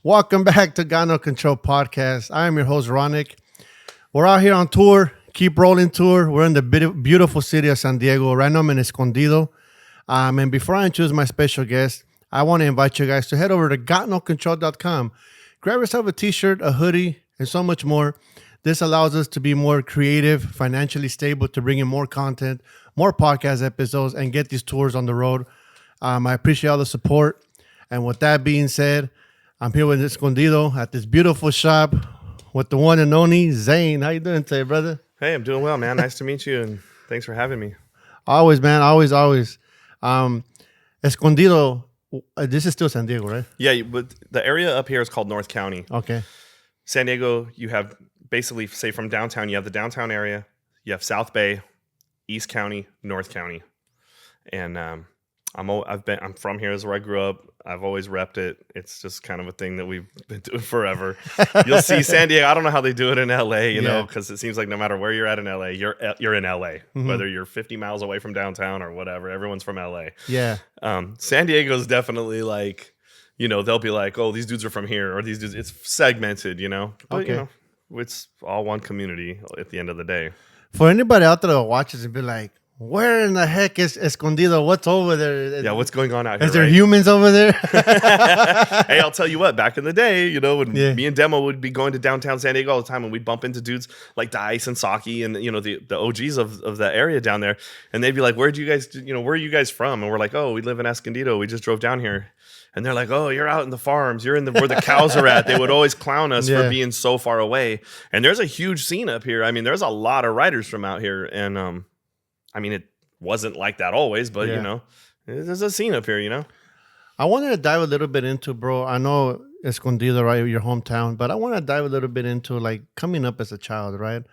Welcome back to Got No Control Podcast. I am your host, RONEK. We're out here on tour, keep rolling tour. We're in the beautiful city of San Diego. Right now I'm in Escondido. And before I introduce my special guest, I want to invite you guys to head over to gotnocontrol.com. Grab yourself a t-shirt, a hoodie, and so much more. This allows us to be more creative, financially stable, to bring in more content, more podcast episodes, and get these tours on the road. I appreciate all the support. And with that being said, I'm here with Escondido at this beautiful shop with the one and only Zane. How you doing today, brother? Hey, I'm doing well, man. Nice to meet you, and thanks for having me. Always, man. Always. Escondido, this is still San Diego, right? Yeah, but the area up here is called North County. Okay. San Diego, you have basically, say from downtown, you have the downtown area, you have South Bay, East County, North County, and I'm from here. This is where I grew up. I've always repped it. It's just kind of a thing that we've been doing forever. You'll see San Diego. I don't know how they do it in LA, you know, because it seems like no matter where you're at in LA, you're in LA, whether you're 50 miles away from downtown or whatever. Everyone's from LA. Yeah. San Diego's definitely like, you know, they'll be like, oh, these dudes are from here, or these dudes. It's segmented, you know. But, you know, it's all one community at the end of the day. For anybody out there that watches and be like, where in the heck is Escondido? What's over there? Yeah, what's going on out here? Is there humans over there? Hey, I'll tell you what. Back in the day, you know, when me and Demo would be going to downtown San Diego all the time, and we'd bump into dudes like Dice and Saki and, you know, the OGs of that area down there, and they'd be like, where are you guys from? And we're like, oh, we live in Escondido. We just drove down here. And they're like, oh, you're out in the farms. You're in where the cows are at. They would always clown us for being so far away. And there's a huge scene up here. I mean, there's a lot of writers from out here, and I mean, it wasn't like that always, but, you know, there's a scene up here, you know? I wanted to dive a little bit into, bro, I know Escondido, right, your hometown, but I want to dive a little bit into, like, coming up as a child, right?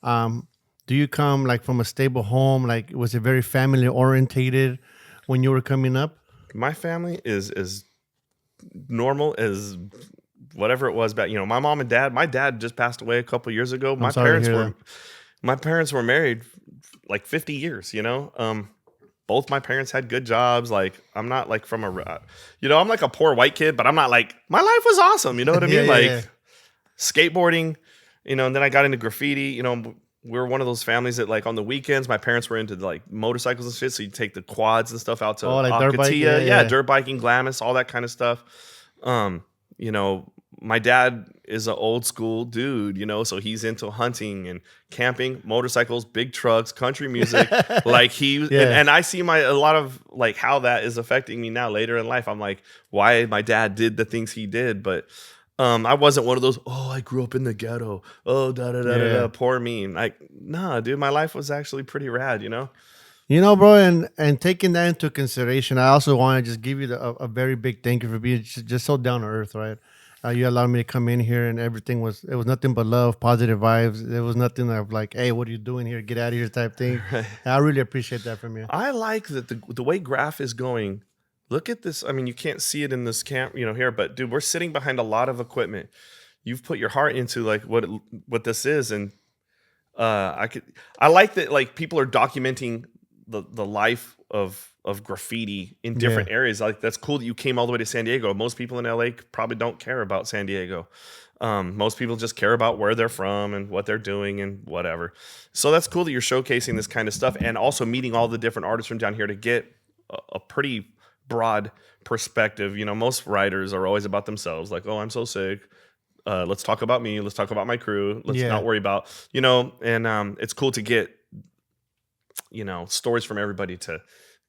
Do you come, like, from a stable home? Like, was it very family-orientated when you were coming up? My family is as normal as whatever it was back. You know, my mom and dad, my dad just passed away a couple years ago. My parents were married like 50 years, you know. Both my parents had good jobs. Like, I'm not like from you know, I'm like a poor white kid, but I'm not like, my life was awesome. You know what I mean? Skateboarding, you know, and then I got into graffiti. You know, we were one of those families that, like, on the weekends, my parents were into like motorcycles and shit. So you take the quads and stuff out to dirt bike, dirt biking, Glamis, all that kind of stuff. You know, my dad is an old school dude, you know, so he's into hunting and camping, motorcycles, big trucks, country music. Like and I see a lot of like how that is affecting me now later in life. I'm like, why my dad did the things he did, but I wasn't one of those, oh, I grew up in the ghetto. Oh, poor me. Like, nah, dude, my life was actually pretty rad, you know? You know, bro, and taking that into consideration, I also want to just give you a very big thank you for being just so down to earth, right? You allowed me to come in here, and it was nothing but love, positive vibes. There was nothing of like, hey, what are you doing here? Get out of here type thing. Right. I really appreciate that from you. I like that the way Graph is going. Look at this. I mean, you can't see it in this camp, you know, here, but dude, we're sitting behind a lot of equipment. You've put your heart into like what this is, and I like that, like, people are documenting the life of graffiti in different areas. Like, that's cool that you came all the way to San Diego. Most people in LA probably don't care about San Diego. Most people just care about where they're from and what they're doing and whatever. So that's cool that you're showcasing this kind of stuff, and also meeting all the different artists from down here to get a pretty broad perspective. You know, most writers are always about themselves. Like, oh, I'm so sick. Let's talk about me. Let's talk about my crew. Let's not worry about, you know, and it's cool to get, you know, stories from everybody to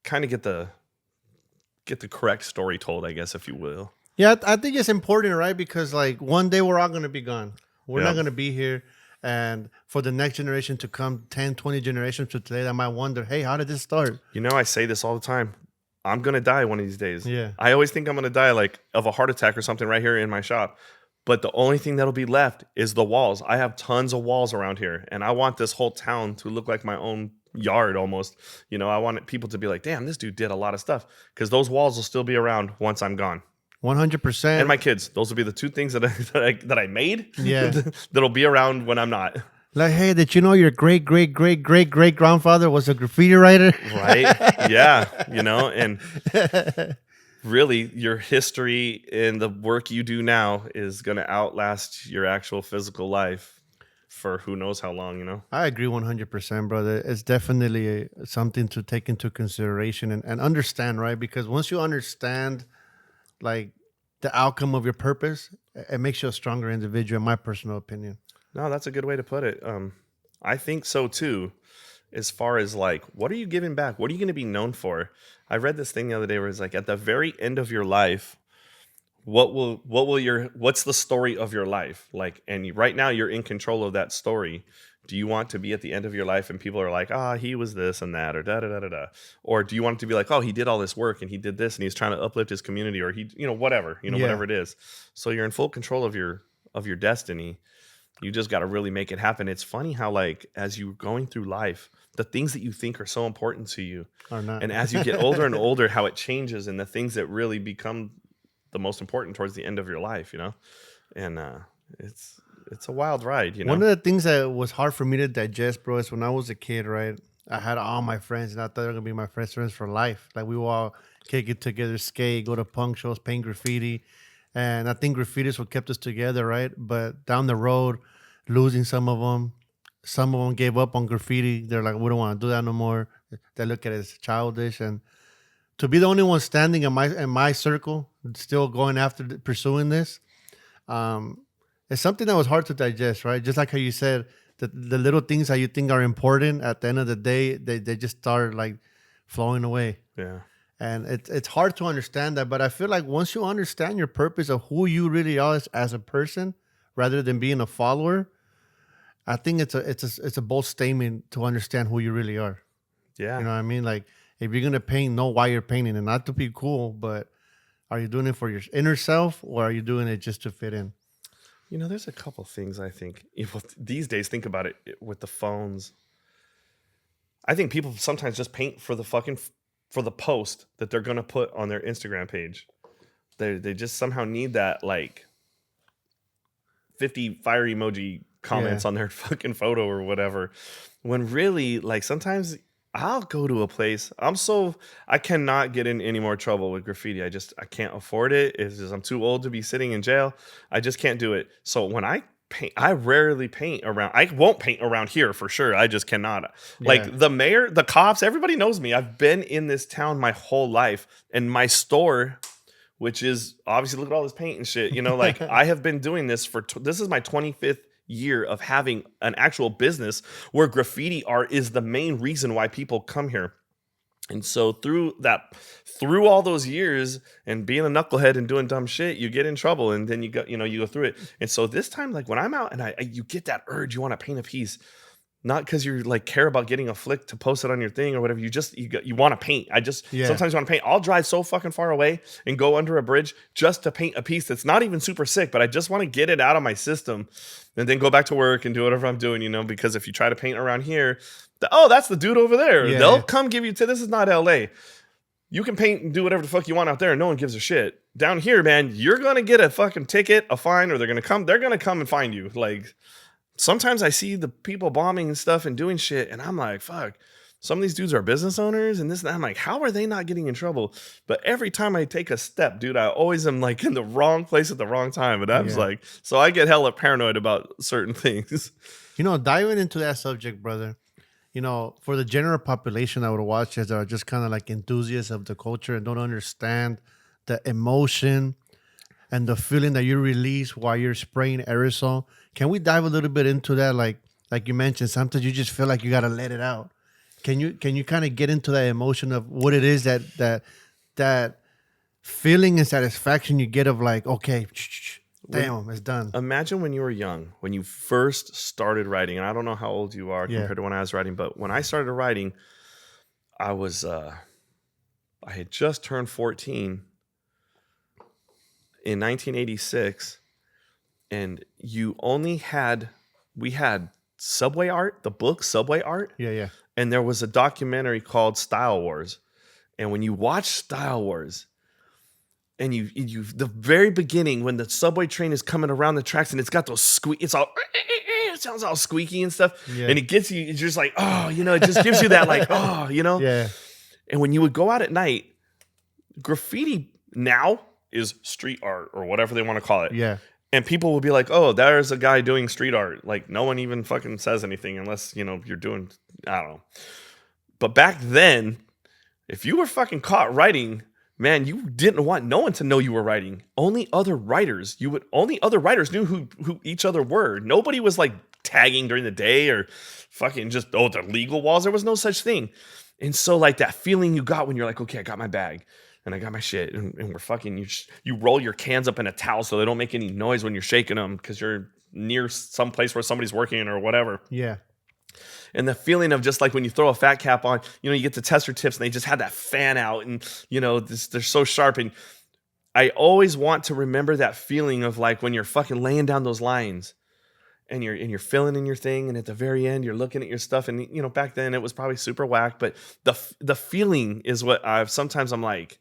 kind of get the correct story told, I guess, if you will. Yeah, I think it's important, right? Because, like, one day we're all going to be gone. We're not going to be here. And for the next generation to come, 10, 20 generations to today, I might wonder, hey, how did this start? You know, I say this all the time. I'm going to die one of these days. Yeah. I always think I'm going to die, like, of a heart attack or something right here in my shop. But the only thing that'll be left is the walls. I have tons of walls around here, and I want this whole town to look like my own yard almost. You know, I want people to be like, damn, this dude did a lot of stuff, because those walls will still be around once I'm gone. 100%. And my kids. Those will be the two things that I made. Yeah. That'll be around when I'm not. Like, hey, did you know your great grandfather was a graffiti writer? Right. Yeah. You know, and really your history and the work you do now is going to outlast your actual physical life for who knows how long, you know? I agree 100%, brother. It's definitely something to take into consideration and understand, right? Because once you understand, like, the outcome of your purpose, it makes you a stronger individual, in my personal opinion. No, that's a good way to put it. I think so too. As far as like, what are you giving back? What are you going to be known for? I read this thing the other day where it's like, at the very end of your life, what's the story of your life? Like, and right now you're in control of that story. Do you want to be at the end of your life and people are like, he was this and that, or da da da da da? Or do you want it to be like, oh, he did all this work and he did this and he's trying to uplift his community, or he, whatever, Yeah. whatever it is. So you're in full control of your destiny. You just got to really make it happen. It's funny how, like, as you're going through life, the things that you think are so important to you Or not. and as you get older and older, how it changes, and the things that really become the most important towards the end of your life, and it's a wild ride, One of the things that was hard for me to digest, bro, is when I was a kid, right? I had all my friends, and I thought they were going to be my friends for life. Like, we would all kick it together, skate, go to punk shows, paint graffiti. And I think graffiti is what kept us together, right? But down the road, losing some of them gave up on graffiti. They're like, we don't want to do that no more. They look at it as childish. And to be the only one standing in my circle, still going after pursuing this, it's something that was hard to digest, right? Just like how you said, the little things that you think are important, at the end of the day, they just start like flowing away. Yeah. And it's hard to understand that, but I feel like once you understand your purpose of who you really are as a person, rather than being a follower, I think it's a bold statement to understand who you really are. Yeah. You know what I mean? Like, if you're gonna paint, know why you're painting, and not to be cool, but are you doing it for your inner self, or are you doing it just to fit in? There's a couple things I think these days. Think about it with the phones. I think people sometimes just paint for the post that they're gonna put on their Instagram page. They just somehow need that, like, 50 fire emoji comments on their fucking photo or whatever. When really, like, sometimes I'll go to a place. I cannot get in any more trouble with graffiti. I can't afford it. It's just, I'm too old to be sitting in jail. I just can't do it. So when I paint, I rarely paint around. I won't paint around here for sure. I just cannot. Like, the mayor, the cops, everybody knows me. I've been in this town my whole life, and my store, which is obviously, look at all this paint and shit. Like, I have been doing this this is my 25th year of having an actual business where graffiti art is the main reason why people come here. And so through all those years and being a knucklehead and doing dumb shit, you get in trouble, and then you go through it. And so this time, like, when I'm out and you get that urge, you want to paint a piece, not because you like care about getting a flick to post it on your thing or whatever. You want to paint. Sometimes want to paint. I'll drive so fucking far away and go under a bridge just to paint a piece that's not even super sick, but I just want to get it out of my system and then go back to work and do whatever I'm doing, because if you try to paint around here, that's the dude over there. Yeah. They'll come give you this is not LA. You can paint and do whatever the fuck you want out there and no one gives a shit. Down here, man, you're going to get a fucking ticket, a fine, or they're going to come and find you. Like, sometimes I see the people bombing and stuff and doing shit, and I'm like, fuck, some of these dudes are business owners and this and that. I'm like, how are they not getting in trouble? But every time I take a step, dude, I always am like in the wrong place at the wrong time. And I was like, so I get hella paranoid about certain things. Diving into that subject, brother, for the general population, I would watch as are just kind of like enthusiasts of the culture and don't understand the emotion and the feeling that you release while you're spraying aerosol. Can we dive a little bit into that? Like you mentioned, sometimes you just feel like you got to let it out. Can you kind of get into that emotion of what it is that feeling and satisfaction you get of like, okay, damn, it's done. Imagine when you were young, when you first started writing, and I don't know how old you are compared to when I was writing, but when I started writing, I had just turned 14 in 1986, and we had Subway Art, the book Subway Art. Yeah. And there was a documentary called Style Wars. And when you watch Style Wars, and you the very beginning, when the subway train is coming around the tracks and it's got those it sounds all squeaky and stuff. Yeah. And it gets you, it's just like, it just gives you that like, Yeah. And when you would go out at night, graffiti now is street art or whatever they want to call it. Yeah. And people will be like, oh, there's a guy doing street art. Like, no one even fucking says anything unless, you know, you're doing, I don't know. But back then, if you were fucking caught writing, man, you didn't want no one to know you were writing. Only other writers knew who each other were. Nobody was like tagging during the day or fucking just, oh, the legal walls. There was no such thing. And so like that feeling you got when you're like, okay, I got my bag. And I got my shit, and we're fucking, you roll your cans up in a towel so they don't make any noise when you're shaking them because you're near some place where somebody's working or whatever. Yeah. And the feeling of just like when you throw a fat cap on, you know, you get the tester tips and they just had that fan out and, you know, they're so sharp. And I always want to remember that feeling of like when you're fucking laying down those lines and you're filling in your thing, and at the very end you're looking at your stuff, and you know, back then it was probably super whack, but the feeling is what sometimes I'm like,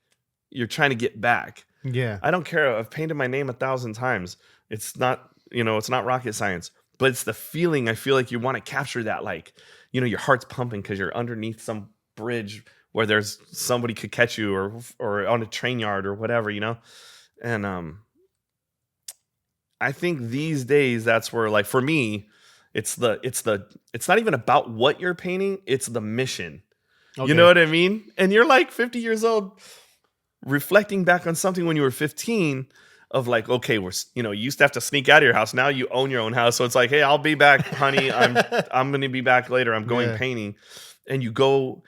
you're trying to get back. Yeah. I don't care. I've painted my name 1,000 times. It's not, you know, it's not rocket science, but it's the feeling. I feel like you want to capture that, like, you know, your heart's pumping because you're underneath some bridge where there's somebody could catch you or on a train yard or whatever, you know? And I think these days that's where, like, for me, it's not even about what you're painting. It's the mission. Okay. You know what I mean? And you're like 50 years old, reflecting back on something when you were 15 of like, okay, you used to have to sneak out of your house. Now you own your own house. So it's like, hey, I'll be back, honey. I'm going to be back later. I'm going painting. And you go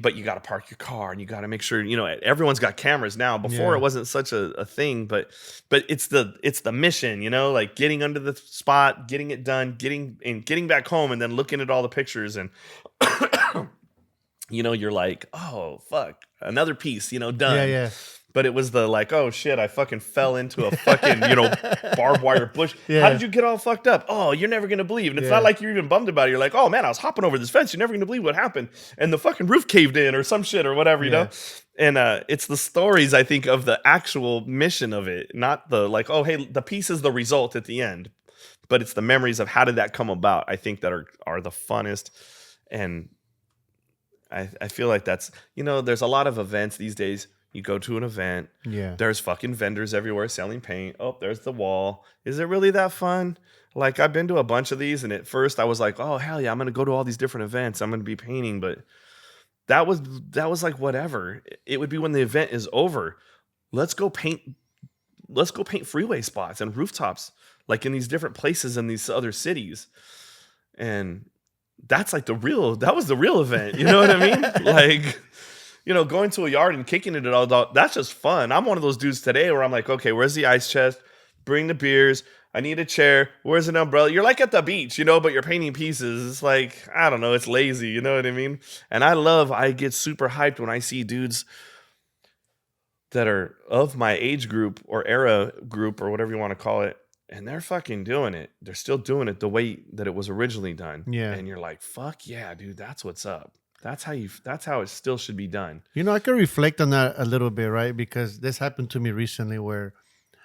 but you got to park your car and you got to make sure, you know, everyone's got cameras now. Before it wasn't such a thing, but it's the mission, you know, like getting under the spot, getting it done, getting back home and then looking at all the pictures and you know, you're like, oh, fuck, another piece, you know, done. Yeah, yeah. But it was the like, oh, shit, I fucking fell into a fucking, you know, barbed wire bush. Yeah. How did you get all fucked up? Oh, you're never going to believe. And it's not like you're even bummed about it. You're like, oh, man, I was hopping over this fence. You're never going to believe what happened. And the fucking roof caved in or some shit or whatever, you know? And it's the stories, I think, of the actual mission of it. Not the like, oh, hey, the piece is the result at the end. But it's the memories of how did that come about, I think, that are the funnest. And I feel like that's, you know, there's a lot of events these days. You go to an event. Yeah. There's fucking vendors everywhere selling paint. Oh, there's the wall. Is it really that fun? Like, I've been to a bunch of these, and at first I was like, oh, hell yeah, I'm going to go to all these different events. I'm going to be painting. But that was like whatever. It would be when the event is over. Let's go paint freeway spots and rooftops, like in these different places in these other cities. And that's like that was the real event. You know what I mean? Like, you know, going to a yard and kicking it all, that's just fun. I'm one of those dudes today where I'm like, okay, where's the ice chest? Bring the beers. I need a chair. Where's an umbrella? You're like at the beach, you know, but you're painting pieces. It's like, I don't know, it's lazy, you know what I mean? And I get super hyped when I see dudes that are of my age group or era group or whatever you want to call it, and they're fucking doing it. They're still doing it the way that it was originally done. Yeah. And you're like, fuck yeah, dude, that's what's up. That's how it still should be done. You know, I could reflect on that a little bit, right? Because this happened to me recently where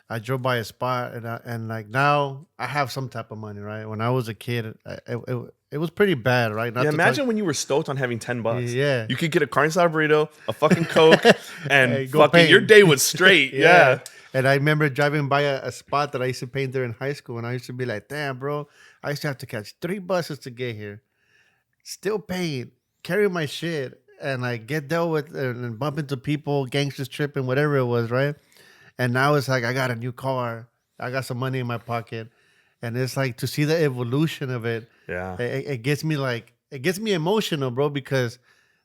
I drove by a spot and like now I have some type of money, right? When I was a kid, it was pretty bad, right? Not imagine when you were stoked on having $10. Yeah. You could get a carne asada burrito, a fucking Coke, and hey, fucking paint. Your day was straight. Yeah. And I remember driving by a spot that I used to paint there in high school, and I used to be like, damn, bro, I used to have to catch 3 buses to get here. Still paying. Carry my shit and like get dealt with and bump into people, gangsters tripping, whatever it was, right? And now it's like I got a new car, I got some money in my pocket, and it's like to see the evolution of it. Yeah, it gets me emotional, bro, because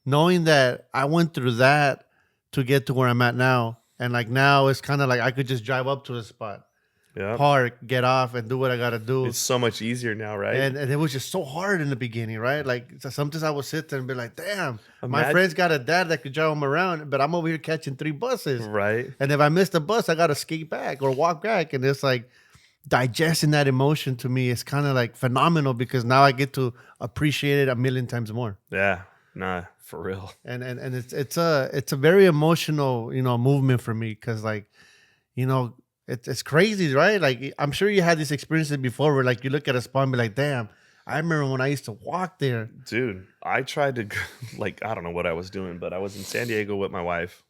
knowing that I went through that to get to where I'm at now, and like now it's kind of like I could just drive up to the spot. Yeah. Park, get off, and do what I gotta do. It's so much easier now, right? And it was just so hard in the beginning, right? Like sometimes I would sit there and be like, "Damn, my friend's got a dad that could drive him around, but I'm over here catching 3 buses, right? And if I miss the bus, I gotta skate back or walk back." And it's like digesting that emotion to me is kind of like phenomenal because now I get to appreciate it 1,000,000 times more. Yeah, nah, for real. And it's a very emotional, you know, movement for me because like, you know. It's crazy, right? Like, I'm sure you had these experiences before where, like, you look at a spot and be like, damn, I remember when I used to walk there. Dude, I tried to, like, I don't know what I was doing, but I was in San Diego with my wife.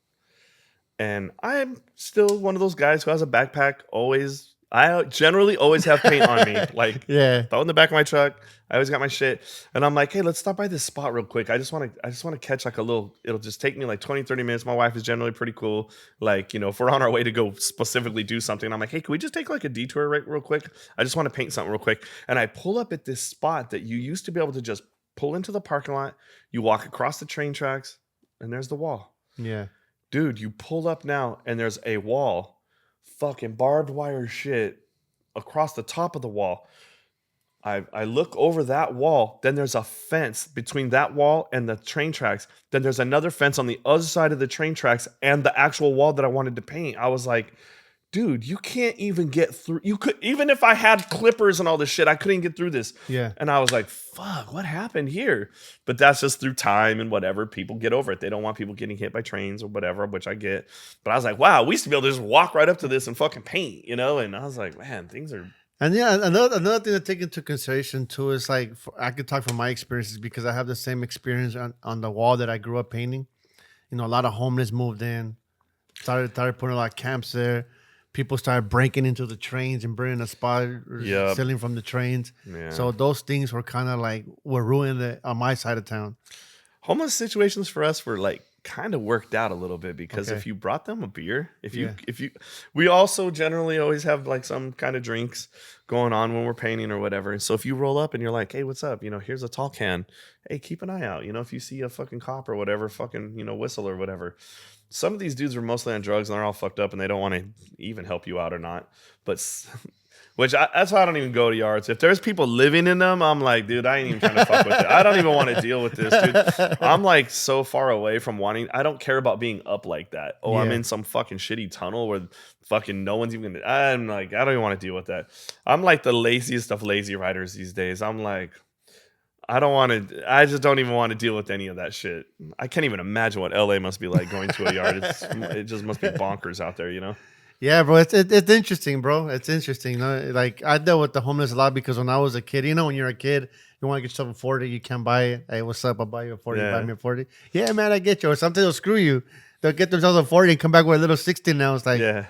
And I'm still one of those guys who has a backpack always. I generally always have paint on me, like Yeah. throw in the back of my truck. I always got my shit, and I'm like, hey, let's stop by this spot real quick. I just want to catch like a little. It'll just take me like 20, 30 minutes. My wife is generally pretty cool. Like, if we're on our way to go specifically do something, I'm like, hey, can we just take like a detour real quick? I just want to paint something real quick. And I pull up at this spot that you used to be able to just pull into the parking lot. You walk across the train tracks, and there's the wall. Yeah. Dude, you pull up now and there's a wall, fucking barbed wire shit across the top of the wall. I look over that wall, then there's a fence between that wall and the train tracks. Then there's another fence on the other side of the train tracks and the actual wall that I wanted to paint. I was like, dude, you can't even get through. You could, even if I had clippers and all this shit, I couldn't get through this. Yeah. And I was like, fuck, what happened here? But that's just through time and whatever. People get over it. They don't want people getting hit by trains or whatever, which I get. But I was like, wow, we used to be able to just walk right up to this and fucking paint, And I was like, man, things are. And yeah, another thing to take into consideration too is like, I could talk from my experiences because I have the same experience on the wall that I grew up painting. A lot of homeless moved in, started putting a lot of camps there. People started breaking into the trains and burning the spot, stealing from the trains. Yeah. So those things were kind of like were ruined on my side of town. Homeless situations for us were like kind of worked out a little bit because if you brought them a beer, we also generally always have like some kind of drinks going on when we're painting or whatever. And so if you roll up and you're like, hey, what's up? Here's a tall can. Hey, keep an eye out. If you see a fucking cop or whatever, fucking, whistle or whatever. Some of these dudes are mostly on drugs and they're all fucked up and they don't want to even help you out or not. But that's why I don't even go to yards. If there's people living in them, I'm like, dude, I ain't even trying to fuck with it. I don't even want to deal with this, dude. I'm like so far away from wanting. I don't care about being up like that. Oh, yeah. I'm in some fucking shitty tunnel where fucking no one's even. I'm like, I don't even want to deal with that. I'm like the laziest of lazy riders these days. I'm like, I just don't even want to deal with any of that shit. I can't even imagine what LA must be like going to a yard. It just must be bonkers out there, Yeah, bro, it's interesting, bro. It's interesting. Like I dealt with the homeless a lot because when I was a kid, when you're a kid, you want to get yourself a 40, you can't buy it. Hey, what's up? I'll buy you a 40. Buy me a 40. Yeah, man, I get you. Or something will screw you. They'll get themselves a 40 and come back with a little 60 now. It's like, yeah.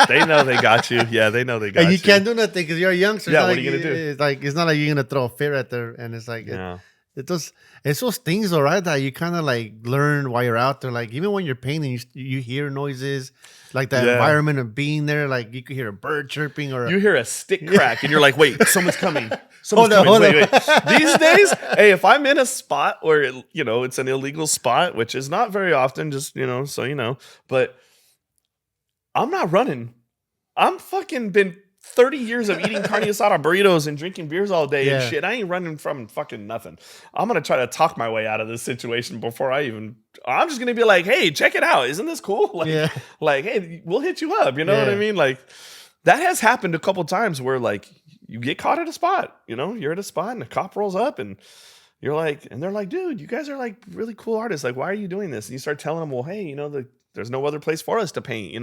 They know they got you. Yeah, they know they got you. And you can't do nothing because you're a youngster. Yeah, what are you going to do? It's like, it's not like you're going to throw a fit at there. And it's like, it's those things, though, right? That you kind of like learn while you're out there. Like, even when you're painting, you hear noises, like the environment of being there. Like, you could hear a bird chirping or you hear a stick crack and you're like, wait, someone's coming. Hold on. Wait. These days, hey, if I'm in a spot where, it's an illegal spot, which is not very often, just, so but I'm not running. I'm fucking been 30 years of eating carne asada burritos and drinking beers all day and shit. I ain't running from fucking nothing. I'm going to try to talk my way out of this situation before I'm just going to be like, hey, check it out. Isn't this cool? Like, hey, we'll hit you up. You know what I mean? Like, that has happened a couple times where like you get caught at a spot, you're at a spot and a cop rolls up and you're like, and they're like, dude, you guys are like really cool artists. Like, why are you doing this? And you start telling them, well, hey, there's no other place for us to paint,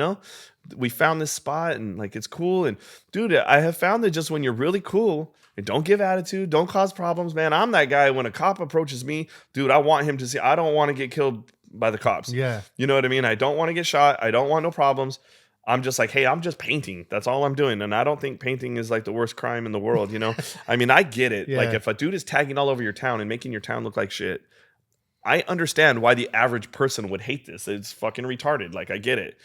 We found this spot and like it's cool. And dude, I have found that just when you're really cool and don't give attitude, don't cause problems, man. I'm that guy when a cop approaches me, dude, I want him to see, I don't want to get killed by the cops. Yeah. You know what I mean? I don't want to get shot. I don't want no problems. I'm just like, hey, I'm just painting. That's all I'm doing. And I don't think painting is like the worst crime in the world, I mean, I get it. Like if a dude is tagging all over your town and making your town look like shit, I understand why the average person would hate this. It's fucking retarded. Like, I get it.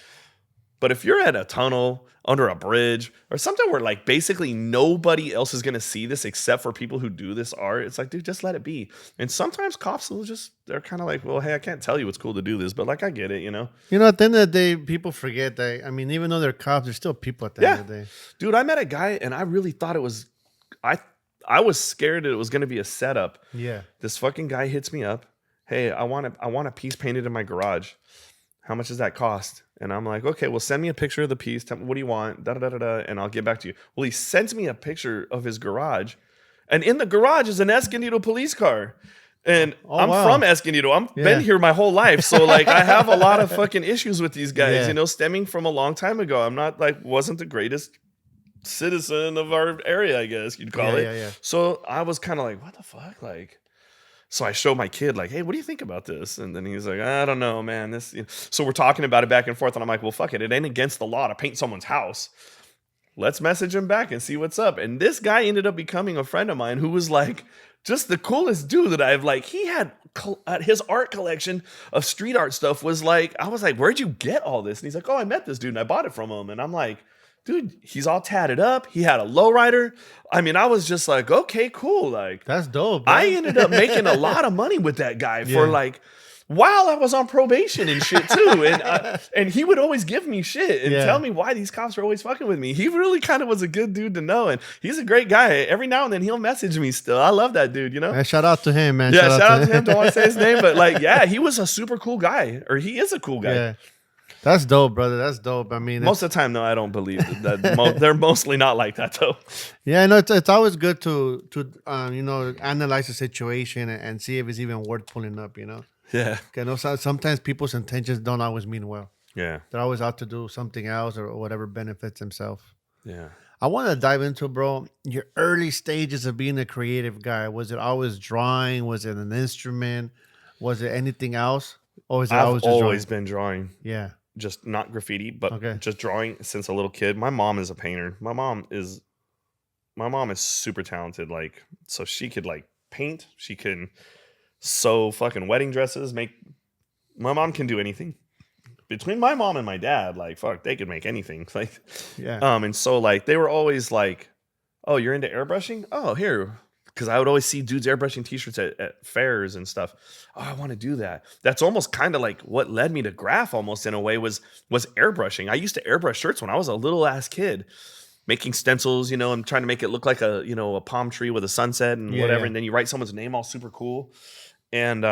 But if you're at a tunnel, under a bridge, or something where, like, basically nobody else is going to see this except for people who do this art, it's like, dude, just let it be. And sometimes cops will they're kind of like, well, hey, I can't tell you it's cool to do this, but, like, I get it, At the end of the day, people forget that, I mean, even though they're cops, they're still people at the end of the day. Dude, I met a guy, and I really thought it was, I was scared that it was going to be a setup. Yeah. This fucking guy hits me up. Hey, I want a piece painted in my garage. How much does that cost? And I'm like, okay, well, send me a picture of the piece. Tell me, what do you want? And I'll get back to you. Well, he sends me a picture of his garage. And in the garage is an Escondido police car. And I'm from Escondido. I've been here my whole life. So, like, I have a lot of fucking issues with these guys, stemming from a long time ago. I'm not, wasn't the greatest citizen of our area, I guess you'd call it. Yeah. So I was kind of like, what the fuck? So I show my kid like, hey, what do you think about this? And then he's like, I don't know, man. This. So we're talking about it back and forth, and I'm like, well, fuck it. It ain't against the law to paint someone's house. Let's message him back and see what's up. And this guy ended up becoming a friend of mine who was like just the coolest dude that I've like. He had his art collection of street art stuff was like, I was like, where'd you get all this? And he's like, oh, I met this dude and I bought it from him. And I'm like, dude, he's all tatted up. He had a lowrider. I mean, I was just like, okay, cool. Like, that's dope, bro. I ended up making a lot of money with that guy for like, while I was on probation and shit too. And he would always give me shit and tell me why these cops are always fucking with me. He really kind of was a good dude to know. And he's a great guy. Every now and then he'll message me still. I love that dude, you know? Hey, shout out to him, man. Yeah, shout out to him. Don't want to say his name, but like, yeah, he was a super cool guy. Or he is a cool guy. Yeah. That's dope, brother. That's dope. I mean, most of the time, though, I don't believe that. They're mostly not like that, though. Yeah, no, it's always good to you know, analyze the situation and see if it's even worth pulling up, you know? Yeah. Because sometimes people's intentions don't always mean well. Yeah. They're always out to do something else or whatever benefits themselves. Yeah. I want to dive into, bro, your early stages of being a creative guy. Was it always drawing? Was it an instrument? Was it anything else? Or is it I've always drawing? been drawing. Yeah. Just not graffiti, but just drawing since a little kid. My mom is a painter. My mom is super talented. Like, so she could like paint. She can sew fucking wedding dresses. My mom can do anything. Between my mom and my dad, like, fuck, they could make anything. Like, and so like they were always like, oh, you're into airbrushing? Oh, here. Because I would always see dudes airbrushing t-shirts at fairs and stuff. Oh, I want to do that. That's almost kind of like what led me to graph almost in a way was airbrushing. I used to airbrush shirts when I was a little ass kid, making stencils, you know, and trying to make it look like a, you know, a palm tree with a sunset and whatever. Yeah. And then you write someone's name all super cool. And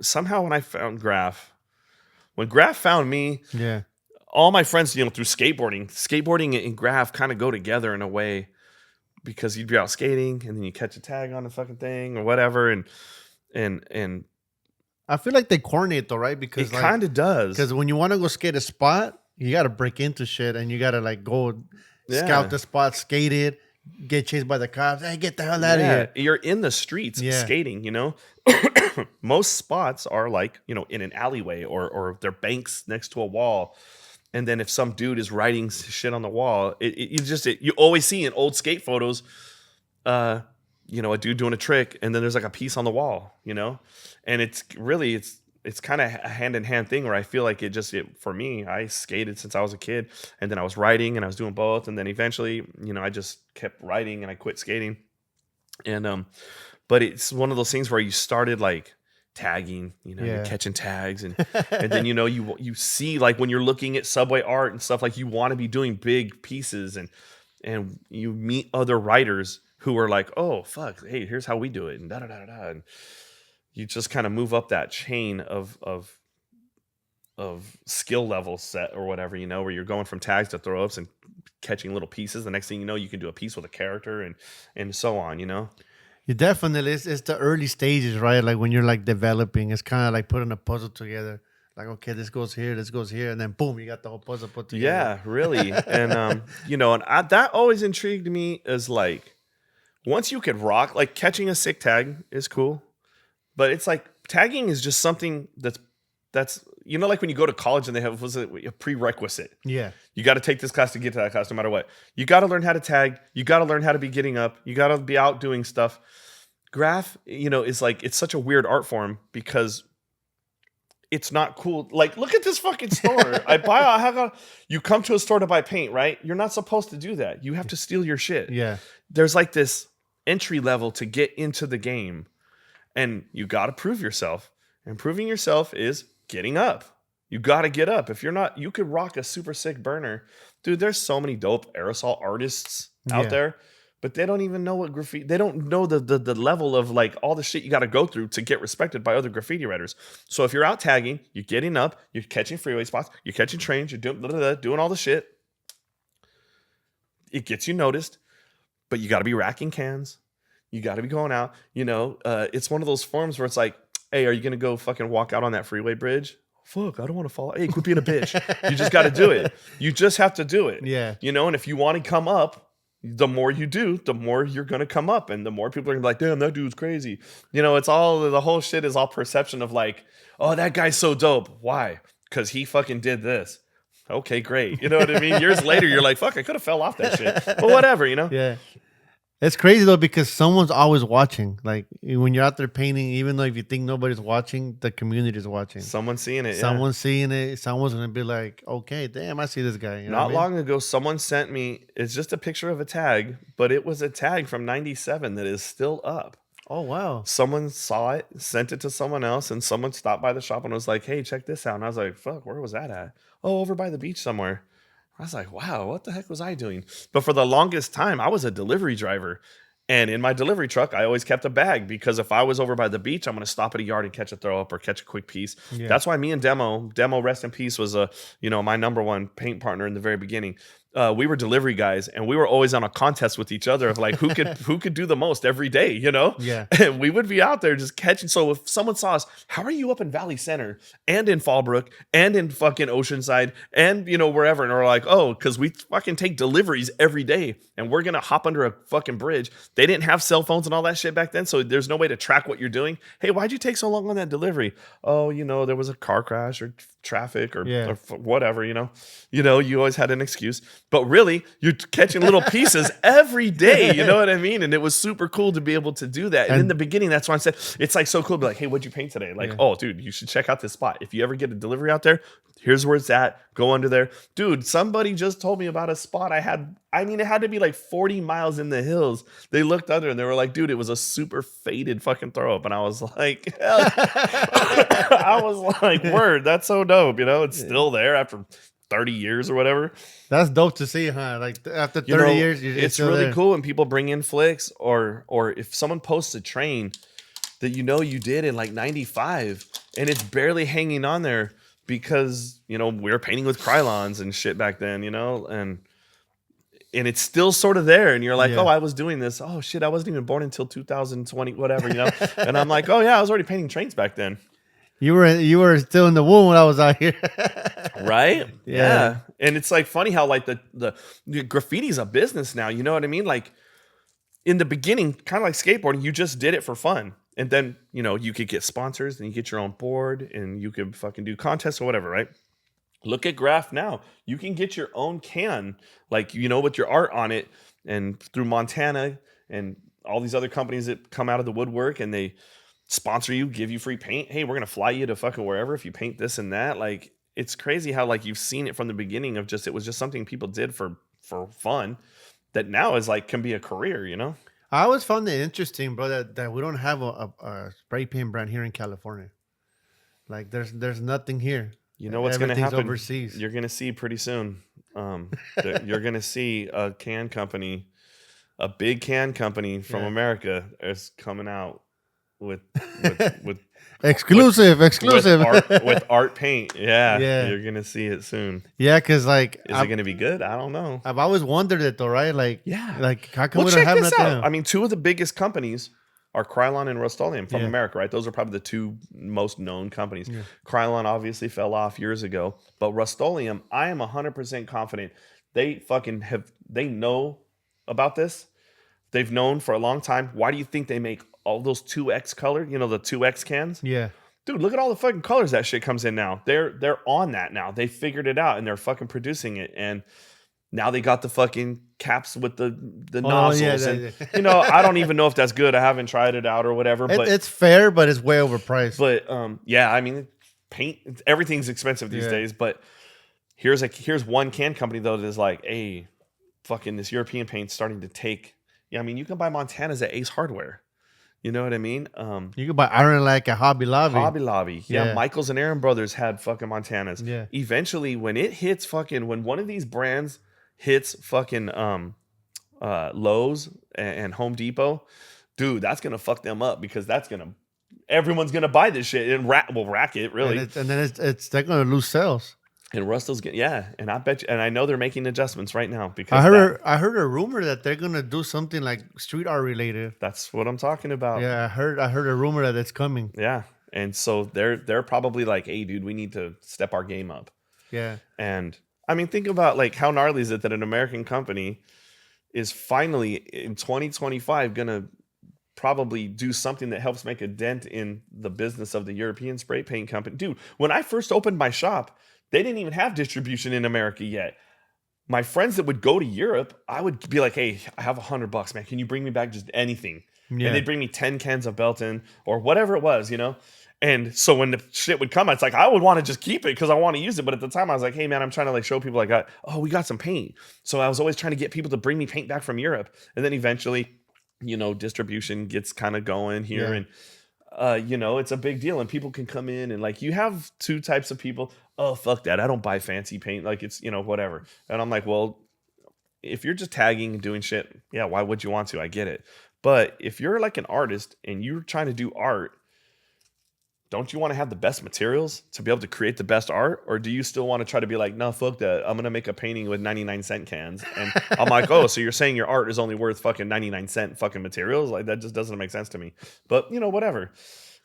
somehow when I found when Graph found me, all my friends, you know, through skateboarding and Graph kind of go together in a way. Because you'd be out skating and then you catch a tag on the fucking thing or whatever, and I feel like they coordinate though, right? Because it kind of does. Because when you want to go skate a spot, you got to break into shit and you got to like go scout the spot, skate it, get chased by the cops. Hey, get the hell out of here! You're in the streets skating, you know. Most spots are like, you know, in an alleyway or they're banks next to a wall. And then if some dude is writing shit on the wall, you always see in old skate photos, you know, a dude doing a trick, and then there's like a piece on the wall, you know, and it's kind of a hand in hand thing where I feel like for me, I skated since I was a kid, and then I was writing and I was doing both, and then eventually, you know, I just kept writing and I quit skating, and but it's one of those things where you started like tagging, you know, you're catching tags and then, you know, you see like when you're looking at subway art and stuff, like you want to be doing big pieces and you meet other writers who are like, oh fuck, hey, here's how we do it and da da da da, and you just kind of move up that chain of skill level set or whatever, you know, where you're going from tags to throw ups and catching little pieces. The next thing you know, you can do a piece with a character and so on, you know. You definitely, it's the early stages, right? Like when you're like developing, it's kind of like putting a puzzle together. Like, okay, this goes here, and then boom, you got the whole puzzle put together. Yeah, really. And, you know, and that always intrigued me as like, once you could rock, like catching a sick tag is cool. But it's like tagging is just something that's, you know, like when you go to college and they have a prerequisite. Yeah. You got to take this class to get to that class no matter what. You got to learn how to tag. You got to learn how to be getting up. You got to be out doing stuff. Graph, you know, is like, it's such a weird art form because it's not cool. Like, look at this fucking store. You come to a store to buy paint, right? You're not supposed to do that. You have to steal your shit. Yeah. There's like this entry level to get into the game. And you got to prove yourself. And proving yourself is getting up. You got to get up. If you're not, you could rock a super sick burner. Dude, there's so many dope aerosol artists out there, but they don't even know what graffiti, they don't know the level of like all the shit you got to go through to get respected by other graffiti writers. So if you're out tagging, you're getting up, you're catching freeway spots, you're catching trains, you're doing all the shit. It gets you noticed, but you got to be racking cans. You got to be going out. You know, it's one of those forms where it's like, hey, are you going to go fucking walk out on that freeway bridge? Fuck, I don't want to fall. Hey, quit being a bitch. You just got to do it. You just have to do it. Yeah. You know, and if you want to come up, the more you do, the more you're going to come up, and the more people are gonna be like, damn, that dude's crazy. It's all, the whole shit is all perception of like, oh, that guy's so dope. Why? Because he fucking did this. Okay, great. You know what I mean? Years later, you're like, fuck, I could have fell off that shit. But whatever, Yeah. It's crazy though, because someone's always watching. Like when you're out there painting, even though if you think nobody's watching, the community is watching. Someone's seeing it. Someone's seeing it. Someone's gonna be like, okay, damn, I see this guy. You know Not what I mean? long ago, someone sent me, it's just a picture of a tag, but it was a tag from 97 that is still up. Oh wow. Someone saw it, sent it to someone else, and someone stopped by the shop and was like, hey, check this out. And I was like, fuck, where was that at? Oh, over by the beach somewhere. I was like, wow, what the heck was I doing? But for the longest time, I was a delivery driver. And in my delivery truck, I always kept a bag, because if I was over by the beach, I'm going to stop at a yard and catch a throw up or catch a quick piece. Yeah. That's why me and Demo, rest in peace, was my number one paint partner in the very beginning. We were delivery guys, and we were always on a contest with each other of like who could do the most every day, Yeah. And we would be out there just catching. So if someone saw us, how are you up in Valley Center and in Fallbrook and in fucking Oceanside and wherever, and we're like, oh, because we fucking take deliveries every day, and we're gonna hop under a fucking bridge. They didn't have cell phones and all that shit back then, so there's no way to track what you're doing. Hey, why'd you take so long on that delivery? Oh, there was a car crash or traffic or whatever. You always had an excuse. But really, you're catching little pieces every day. You know what I mean? And it was super cool to be able to do that. And in the beginning, that's why I said it's like so cool to be like, hey, what'd you paint today? Like, oh, dude, you should check out this spot. If you ever get a delivery out there, here's where it's at. Go under there. Dude, somebody just told me about a spot it had to be like 40 miles in the hills. They looked under and they were like, dude, it was a super faded fucking throw up. And I was like, word, that's so dope. It's still there after 30 years or whatever. That's dope to see, huh? Like after 30 years, it's really cool when people bring in flicks, or if someone posts a train that you did in like 95 and it's barely hanging on there because we were painting with Krylons and shit back then, and it's still sort of there, and you're like, oh, I was doing this. Oh shit, I wasn't even born until 2020, whatever, and I'm like, oh yeah, I was already painting trains back then. You were still in the womb when I was out here. Right? Yeah. And it's like funny how like the graffiti's a business now. You know what I mean? Like in the beginning, kind of like skateboarding, you just did it for fun. And then, you could get sponsors and you get your own board and you could fucking do contests or whatever, right? Look at Graph now. You can get your own can, like, with your art on it, and through Montana and all these other companies that come out of the woodwork and they sponsor you, give you free paint. Hey, we're gonna fly you to fucking wherever if you paint this and that. Like, it's crazy how like you've seen it from the beginning of it was just something people did for fun, that now is like can be a career. I always found it interesting, bro, that we don't have a spray paint brand here in California. Like there's nothing here. What's gonna happen overseas. You're gonna see pretty soon. You're gonna see a can company, a big can company from America is coming out with exclusive with art paint. Yeah, you're gonna see it soon. Yeah, because like, is it gonna be good? I don't know. I've always wondered it though, right? Like, like how come we don't check have this nothing? out. I mean, two of the biggest companies are Krylon and Rust-Oleum from America, right? Those are probably the two most known companies. Yeah. Krylon obviously fell off years ago, but Rust-Oleum, I am 100% confident they know about this. They've known for a long time. Why do you think they make all those 2X color, the 2X cans? Yeah. Dude, look at all the fucking colors that shit comes in now. They're on that now. They figured it out and they're fucking producing it. And now they got the fucking caps with the nozzles. I don't even know if that's good. I haven't tried it out or whatever. But it's fair, but it's way overpriced. But I mean, paint, everything's expensive these days. But here's one can company though that is like, hey, fucking this European paint's starting to take. Yeah, I mean, you can buy Montana's at Ace Hardware. You know what I mean? You can buy Iron like a Hobby Lobby. Hobby Lobby. Yeah, Michaels and Aaron Brothers had fucking Montana's. Yeah. Eventually, when one of these brands hits fucking Lowe's and Home Depot, dude, that's gonna fuck them up, because everyone's gonna buy this shit and rack it really. And then they're gonna lose sales. And Russell's and I bet you, and I know they're making adjustments right now, because I heard a rumor that they're gonna do something like street art related. That's what I'm talking about. Yeah, I heard a rumor that it's coming. Yeah, and so they're probably like, hey, dude, we need to step our game up. Yeah, and I mean, think about like how gnarly is it that an American company is finally in 2025 gonna probably do something that helps make a dent in the business of the European spray paint company. Dude, when I first opened my shop, they didn't even have distribution in America yet. My friends that would go to Europe, I would be like, hey, I have $100, man. Can you bring me back just anything? Yeah. And they'd bring me 10 cans of Belton or whatever it was, you know? And so when the shit would come, it's like, I would want to just keep it because I want to use it. But at the time I was like, hey man, I'm trying to like show people we got some paint. So I was always trying to get people to bring me paint back from Europe. And then eventually, you know, distribution gets kind of going here. And, you know, it's a big deal. And people can come in and like, you have two types of people. Oh, fuck that. I don't buy fancy paint. Like it's, you know, whatever. And I'm like, well, if you're just tagging and doing shit, yeah, why would you want to? I get it. But if you're like an artist and you're trying to do art, don't you want to have the best materials to be able to create the best art? Or do you still want to try to be like, no, fuck that. I'm going to make a painting with 99-cent cans. And I'm like, oh, so you're saying your art is only worth fucking 99-cent fucking materials? Like that just doesn't make sense to me. But you know, whatever.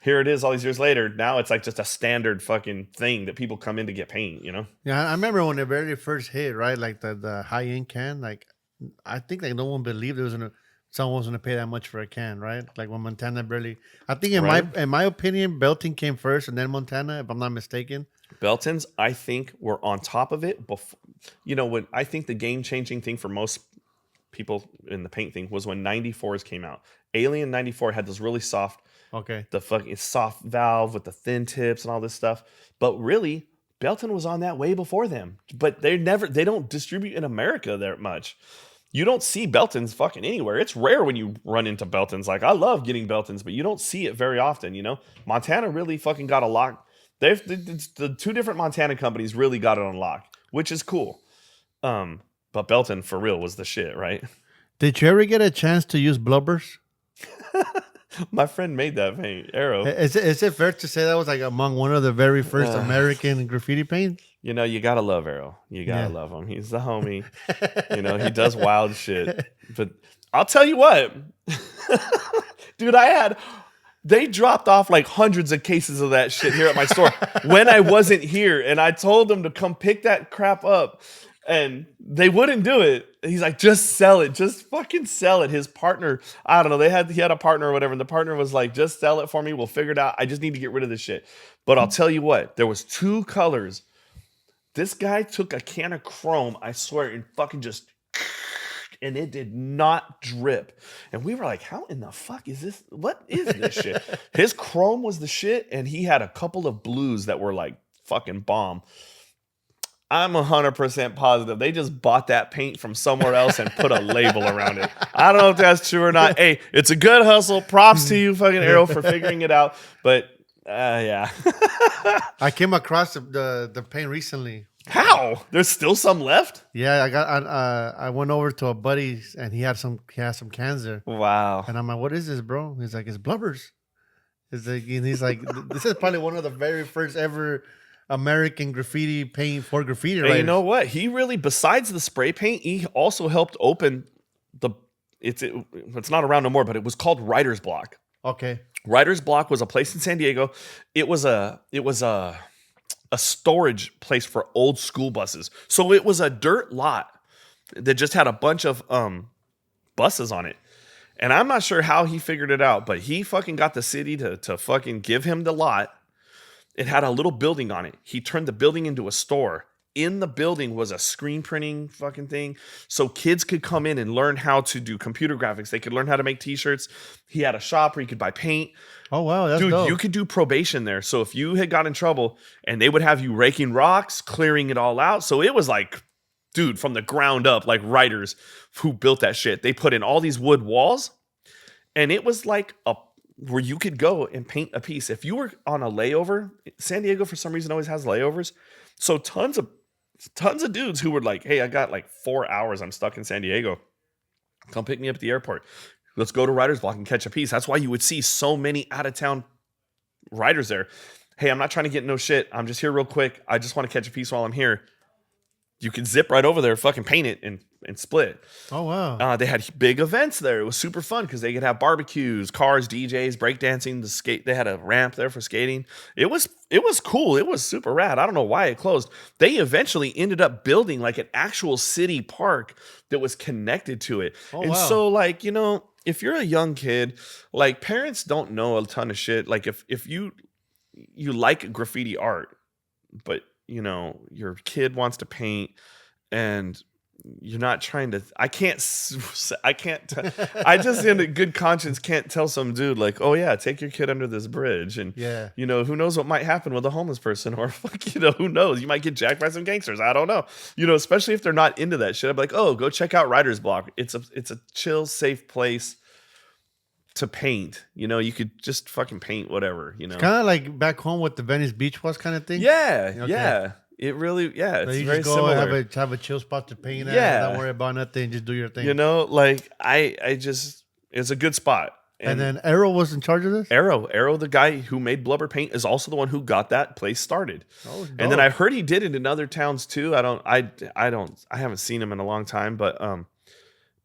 Here it is all these years later. Now it's like just a standard fucking thing that people come in to get paint, you know? Yeah, I remember when it very first hit, right? Like the high-end can, like I think like no one believed someone was gonna pay that much for a can, right? Like when Montana barely. I think in my opinion, Belton came first and then Montana, if I'm not mistaken. Beltons, I think, were on top of it before. You know, when I think the game-changing thing for most people in the paint thing was when 94s came out. Alien 94 had this really soft, the fucking soft valve with the thin tips and all this stuff. But really, Belton was on that way before them. But they don't distribute in America that much. You don't see Beltons fucking anywhere. It's rare when you run into Beltons. Like, I love getting Beltons, but you don't see it very often, you know? Montana really fucking got a lock. The two different Montana companies really got it on lock, which is cool. But Belton, for real, was the shit, right? Did you ever get a chance to use Blubbers? My friend made that paint, Arrow. Is it fair to say that was like among one of the very first American graffiti paints? You know, you gotta love Arrow. You gotta love him. He's the homie. You know, he does wild shit. But I'll tell you what, dude, they dropped off like hundreds of cases of that shit here at my store when I wasn't here. And I told them to come pick that crap up. And they wouldn't do it. He's like, just sell it. Just fucking sell it. His partner, I don't know. He had a partner or whatever. And the partner was like, just sell it for me. We'll figure it out. I just need to get rid of this shit. But I'll tell you what, there was two colors. This guy took a can of chrome, I swear, and fucking just, and it did not drip. And we were like, how in the fuck is this? What is this shit? His chrome was the shit. And he had a couple of blues that were like fucking bomb. I'm 100% positive they just bought that paint from somewhere else and put a label around it. I don't know if that's true or not. Hey, it's a good hustle. Props to you, fucking Arrow, for figuring it out. But yeah. I came across the paint recently. How? There's still some left? Yeah, I went over to a buddy's and he had some cans there. Wow. And I'm like, what is this, bro? He's like, it's Blubbers. He's like, this is probably one of the very first ever American graffiti paint for graffiti writers. And you know what? He really, besides the spray paint, he also helped open it's not around no more, but it was called Writer's Block. Okay. Writer's Block was a place in San Diego. It was a storage place for old school buses. So it was a dirt lot that just had a bunch of buses on it. And I'm not sure how he figured it out, but he fucking got the city to fucking give him the lot. It had a little building on it. He turned the building into a store. In the building was a screen printing fucking thing. So kids could come in and learn how to do computer graphics. They could learn how to make t-shirts. He had a shop where you could buy paint. Oh, wow. That's Dude, dope. You could do probation there. So if you had got in trouble and they would have you raking rocks, clearing it all out. So it was like, dude, from the ground up, like who built that shit. They put in all these wood walls and it was like where you could go and paint a piece. If you were on a layover, San Diego for some reason always has layovers. So tons of dudes who were like, hey, I got like 4 hours. I'm stuck in San Diego. Come pick me up at the airport. Let's go to Writer's Block and catch a piece. That's why you would see so many out-of-town writers there. Hey, I'm not trying to get no shit. I'm just here real quick. I just want to catch a piece while I'm here. you could zip right over there, fucking paint it and split. Oh wow. They had big events there. It was super fun because they could have barbecues, cars, DJs, breakdancing, the skate. They had a ramp there for skating. It was cool. It was super rad. I don't know why it closed. They eventually ended up building like an actual city park that was connected to it. Oh, and wow. so like, you know, if you're a young kid, like parents don't know a ton of shit. Like if you like graffiti art, but you know, your kid wants to paint and you're not trying to, I just in a good conscience can't tell some dude like, oh yeah, take your kid under this bridge. And Yeah. you know, who knows what might happen with a homeless person or fuck, you know, who knows? You might get jacked by some gangsters. I don't know. You know, especially if they're not into that shit. I'd be like, oh, go check out Writer's Block. It's a chill, safe place to paint. You know, you could just fucking paint whatever, you know. Kind of like back home what the Venice Beach was kind of thing. Yeah, Okay. yeah. It really, yeah, So it's you very just go similar. have a chill spot to paint at. Yeah. Don't worry about nothing. Just do your thing. You know, like I just, it's a good spot. And then Arrow was in charge of this? Arrow, the guy who made Blubber Paint, is also the one who got that place started. Oh, And then I heard he did it in other towns too. I haven't seen him in a long time, but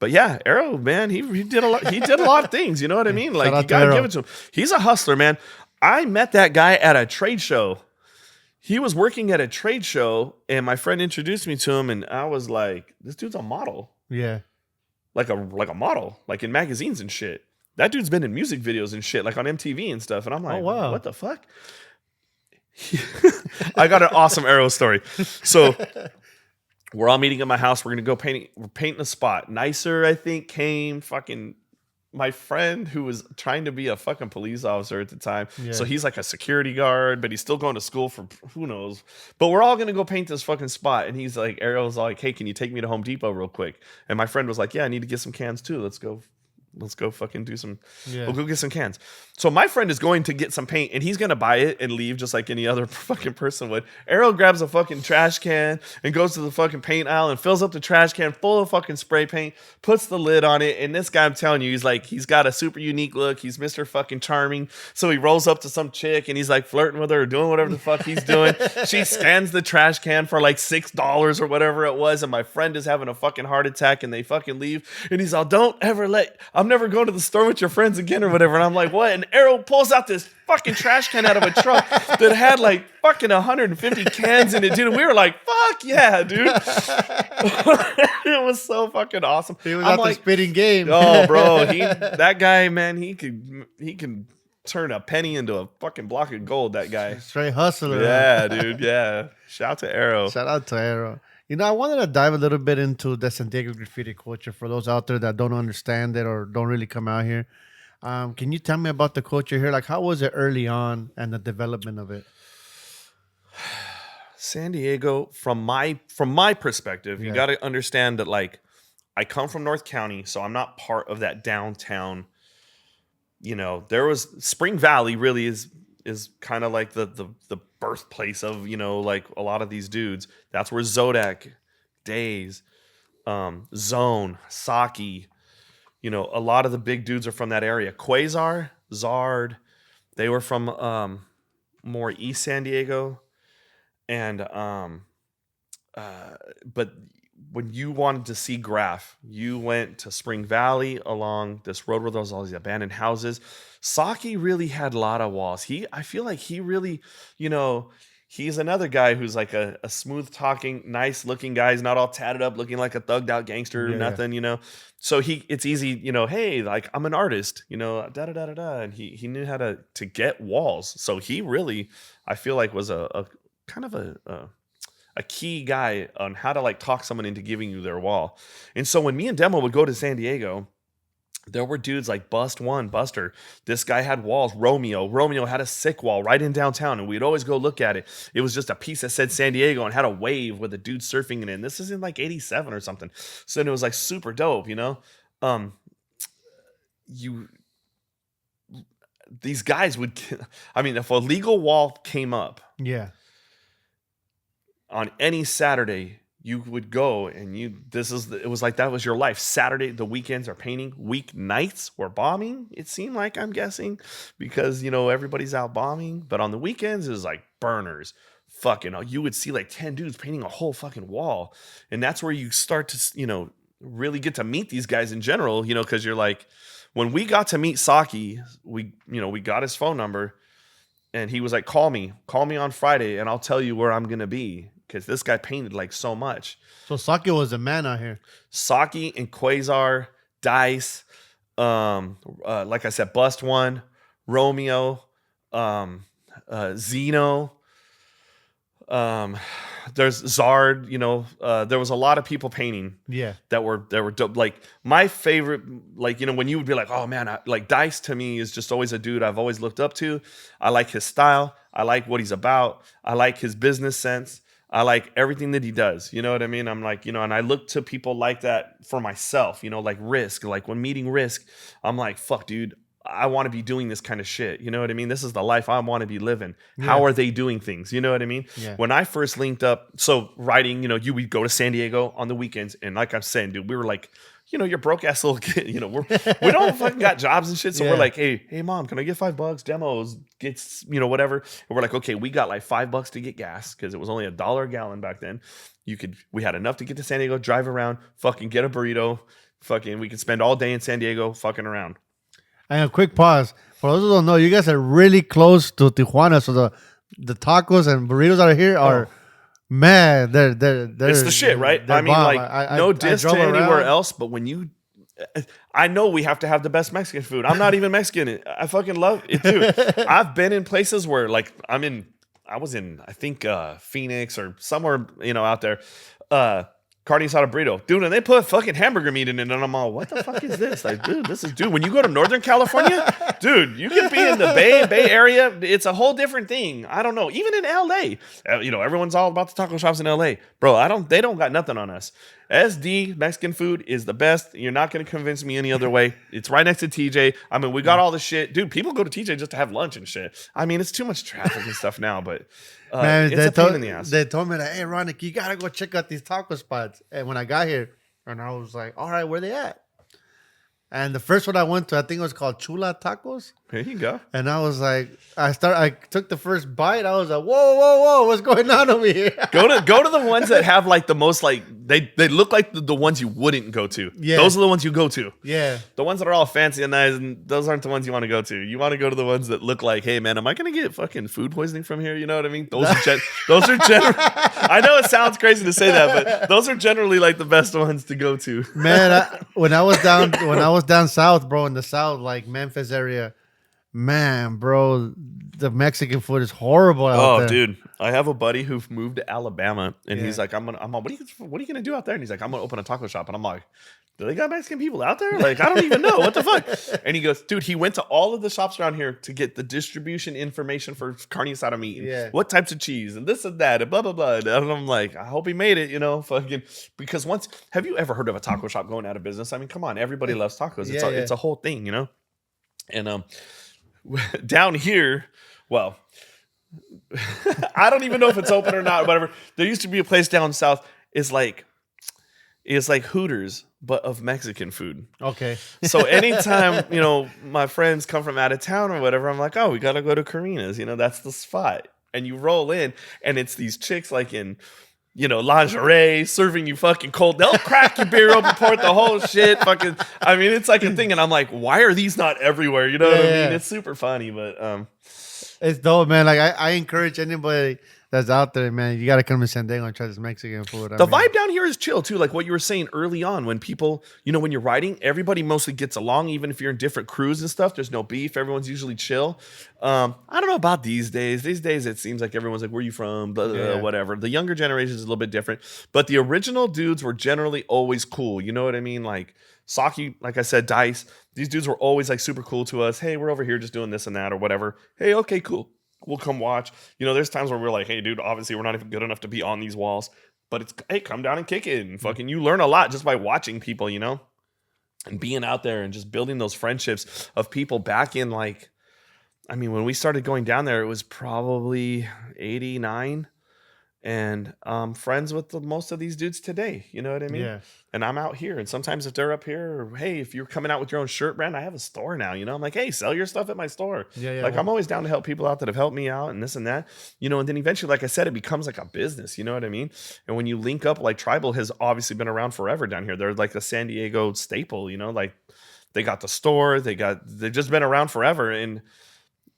yeah, Arrow, man, he did a lot. He did a lot of things. You know what I mean? Like, Shout out you to gotta Arrow. give it to him. He's a hustler, man. I met that guy at a trade show. He was working at a trade show, and my friend introduced me to him, and I was like, "This dude's a model, Yeah. like a model, like in magazines and shit. That dude's been in music videos and shit, like on MTV and stuff." And I'm like, Oh, wow. what the fuck?" I got an awesome Arrow story. So we're all meeting at my house. We're gonna go painting. We're painting a spot. Nicer, I think, came fucking. My friend who was trying to be a fucking police officer at the time. Yeah. So he's like a security guard, but he's still going to school for who knows. But we're all going to go paint this fucking spot. And he's like, Ariel's like, hey, can you take me to Home Depot real quick? And my friend was like, yeah, I need to get some cans too. Let's go fucking do some, Yeah. we'll go get some cans. So my friend is going to get some paint and he's going to buy it and leave just like any other fucking person would. Ariel grabs a fucking trash can and goes to the fucking paint aisle and fills up the trash can full of fucking spray paint, puts the lid on it. And this guy, I'm telling you, he's got a super unique look. He's Mr. fucking charming. So he rolls up to some chick and he's like flirting with her or doing whatever the fuck he's doing. She scans the trash can for like $6 or whatever it was. And my friend is having a fucking heart attack and they fucking leave. And he's all, I'm never going to the store with your friends again or whatever. And I'm like, what? And Arrow pulls out this fucking trash can out of a truck that had like fucking 150 cans in it, dude. And we were like, fuck yeah, dude. It was so fucking awesome. He was I'm out like, the spitting game. oh, bro, that guy, man, he can turn a penny into a fucking block of gold, that guy. Straight hustler. Yeah, dude, yeah. Shout out to Arrow. Shout out to Arrow. You know, I wanted to dive a little bit into the San Diego graffiti culture for those out there that don't understand it or don't really come out here. Can you tell me about the culture here? Like, how was it early on and the development of it? San Diego, from my perspective, you got to understand that, like, I come from North County, so I'm not part of that downtown. You know, there was Spring Valley really is kind of like the birthplace of, you know, like a lot of these dudes. That's where Zodak, Days, Zone, Saki, you know, a lot of the big dudes are from that area. Quasar, Zard, they were from more East San Diego. And but when you wanted to see Graph, you went to Spring Valley along this road where there was all these abandoned houses. Saki really had a lot of walls. I feel like he really, you know, he's another guy who's like a smooth talking, nice looking guy. He's not all tatted up, looking like a thugged out gangster or nothing, you know. So it's easy, you know, hey, like I'm an artist, you know, da da da da da. And he knew how to get walls. So he really, I feel like, was a kind of a key guy on how to like talk someone into giving you their wall. And so when me and Demo would go to San Diego, there were dudes like Buster. This guy had walls. Romeo had a sick wall right in downtown, and we'd always go look at it. It was just a piece that said San Diego and had a wave with a dude surfing in it. And this is in like 87 or something. So it was like super dope, you know? These guys would, I mean, if a legal wall came up, Yeah. on any Saturday, you would go and it was like that was your life. Saturday, the weekends are painting. Weeknights were bombing, it seemed like, I'm guessing, because, you know, everybody's out bombing. But on the weekends, it was like burners, fucking, you would see like 10 dudes painting a whole fucking wall. And that's where you start to, really get to meet these guys in general, because you're like, when we got to meet Saki, we got his phone number and he was like, call me on Friday and I'll tell you where I'm going to be. Cause this guy painted like so much. So Saki was a man out here. Saki and Quasar, Dice, like I said, Bust One, Romeo, Zeno, there's Zard, there was a lot of people painting that were dope. Like my favorite, like, when you would be like, oh man, like Dice to me is just always a dude I've always looked up to. I like his style. I like what he's about. I like his business sense. I like everything that he does. You know what I mean? I'm like, and I look to people like that for myself, like Risk. Like when meeting Risk, I'm like, fuck, dude, I want to be doing this kind of shit. You know what I mean? This is the life I want to be living. Yeah. How are they doing things? You know what I mean? Yeah. When I first linked up, so writing, we'd go to San Diego on the weekends. And like I'm saying, dude, we were like, you're broke ass little kid. We don't fucking got jobs and shit. So we're like, hey, mom, can I get $5? Demos, gets, whatever. And we're like, okay, we got like $5 to get gas because it was only $1 a gallon back then. We had enough to get to San Diego, drive around, fucking get a burrito, fucking, we could spend all day in San Diego fucking around. And a quick pause. For those who don't know, you guys are really close to Tijuana. So the tacos and burritos out here are... Man, they're it's the shit, right? I mean, bomb. Like, no diss to anywhere else, but when I know we have to have the best Mexican food. I'm not even Mexican. I fucking love it too. I've been in places where, like, I was in, I think, Phoenix or somewhere, out there. Carne asada burrito, dude, and they put fucking hamburger meat in it, and I'm all, what the fuck is this? Like, dude, when you go to Northern California, dude, you can be in the Bay Area, it's a whole different thing. I don't know, even in LA, everyone's all about the taco shops in LA, bro. They don't got nothing on us. SD Mexican food is the best. You're not going to convince me any other way. It's right next to TJ. I mean, we got all the shit, dude. People go to TJ just to have lunch and shit. I mean, it's too much traffic and stuff now, but man, it's a pain in the ass. They told me that, hey, RONEK, you gotta go check out these taco spots. And when I got here, and I was like, all right, where they at? And the first one I went to, I think it was called Chula Tacos. There you go. And I was like, I took the first bite. I was like, whoa, what's going on over here? Go to the ones that have like the most, like they look like the ones you wouldn't go to. Yeah. Those are the ones you go to. Yeah. The ones that are all fancy and nice, and those aren't the ones you want to go to. You want to go to the ones that look like, hey man, am I gonna get fucking food poisoning from here? You know what I mean? Those are generally. I know it sounds crazy to say that, but those are generally like the best ones to go to. Man, when I was down south, bro, in the south, like Memphis area. Man, bro, the Mexican food is horrible out there. Oh, dude, I have a buddy who moved to Alabama, and he's like, what are you gonna do out there? And he's like, I'm gonna open a taco shop, and I'm like, do they got Mexican people out there? Like, I don't even know what the fuck. And he goes, dude, he went to all of the shops around here to get the distribution information for carne asada meat, and what types of cheese, and this and that, and blah blah blah. And I'm like, I hope he made it, fucking. Because have you ever heard of a taco shop going out of business? I mean, come on, everybody loves tacos. It's a whole thing, and down here, well, I don't even know if it's open or not, or whatever. There used to be a place down south. It's like Hooters, but of Mexican food. Okay. So anytime, my friends come from out of town or whatever, I'm like, oh, we got to go to Karina's. That's the spot. And you roll in, and it's these chicks like in, lingerie, serving you fucking cold. They'll crack your beer open, pour the whole shit. Fucking, I mean, it's like a thing. And I'm like, why are these not everywhere? You know what I mean? It's super funny, but it's dope, man. Like I encourage anybody that's out there, man. You got to come to San Diego and try this Mexican food. The vibe down here is chill too. Like what you were saying early on, when people, when you're riding, everybody mostly gets along. Even if you're in different crews and stuff, there's no beef. Everyone's usually chill. I don't know about these days. These days, it seems like everyone's like, where you from? Blah, blah, blah, whatever. The younger generation is a little bit different. But the original dudes were generally always cool. You know what I mean? Like Saki, like I said, Dice. These dudes were always like super cool to us. Hey, we're over here just doing this and that or whatever. Hey, okay, cool. We'll come watch. There's times where we're like, hey, dude, obviously we're not even good enough to be on these walls. But it's, hey, come down and kick it. And fucking you learn a lot just by watching people, and being out there and just building those friendships of people back in like, I mean, when we started going down there, it was probably 89. and I'm friends with most of these dudes today. You know what I mean? Yeah. And I'm out here, and sometimes if they're up here, or hey, if you're coming out with your own shirt brand, I have a store now. You know, I'm like, hey, sell your stuff at my store. Yeah. Yeah. Like, I'm Well, always down to help people out that have helped me out, and this and that. You know, and then eventually, like I said, it becomes like a business. You know what I mean? And when you link up, like Tribal has obviously been around forever down here. They're like a San Diego staple. You know, like they got the store, they've just been around forever, and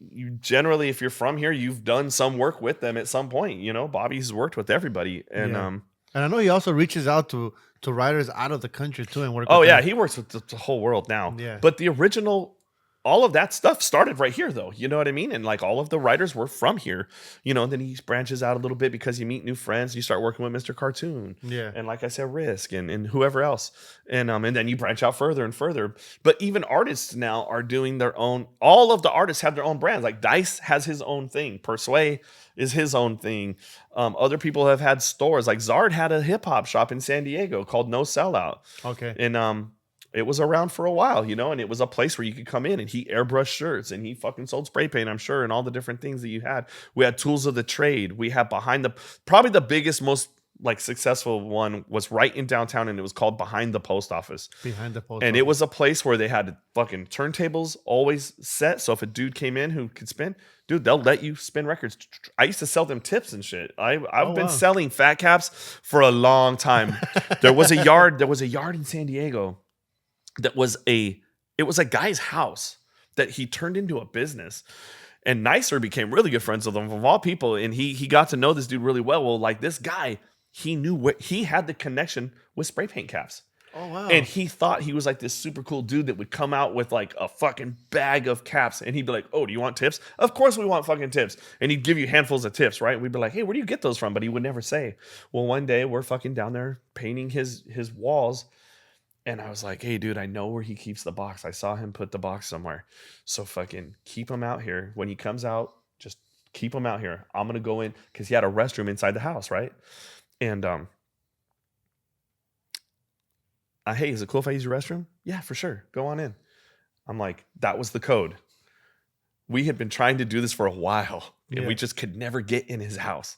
you generally, if you're from here, you've done some work with them at some point. You know, Bobby's worked with everybody, and yeah. And I know he also reaches out to writers out of the country too and work oh with yeah, them. he works with the whole world now. Yeah. But the original, all of that stuff started right here, though. You know what I mean? And like all of the writers were from here. You know, and then he branches out a little bit because you meet new friends. You start working with Mr. Cartoon. Yeah. And like I said, Risk and whoever else. And then you branch out further and further. But even artists now are doing their own. All of the artists have their own brands. Like Dice has his own thing. Persway is his own thing. Other people have had stores. Like Zard had a hip hop shop in San Diego called No Sellout. Okay. And it was around for a while, you know, and it was a place where you could come in, and he airbrushed shirts, and he fucking sold spray paint, I'm sure, and all the different things that you had. We had tools of the trade. We had probably the biggest, most like successful one was right in downtown, and it was called Behind the Post Office. Behind the post. And it was a place where they had fucking turntables always set. So if a dude came in who could spin, dude, they'll let you spin records. I used to sell them tips and shit. I've been selling fat caps for a long time. There was a yard in San Diego that was it was a guy's house that he turned into a business. And Nicer became really good friends with him, of all people. And he got to know this dude really well. Well, like this guy, he knew what he had the connection with spray paint caps. Oh wow. And he thought he was like this super cool dude that would come out with like a fucking bag of caps. And he'd be like, oh, do you want tips? Of course we want fucking tips. And he'd give you handfuls of tips, right? And we'd be like, hey, where do you get those from? But he would never say. Well, one day we're fucking down there painting his walls. And I was like, hey, dude, I know where he keeps the box. I saw him put the box somewhere. So fucking keep him out here. When he comes out, just keep him out here. I'm going to go in because he had a restroom inside the house, right? And hey, is it cool if I use your restroom? Yeah, for sure. Go on in. I'm like, that was the code. We had been trying to do this for a while, and we just could never get in his house.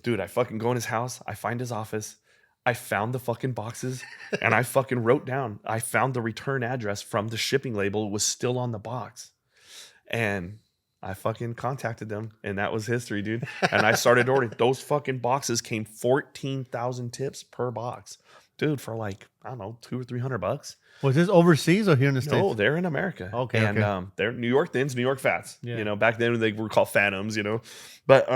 Dude, I fucking go in his house. I find his office. I found the fucking boxes, and I fucking wrote down. I found the return address from the shipping label. It was still on the box. And I fucking contacted them, and that was history, dude. And I started ordering. Those fucking boxes came 14,000 tips per box. Dude, for like, I don't know, $200 or $300. Was this overseas or here in the States? No, they're in America. Okay. And they're New York Thins, New York Fats. Yeah. You know, back then they were called Phantoms, you know. But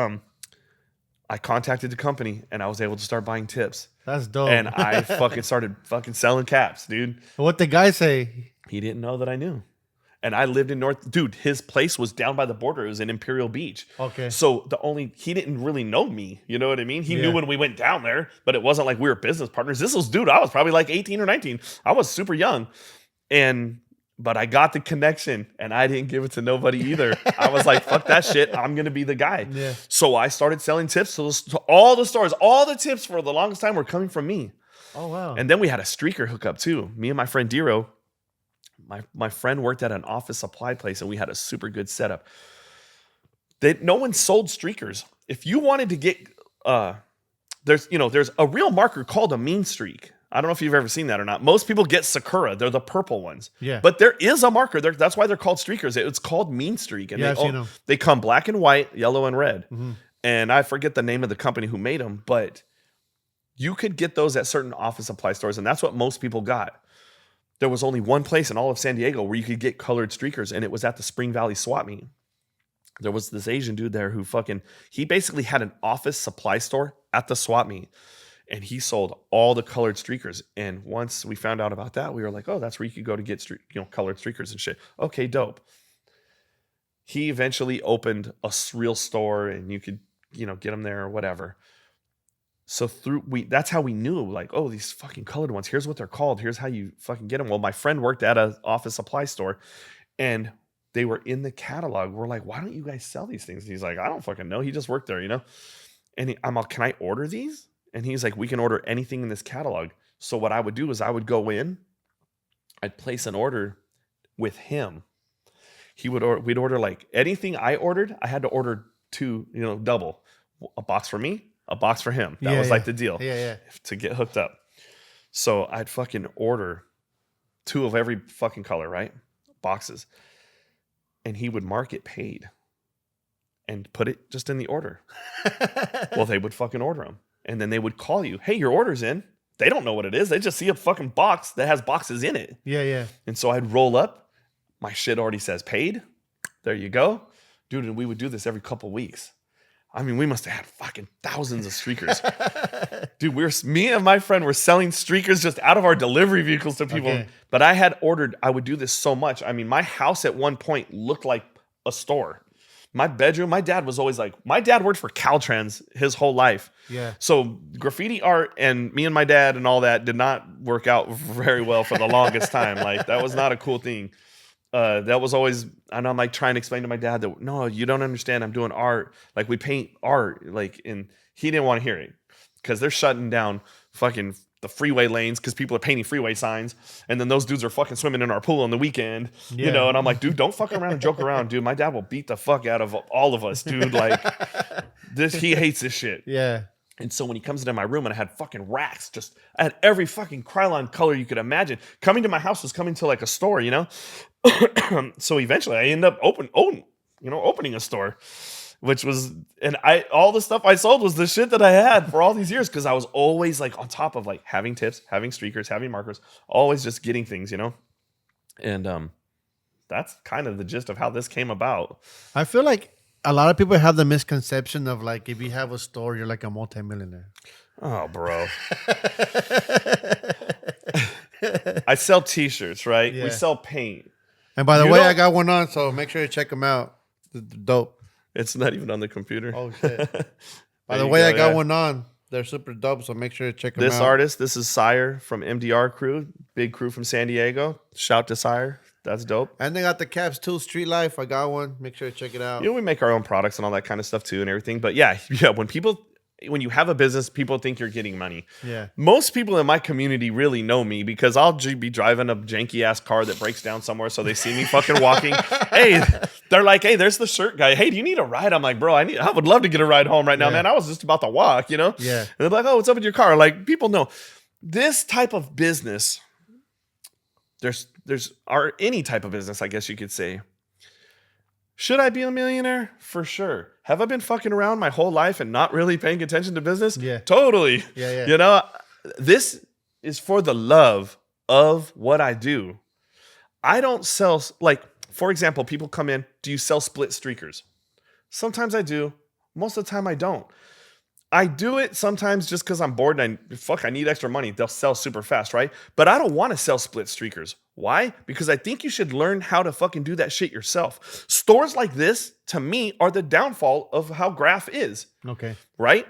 I contacted the company, and I was able to start buying tips. That's dope. And I fucking started fucking selling caps, dude. What the guy say? He didn't know that I knew. And I lived in dude, his place was down by the border. It was in Imperial Beach. Okay. So he didn't really know me. You know what I mean? He knew when we went down there, but it wasn't like we were business partners. This was, dude, I was probably like 18 or 19. I was super young. But I got the connection, and I didn't give it to nobody either. I was like, fuck that shit. I'm going to be the guy. Yeah. So I started selling tips to all the stores. All the tips for the longest time were coming from me. Oh, wow. And then we had a streaker hookup too. Me and my friend Diro, my friend worked at an office supply place, and we had a super good setup. No one sold streakers. If you wanted to get, there's a real marker called a mean streak. I don't know if you've ever seen that or not. Most people get Sakura. They're the purple ones. Yeah. But there is a marker. That's why they're called streakers. It's called mean streak. And I've seen them. they come black and white, yellow and red. Mm-hmm. And I forget the name of the company who made them, but you could get those at certain office supply stores, and that's what most people got. There was only one place in all of San Diego where you could get colored streakers, and it was at the Spring Valley Swap Meet. There was this Asian dude there who he basically had an office supply store at the swap meet, and he sold all the colored streakers. And once we found out about that, we were like, oh, that's where you could go to get colored streakers and shit. Okay, dope. He eventually opened a real store, and you could, get them there or whatever. So that's how we knew, like, oh, these fucking colored ones, here's what they're called. Here's how you fucking get them. Well, my friend worked at an office supply store, and they were in the catalog. We're like, why don't you guys sell these things? And he's like, I don't fucking know. He just worked there, And I'm like, can I order these? And he's like, we can order anything in this catalog. So what I would do is I would go in, I'd place an order with him. We'd order like anything I ordered. I had to order two, double, a box for me a box for him. That was like the deal. Yeah. To get hooked up. So I'd fucking order 2 of every fucking color, right? Boxes. And he would mark it paid and put it just in the order. Well, they would fucking order them. And then they would call you, hey, your order's in. They don't know what it is. They just see a fucking box that has boxes in it. Yeah. And so I'd roll up. My shit already says paid. There you go. Dude, and we would do this every couple weeks. I mean, we must have had fucking thousands of streakers. Dude, me and my friend were selling streakers just out of our delivery vehicles to people. Okay. But I would do this so much. I mean, my house at one point looked like a store. My bedroom, my dad was always like, my dad worked for Caltrans his whole life. Yeah. So graffiti art and me and my dad and all that did not work out very well for the longest time. Like, that was not a cool thing. That was always, and I'm like trying to explain to my dad that, no, you don't understand. I'm doing art. Like, we paint art. Like, and he didn't want to hear it because they're shutting down fucking the freeway lanes because people are painting freeway signs. And then those dudes are fucking swimming in our pool on the weekend, you know? And I'm like, dude, don't fuck around and joke around, dude. My dad will beat the fuck out of all of us, dude. Like, he hates this shit. Yeah. And so when he comes into my room and I had fucking racks, I had every fucking Krylon color you could imagine. Coming to my house was coming to like a store, you know? So eventually I ended up opening a store, which was, and all the stuff I sold was the shit that I had for all these years. Cause I was always like on top of like having tips, having streakers, having markers, always just getting things, you know? And, that's kind of the gist of how this came about. I feel like a lot of people have the misconception of like, if you have a store, you're like a multimillionaire. Oh, bro. I sell t-shirts, right? Yeah. We sell paint. And by the way, I got one on, so make sure you check them out. They're dope. It's not even on the computer. Oh, shit. By the way, I got one on. They're super dope, so make sure you check them out. This artist, this is Sire from MDR crew. Big crew from San Diego. Shout to Sire. That's dope. And they got the caps too. Street Life. I got one. Make sure you check it out. You know, we make our own products and all that kind of stuff too and everything. But yeah, when you have a business, people think you're getting money. Yeah. Most people in my community really know me because I'll be driving a janky ass car that breaks down somewhere, so they see me fucking walking. Hey, they're like, hey, there's the shirt guy. Hey, do you need a ride? I'm like, bro, I would love to get a ride home right now, man. I was just about to walk, you know? Yeah. And they're like, oh, what's up with your car? Like, people know this type of business. Or any type of business, I guess you could say. Should I be a millionaire? For sure. Have I been fucking around my whole life and not really paying attention to business? Yeah. Totally. Yeah. You know, this is for the love of what I do. I don't sell, like, for example, people come in, do you sell split streakers? Sometimes I do. Most of the time I don't. I do it sometimes just because I'm bored and I need extra money. They'll sell super fast, right? But I don't want to sell split streakers. Why? Because I think you should learn how to fucking do that shit yourself. Stores like this, to me, are the downfall of how Graph is. Okay. Right?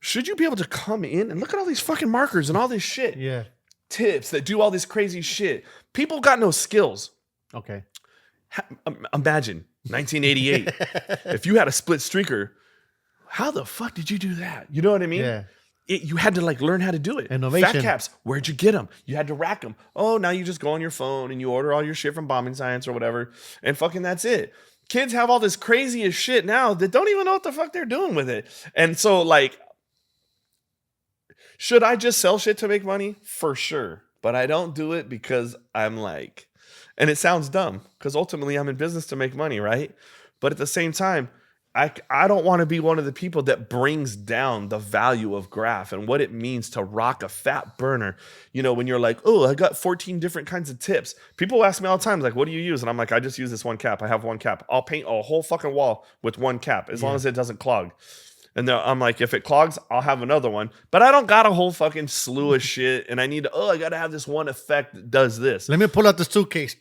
Should you be able to come in and look at all these fucking markers and all this shit? Yeah. Tips that do all this crazy shit. People got no skills. Okay. Imagine 1988. If you had a split streaker, how the fuck did you do that? You know what I mean? Yeah. You had to like learn how to do it. Innovation. Fat caps, where'd you get them? You had to rack them. Oh, now you just go on your phone and you order all your shit from Bombing Science or whatever, and fucking that's it. Kids have all this craziest shit now that don't even know what the fuck they're doing with it. And so like, should I just sell shit to make money? For sure. But I don't do it because I'm like, and it sounds dumb because ultimately I'm in business to make money, right? But at the same time, I don't want to be one of the people that brings down the value of Graph and what it means to rock a fat burner. You know, when you're like, oh, I got 14 different kinds of tips. People ask me all the time, like, what do you use? And I'm like, I just use this one cap. I have one cap. I'll paint a whole fucking wall with one cap as long as it doesn't clog. And I'm like, if it clogs, I'll have another one. But I don't got a whole fucking slew of shit. And I got to have this one effect that does this. Let me pull out the suitcase.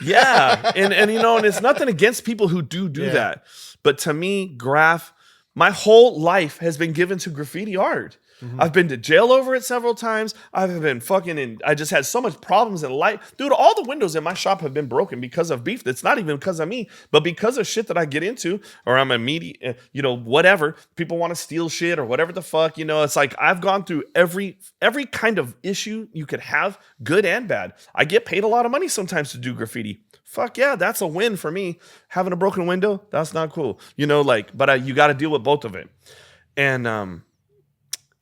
Yeah. And you know, and it's nothing against people who do that. But to me, Graph, my whole life has been given to graffiti art. Mm-hmm. I've been to jail over it several times. I've been I just had so much problems in life. Dude, all the windows in my shop have been broken because of beef. That's not even because of me, but because of shit that I get into, or I'm a media, you know, whatever. People want to steal shit or whatever the fuck, you know. It's like I've gone through every kind of issue you could have, good and bad. I get paid a lot of money sometimes to do graffiti. Fuck yeah, that's a win for me. Having a broken window, that's not cool. You know, like, but you got to deal with both of it. And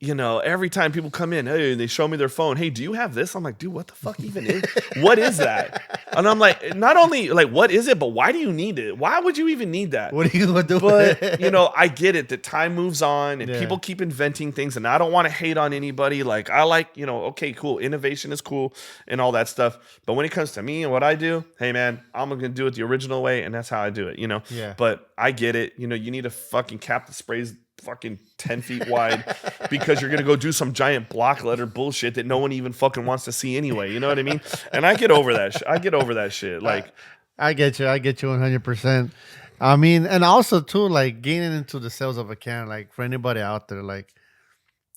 you know, every time people come in, hey, they show me their phone. Hey, do you have this? I'm like, dude, what the fuck even is? What is that? And I'm like, not only like, what is it, but why do you need it? Why would you even need that? What are you gonna do? But you know, I get it that time moves on and Yeah. people keep inventing things, and I don't want to hate on anybody. Like, I like, you know, okay, cool, innovation is cool and all that stuff. But when it comes to me and what I do, hey man, I'm gonna do it the original way, and that's how I do it, you know. Yeah. But I get it. You know, you need a fucking cap that sprays fucking 10 feet wide because you're gonna go do some giant block letter bullshit that no one even fucking wants to see anyway. You know what I mean? And I get over that. I get over that shit. Like, I get you 100%. I mean, and also too, like getting into the sales of a can, like for anybody out there, like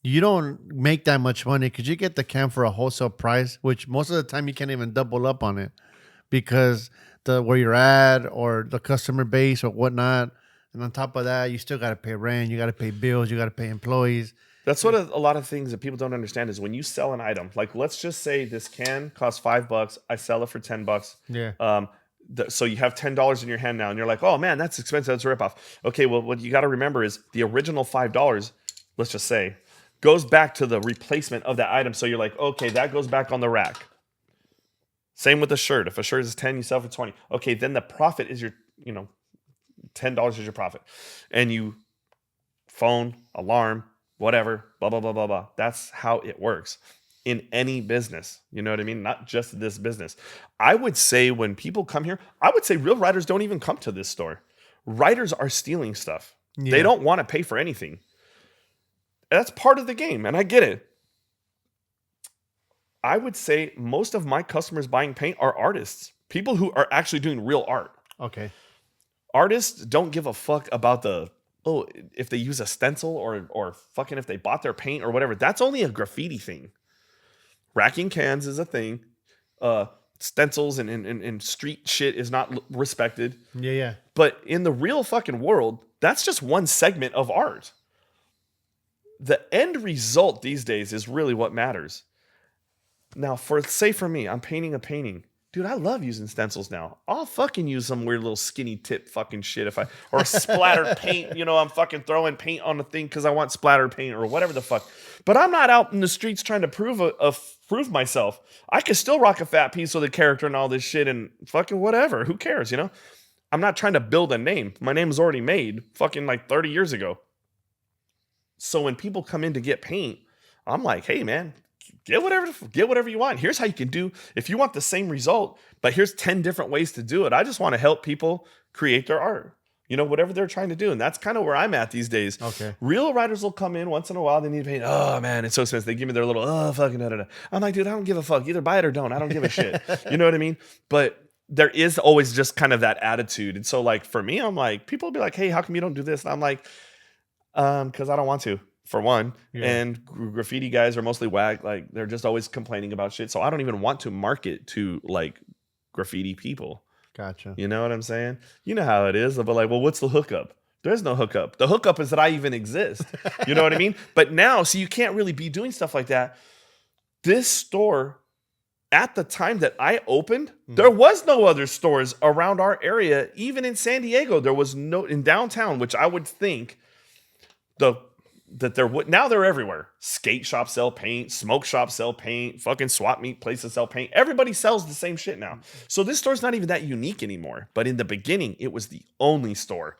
you don't make that much money because you get the can for a wholesale price, which most of the time you can't even double up on it because the where you're at or the customer base or whatnot. And on top of that, you still got to pay rent, you got to pay bills, you got to pay employees. that's what a lot of things that people don't understand is when you sell an item, like let's just say this can costs $5, I sell it for $10. Yeah. So you have $10 in your hand now, and you're like, oh man, that's expensive. That's a ripoff. Okay, well, what you got to remember is the original $5, let's just say, goes back to the replacement of that item. So you're like, okay, that goes back on the rack. Same with a shirt. If a shirt is 10, you sell for 20. Okay, then the profit is your, you know, $10 is your profit. And you phone, alarm, whatever, blah, blah, blah, blah, blah. That's how it works in any business. You know what I mean? Not just this business. I would say when people come here, I would say real writers don't even come to this store. Writers are stealing stuff. Yeah. They don't want to pay for anything. That's part of the game, and I get it. I would say most of my customers buying paint are artists, people who are actually doing real art. Okay. Artists don't give a fuck about if they use a stencil or fucking if they bought their paint or whatever. That's only a graffiti thing. Racking cans is a thing. Stencils and street shit is not respected. Yeah. But in the real fucking world, that's just one segment of art. The end result these days is really what matters. Now, for me, I'm painting a painting. Dude, I love using stencils now. I'll fucking use some weird little skinny tip fucking shit or splattered paint. You know, I'm fucking throwing paint on the thing because I want splattered paint or whatever the fuck. But I'm not out in the streets trying to prove myself. I could still rock a fat piece with a character and all this shit and fucking whatever. Who cares, you know? I'm not trying to build a name. My name is already made fucking like 30 years ago. So when people come in to get paint, I'm like, hey, man, get whatever you want. Here's how you can do if you want the same result, but here's 10 different ways to do it. I just want to help people create their art, you know, whatever they're trying to do. And that's kind of where I'm at these days. Okay. Real writers will come in once in a while. They need paint. Oh man, it's so expensive. They give me their little, fucking da. I'm like, dude, I don't give a fuck. Either buy it or don't. I don't give a shit. You know what I mean? But there is always just kind of that attitude. And so like for me, I'm like, people will be like, hey, how come you don't do this? And I'm like, because I don't want to. For one, and graffiti guys are mostly whack. Like they're just always complaining about shit. So I don't even want to market to like graffiti people. Gotcha. You know what I'm saying? You know how it is. They'll be like, well, what's the hookup? There's no hookup. The hookup is that I even exist. You know what I mean? But now, so you can't really be doing stuff like that. This store, at the time that I opened, there was no other stores around our area. Even in San Diego, there was no in downtown, which I would think now they're everywhere. Skate shops sell paint, smoke shops sell paint, fucking swap meet places sell paint. Everybody sells the same shit now. So this store's not even that unique anymore. But in the beginning, it was the only store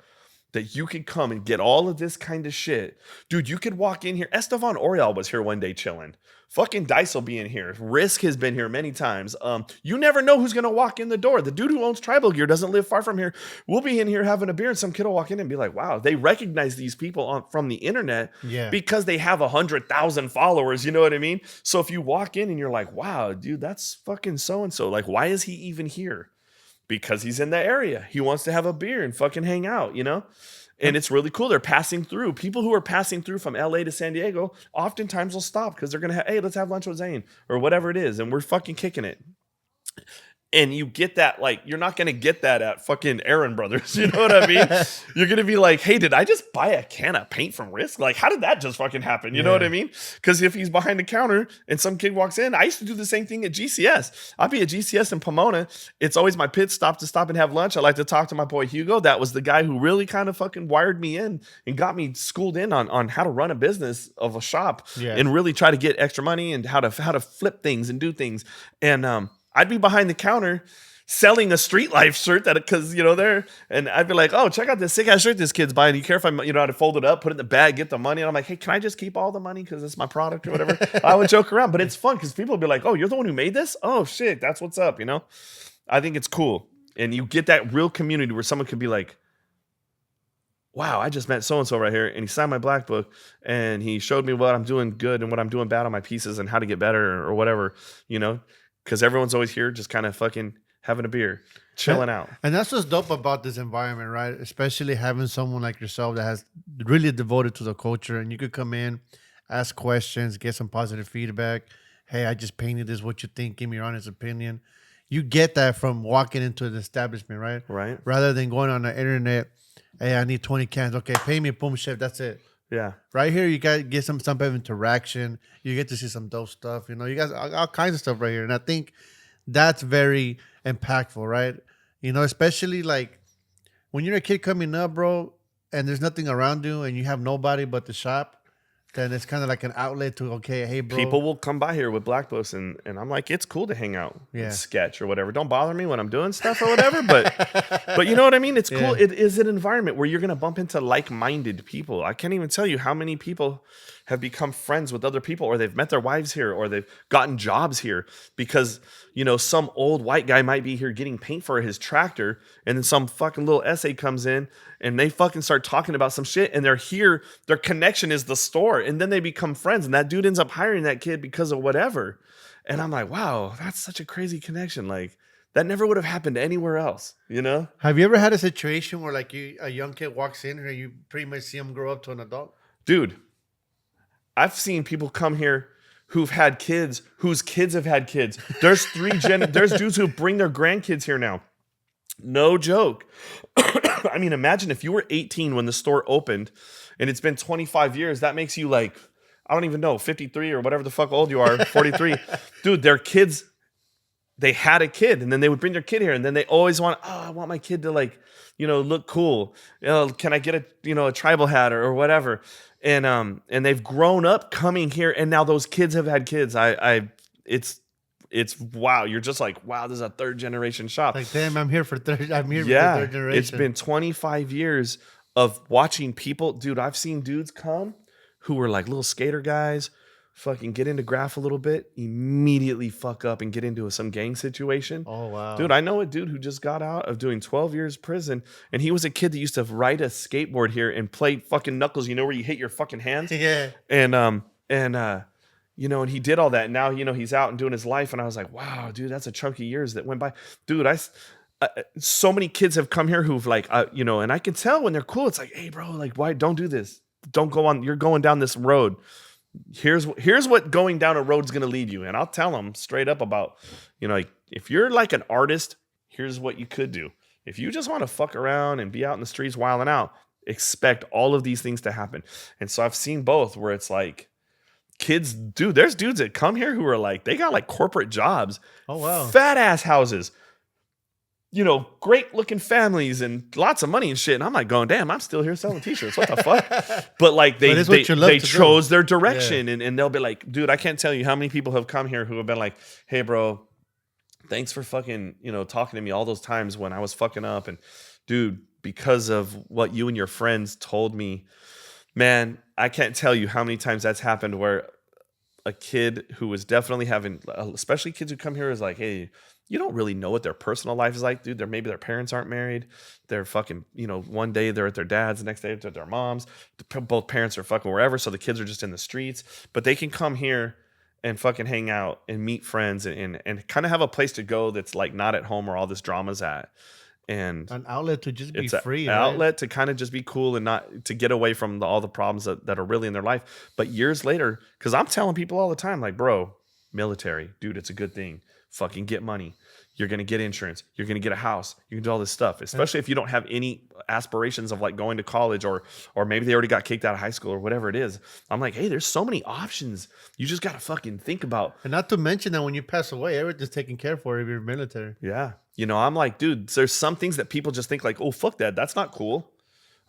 that you could come and get all of this kind of shit. Dude, you could walk in here. Estevan Oriol was here one day chilling. Fucking Dice will be in here. Risk has been here many times. You never know who's going to walk in the door. The dude who owns Tribal Gear doesn't live far from here. We'll be in here having a beer and some kid will walk in and be like, wow, they recognize these people from the internet because they have 100,000 followers. You know what I mean? So if you walk in and you're like, wow, dude, that's fucking so-and-so. Like, why is he even here? Because he's in the area. He wants to have a beer and fucking hang out, you know? And it's really cool. They're passing through. People who are passing through from LA to San Diego oftentimes will stop because they're going to hey, let's have lunch with Zane or whatever it is. And we're fucking kicking it. And you get that, like, you're not going to get that at fucking Aaron Brothers. You know what I mean? You're going to be like, hey, did I just buy a can of paint from Risk? Like, how did that just fucking happen? You know what I mean? Because if he's behind the counter and some kid walks in, I used to do the same thing at GCS. I'd be at GCS in Pomona. It's always my pit stop to stop and have lunch. I like to talk to my boy Hugo. That was the guy who really kind of fucking wired me in and got me schooled in on how to run a business of a shop and really try to get extra money and how to flip things and do things. And I'd be behind the counter selling a Street Life shirt because, there, and I'd be like, oh, check out this sick ass shirt this kid's buying. Do you care if I'm, how to fold it up, put it in the bag, get the money? And I'm like, hey, can I just keep all the money because it's my product or whatever? I would joke around, but it's fun because people would be like, oh, you're the one who made this? Oh, shit, that's what's up, I think it's cool. And you get that real community where someone could be like, wow, I just met so-and-so right here, and he signed my black book, and he showed me what I'm doing good and what I'm doing bad on my pieces and how to get better or whatever, because everyone's always here just kind of fucking having a beer, chilling out. And that's what's dope about this environment, right? Especially having someone like yourself that has really devoted to the culture, and you could come in, ask questions, get some positive feedback. Hey, I just painted this. What you think? Give me your honest opinion. You get that from walking into an establishment, right? Right. Rather than going on the internet, hey, I need 20 cans. Okay, pay me, boom, chef. That's it. Yeah. Right here, you get some type of interaction. You get to see some dope stuff. You got all kinds of stuff right here. And I think that's very impactful, right? Especially like when you're a kid coming up, bro, and there's nothing around you and you have nobody but the shop, then it's kind of like an outlet to, okay, hey, bro. People will come by here with black books, and I'm like, it's cool to hang out and sketch or whatever. Don't bother me when I'm doing stuff or whatever, but you know what I mean? It's cool. It is an environment where you're going to bump into like-minded people. I can't even tell you how many people have become friends with other people, or they've met their wives here, or they've gotten jobs here because, some old white guy might be here getting paint for his tractor, and then some fucking little essay comes in and they fucking start talking about some shit, and they're here. Their connection is the store, and then they become friends, and that dude ends up hiring that kid because of whatever. And I'm like, wow, that's such a crazy connection. Like, that never would have happened anywhere else, Have you ever had a situation where like a young kid walks in and you pretty much see him grow up to an adult? Dude, I've seen people come here who've had kids, whose kids have had kids. There's there's dudes who bring their grandkids here now. No joke. I mean, imagine if you were 18 when the store opened and it's been 25 years, that makes you like, I don't even know, 53 or whatever the fuck old you are, 43. Dude, their kids, they had a kid and then they would bring their kid here and then they always want, I want my kid to like, look cool. Can I get a tribal hat or whatever? And they've grown up coming here, and now those kids have had kids. It's wow. You're just like, wow, this is a third generation shop. Like, damn, I'm here for the third generation. It's been 25 years of watching people. Dude, I've seen dudes come who were like little skater guys, fucking get into graph a little bit, immediately fuck up and get into some gang situation. Oh, wow. Dude, I know a dude who just got out of doing 12 years prison, and he was a kid that used to ride a skateboard here and play fucking knuckles, where you hit your fucking hands? Yeah. And he did all that, and now, he's out and doing his life, and I was like, wow, dude, that's a chunky years that went by. Dude, so many kids have come here who've like, and I can tell when they're cool, it's like, hey, bro, like, why don't do this? Don't go on, you're going down this road. Here's what going down a road's going to lead you. And I'll tell them straight up about, like, if you're like an artist, here's what you could do. If you just want to fuck around and be out in the streets wilding out, expect all of these things to happen. And so I've seen both where it's like kids, dude, there's dudes that come here who are like, they got like corporate jobs. Oh, wow. Fat ass houses. Great looking families and lots of money and shit. And I'm like going, damn, I'm still here selling t-shirts. What the fuck? But like they chose their direction. Yeah. And they'll be like, dude, I can't tell you how many people have come here who have been like, hey, bro, thanks for fucking, talking to me all those times when I was fucking up. And dude, because of what you and your friends told me, man, I can't tell you how many times that's happened where a kid who was definitely having, especially kids who come here is like, hey, you don't really know what their personal life is like, dude. Maybe their parents aren't married. They're fucking, one day they're at their dad's, the next day they're at their mom's. Both parents are fucking wherever, so the kids are just in the streets. But they can come here and fucking hang out and meet friends and kind of have a place to go that's like not at home where all this drama's at. And an outlet to just be free. An outlet to kind of just be cool and not to get away from all the problems that are really in their life. But years later, because I'm telling people all the time, like, bro, military, dude, it's a good thing. Fucking get money. You're going to get insurance. You're going to get a house. You can do all this stuff, especially if you don't have any aspirations of like going to college or maybe they already got kicked out of high school or whatever it is. I'm like, hey, there's so many options. You just got to fucking think about. And not to mention that when you pass away, everything's taken care for if you're military. Yeah. You know, I'm like, dude, there's some things that people just think like, oh, fuck that. That's not cool.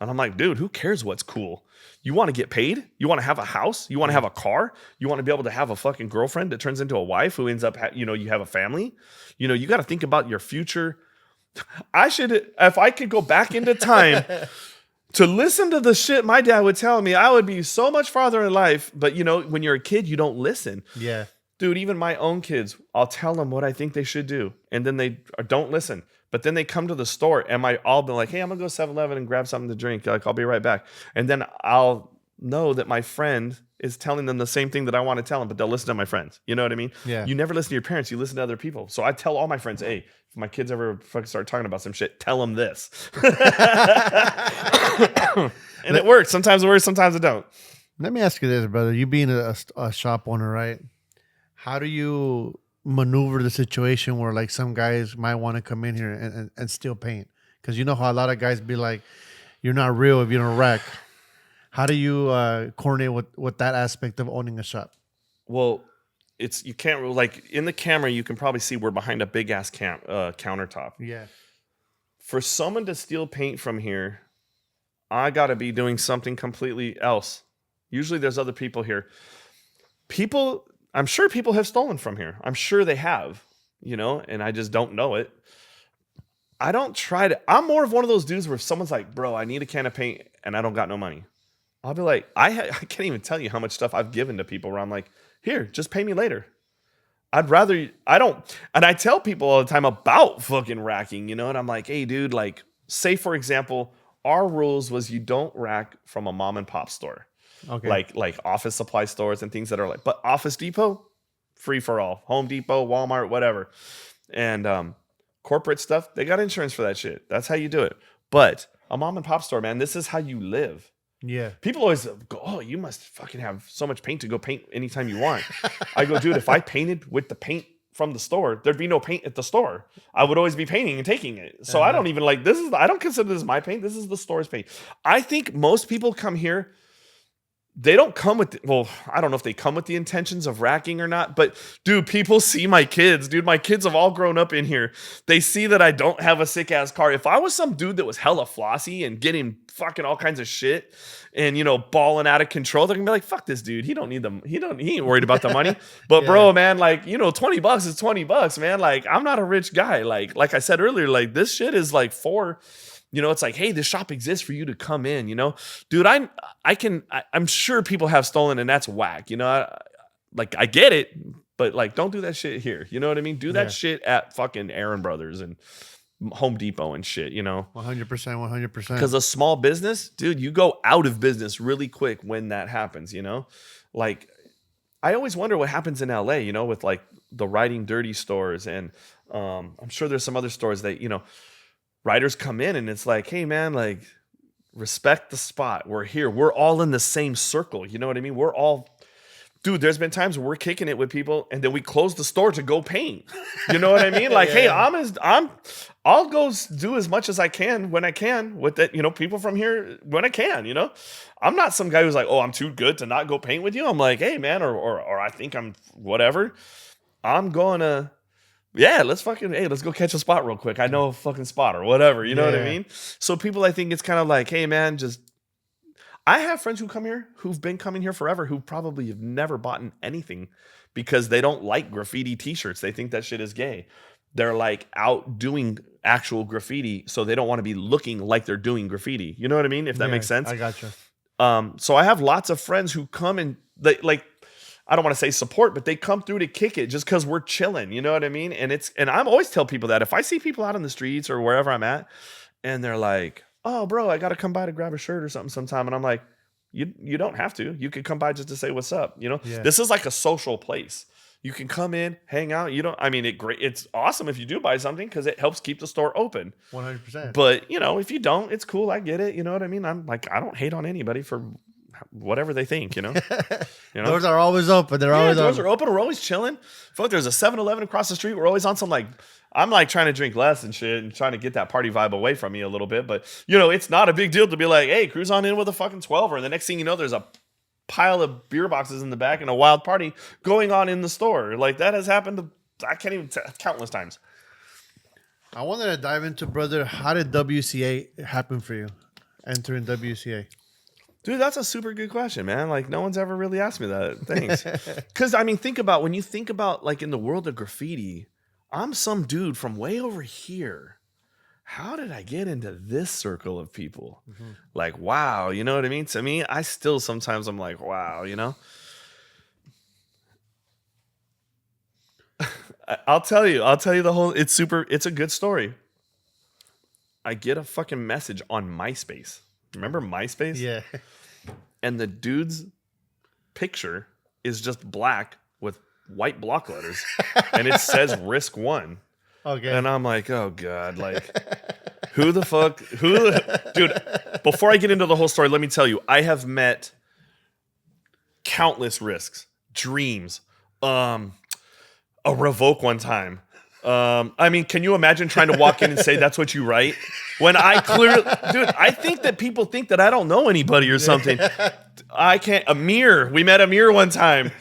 And I'm like, dude, who cares what's cool? You want to get paid? You want to have a house? You want to have a car? You want to be able to have a fucking girlfriend that turns into a wife who ends up, you have a family? You know, you got to think about your future. If I could go back into time to listen to the shit my dad would tell me, I would be so much farther in life. But, you know, when you're a kid, you don't listen. Yeah. Dude, even my own kids, I'll tell them what I think they should do. And then they don't listen. But then they come to the store and I'll be like, hey, I'm going to go 7-Eleven and grab something to drink. Like, I'll be right back. And then I'll know that my friend is telling them the same thing that I want to tell them, but they'll listen to my friends. You know what I mean? Yeah. You never listen to your parents. You listen to other people. So I tell all my friends, hey, if my kids ever fucking start talking about some shit, tell them this. And it works. Sometimes it works. Sometimes it don't. Let me ask you this, brother. You being a shop owner, right? How do you maneuver the situation where like some guys might want to come in here and steal paint? Because you know how a lot of guys be like, you're not real if you don't wreck. How do you coordinate with that aspect of owning a shop? Well, you can't like in the camera, you can probably see we're behind a big ass countertop. Yeah. For someone to steal paint from here, I got to be doing something completely else. Usually there's other people here. I'm sure people have stolen from here. I'm sure they have, you know, and I just don't know it. I'm more of one of those dudes where if someone's like, bro, I need a can of paint and I don't got no money. I'll be like, I can't even tell you how much stuff I've given to people where I'm like, here, just pay me later. And I tell people all the time about fucking racking, you know, and I'm like, hey, dude, like, say, for example, our rules was you don't rack from a mom and pop store. Okay. Like office supply stores and things that are like, but Office Depot, free for all. Home Depot, Walmart, whatever. And corporate stuff, they got insurance for that shit. That's how you do it. But a mom and pop store, man, this is how you live. Yeah. People always go, oh, you must fucking have so much paint to go paint anytime you want. I go, dude, if I painted with the paint from the store, there'd be no paint at the store. I would always be painting and taking it. So I don't even I don't consider this my paint. This is the store's paint. I think most people come here, they don't come with, I don't know if they come with the intentions of racking or not, but dude, people see my kids. Dude, my kids have all grown up in here. They see that I don't have a sick ass car. If I was some dude that was hella flossy and getting fucking all kinds of shit and, you know, balling out of control, they're gonna be like, fuck this dude. He don't need them. He ain't worried about the money. But bro, man, like, you know, $20 is $20, man. Like, I'm not a rich guy. Like I said earlier, like this shit is like you know, it's like, hey, this shop exists for you to come in, you know? Dude, I'm sure people have stolen and that's whack, you know? I get it, but like, don't do that shit here. You know what I mean? Do that shit at fucking Aaron Brothers and Home Depot and shit, you know? 100%. Because a small business, dude, you go out of business really quick when that happens, you know? Like, I always wonder what happens in LA, you know, with like the Riding Dirty stores. And I'm sure there's some other stores that, you know, riders come in and it's like, hey man, like respect the spot. We're here. We're all in the same circle. You know what I mean? Dude, there's been times where we're kicking it with people and then we close the store to go paint. You know what I mean? Like, hey, I'll go do as much as I can when I can with it, you know, people from here when I can, you know? I'm not some guy who's like, oh, I'm too good to not go paint with you. I'm like, hey man, or I think I'm whatever. I'm going to, let's go catch a spot real quick. I know a fucking spot or whatever. You know what I mean? So people, I think it's kind of like, hey man, I have friends who come here who've been coming here forever who probably have never bought anything because they don't like graffiti t-shirts. They think that shit is gay. They're like out doing actual graffiti, so they don't want to be looking like they're doing graffiti. You know what I mean? If that makes sense. I gotcha. So I have lots of friends who come and they like, I don't want to say support, but they come through to kick it just because we're chilling. You know what I mean? And I'm always tell people that if I see people out on the streets or wherever I'm at, and they're like, oh, bro, I got to come by to grab a shirt or something sometime. And I'm like, you don't have to. You could come by just to say what's up. You know, This is like a social place. You can come in, hang out. It's awesome if you do buy something because it helps keep the store open. 100%. But, you know, if you don't, it's cool. I get it. You know what I mean? I'm like, I don't hate on anybody for whatever they think, you know. Doors are always open. They're always doors open. are open. We're always chilling. Fuck, there's a 7-Eleven across the street. We're always on some like, I'm like trying to drink less and shit and trying to get that party vibe away from me a little bit. But it's not a big deal to be like, hey, cruise on in with a fucking 12er. And the next thing you know, there's a pile of beer boxes in the back and a wild party going on in the store. Like that has happened. I can't even countless times. I wanted to dive into, brother, how did WCA happen for you? Entering WCA. Dude, that's a super good question, man. Like, no one's ever really asked me that. Thanks. Because, I mean, when you think about, like, in the world of graffiti, I'm some dude from way over here. How did I get into this circle of people? Mm-hmm. Like, wow, you know what I mean? To me, I still sometimes I'm like, wow, I'll tell you the whole, it's a good story. I get a fucking message on MySpace. Remember MySpace? Yeah. And the dude's picture is just black with white block letters. And it says risk 1. Okay. And I'm like, oh God, like dude, before I get into the whole story, let me tell you, I have met countless risks, dreams, a revoke one time. I mean, can you imagine trying to walk in and say that's what you write? When I clearly, dude, I think that people think that I don't know anybody or something. I can't. Amir, we met Amir one time.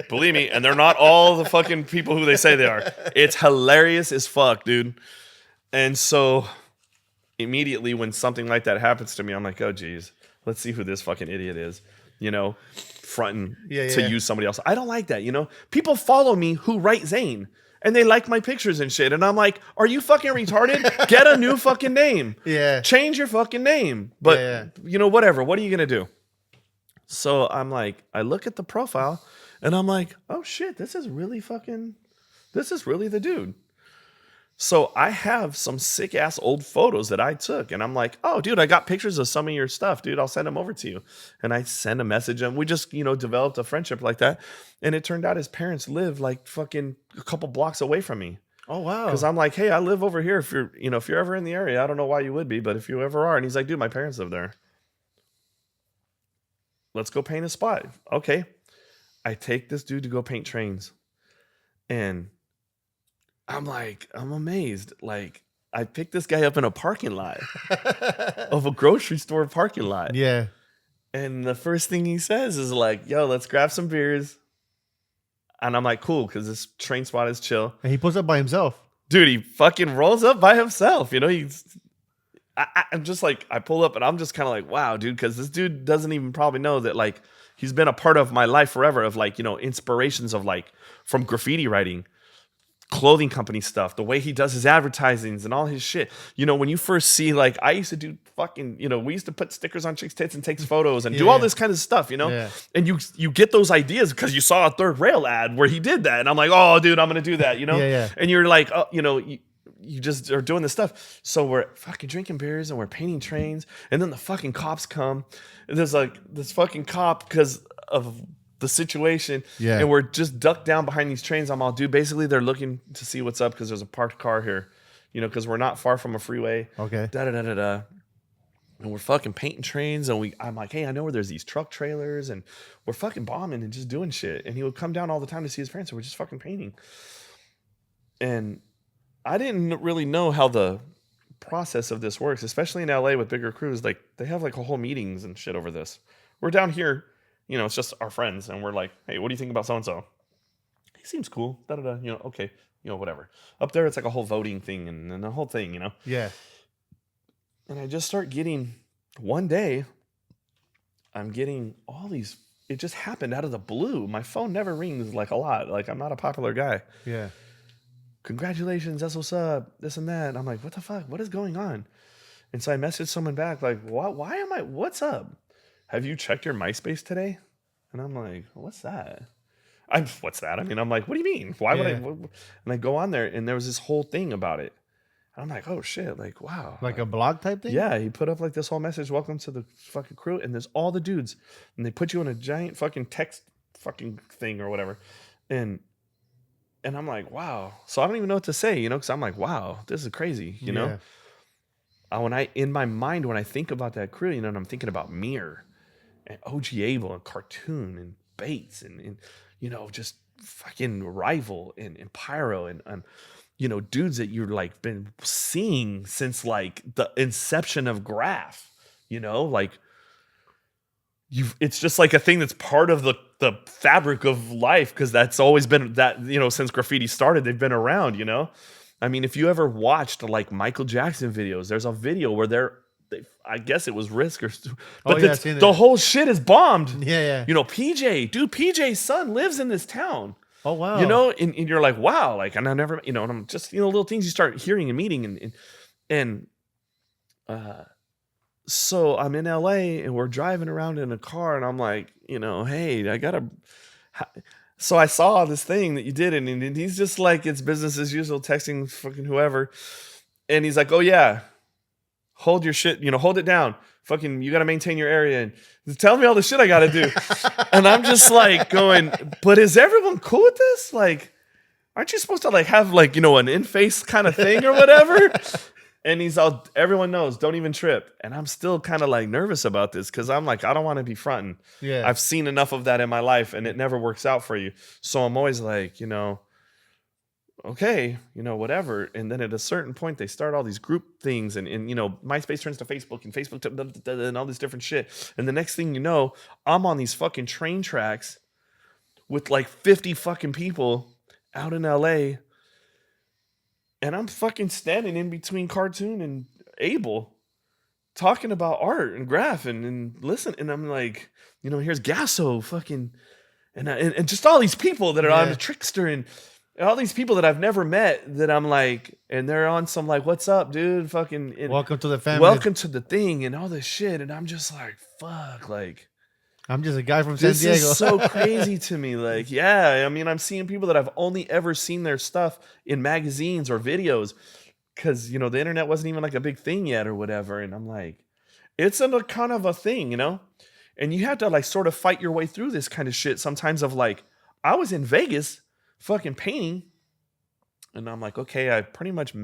Believe me, and they're not all the fucking people who they say they are. It's hilarious as fuck, dude. And so immediately when something like that happens to me, I'm like, oh geez, let's see who this fucking idiot is. Fronting to use somebody else. I don't like that, People follow me who write Zane. And they like my pictures and shit. And I'm like, are you fucking retarded? Get a new fucking name. Yeah. Change your fucking name. But, whatever. What are you going to do? So I'm like, I look at the profile and I'm like, oh shit, this is really the dude. So I have some sick ass old photos that I took. And I'm like, oh dude, I got pictures of some of your stuff, dude. I'll send them over to you. And I send a message and we just, developed a friendship like that. And it turned out his parents live like fucking a couple blocks away from me. Oh, wow. Because I'm like, hey, I live over here. If you're ever in the area, I don't know why you would be, but if you ever are. And he's like, dude, my parents live there. Let's go paint a spot. Okay. I take this dude to go paint trains. And I'm amazed. Like, I picked this guy up in a parking lot of a grocery store parking lot. Yeah. And the first thing he says is like, yo, let's grab some beers. And I'm like, cool, because this train spot is chill. And he pulls up by himself. Dude, he fucking rolls up by himself. I'm just like, I pull up and I'm just kind of like, wow, dude, because this dude doesn't even probably know that, like, he's been a part of my life forever of, like, inspirations of, like, from graffiti writing, clothing company stuff, the way he does his advertisings and all his shit. When you first see, like, I used to do fucking, we used to put stickers on chicks' tits and take photos and do all this kind of stuff, Yeah. And you get those ideas because you saw a Third Rail ad where he did that. And I'm like, oh, dude, I'm going to do that, Yeah. And you're like, oh, you just are doing this stuff. So we're fucking drinking beers and we're painting trains. And then the fucking cops come. And there's like this fucking cop because of the situation. Yeah. And we're just ducked down behind these trains. I'm all, dude, basically they're looking to see what's up because there's a parked car here, because we're not far from a freeway. Okay. Da-da-da-da-da. And we're fucking painting trains. And I'm like, hey, I know where there's these truck trailers. And we're fucking bombing and just doing shit. And he would come down all the time to see his parents. So we're just fucking painting. And I didn't really know how the process of this works, especially in LA with bigger crews. Like, they have like a whole meetings and shit over this. We're down here. It's just our friends, and we're like, hey, what do you think about so-and-so? He seems cool, da-da-da, okay, whatever. Up there, it's like a whole voting thing and the whole thing, Yeah. And I just start getting, one day, I'm getting all these, it just happened out of the blue. My phone never rings like a lot. Like, I'm not a popular guy. Yeah. Congratulations, that's what's up, this and that. And I'm like, what the fuck? What is going on? And so I messaged someone back, like, what's up? Have you checked your MySpace today? And I'm like, what's that? What's that? I mean, I'm like, what do you mean? Why would I? And I go on there and there was this whole thing about it. And I'm like, oh shit, like, wow. Like a blog type thing? Yeah, he put up like this whole message, welcome to the fucking crew. And there's all the dudes. And they put you in a giant fucking text fucking thing or whatever. And I'm like, wow. So I don't even know what to say, because I'm like, wow, this is crazy, in my mind, when I think about that crew, and I'm thinking about Mir. and OG Abel and Cartoon and Bates and just fucking Rival and Pyro and dudes that you're like been seeing since like the inception of Graph, like it's just like a thing that's part of the fabric of life, because that's always been that, since graffiti started, they've been around, I mean, if you ever watched like Michael Jackson videos, there's a video where I guess it was Risk but the whole shit is bombed. Yeah. PJ's son lives in this town. Oh, wow. And you're like, wow, like, and I never, and I'm just, little things you start hearing and meeting and so I'm in LA and we're driving around in a car and I'm like, hey, so I saw this thing that you did and he's just like, it's business as usual, texting fucking whoever. And he's like, oh yeah, hold your shit, hold it down. Fucking, you got to maintain your area and tell me all the shit I got to do. And I'm just like going, but is everyone cool with this? Like, aren't you supposed to like have like, an in-face kind of thing or whatever? And he's all, everyone knows, don't even trip. And I'm still kind of like nervous about this because I'm like, I don't want to be fronting. Yeah. I've seen enough of that in my life and it never works out for you. So I'm always like, okay, whatever. And then at a certain point, they start all these group things and MySpace turns to Facebook and Facebook to and all this different shit. And the next thing you know, I'm on these fucking train tracks with like 50 fucking people out in LA. And I'm fucking standing in between Cartoon and Abel talking about art and graph and listen. And I'm like, here's Gasso fucking, and just all these people that are on the Trickster and all these people that I've never met that I'm like, and they're on some like, what's up, dude? Fucking welcome to the family. Welcome to the thing and all this shit. And I'm just like, fuck, like, I'm just a guy from San Diego. This is so crazy to me. Like, yeah, I mean, I'm seeing people that I've only ever seen their stuff in magazines or videos because, the internet wasn't even like a big thing yet or whatever. And I'm like, it's a kind of a thing, and you have to like sort of fight your way through this kind of shit sometimes of like, I was in Vegas fucking painting and I'm like, okay, I pretty much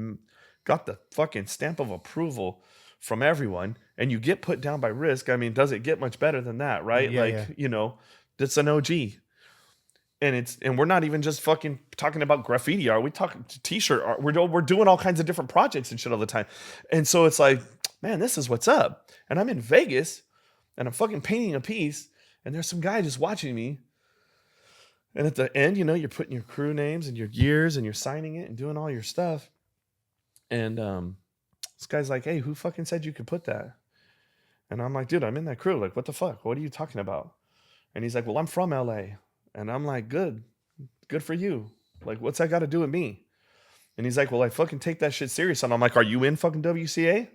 got the fucking stamp of approval from everyone, and you get put down by Risk. I mean, does it get much better than that, right? That's an OG. And we're not even just fucking talking about graffiti art. We talking t-shirt art. We're doing all kinds of different projects and shit all the time. And so it's like, man, this is what's up. And I'm in Vegas and I'm fucking painting a piece and there's some guy just watching me. And at the end, you're putting your crew names and your years and you're signing it and doing all your stuff. And this guy's like, hey, who fucking said you could put that? And I'm like, dude, I'm in that crew. Like, what the fuck? What are you talking about? And he's like, well, I'm from LA. And I'm like, good for you. Like, what's that got to do with me? And he's like, well, I fucking take that shit serious. And I'm like, are you in fucking WCA?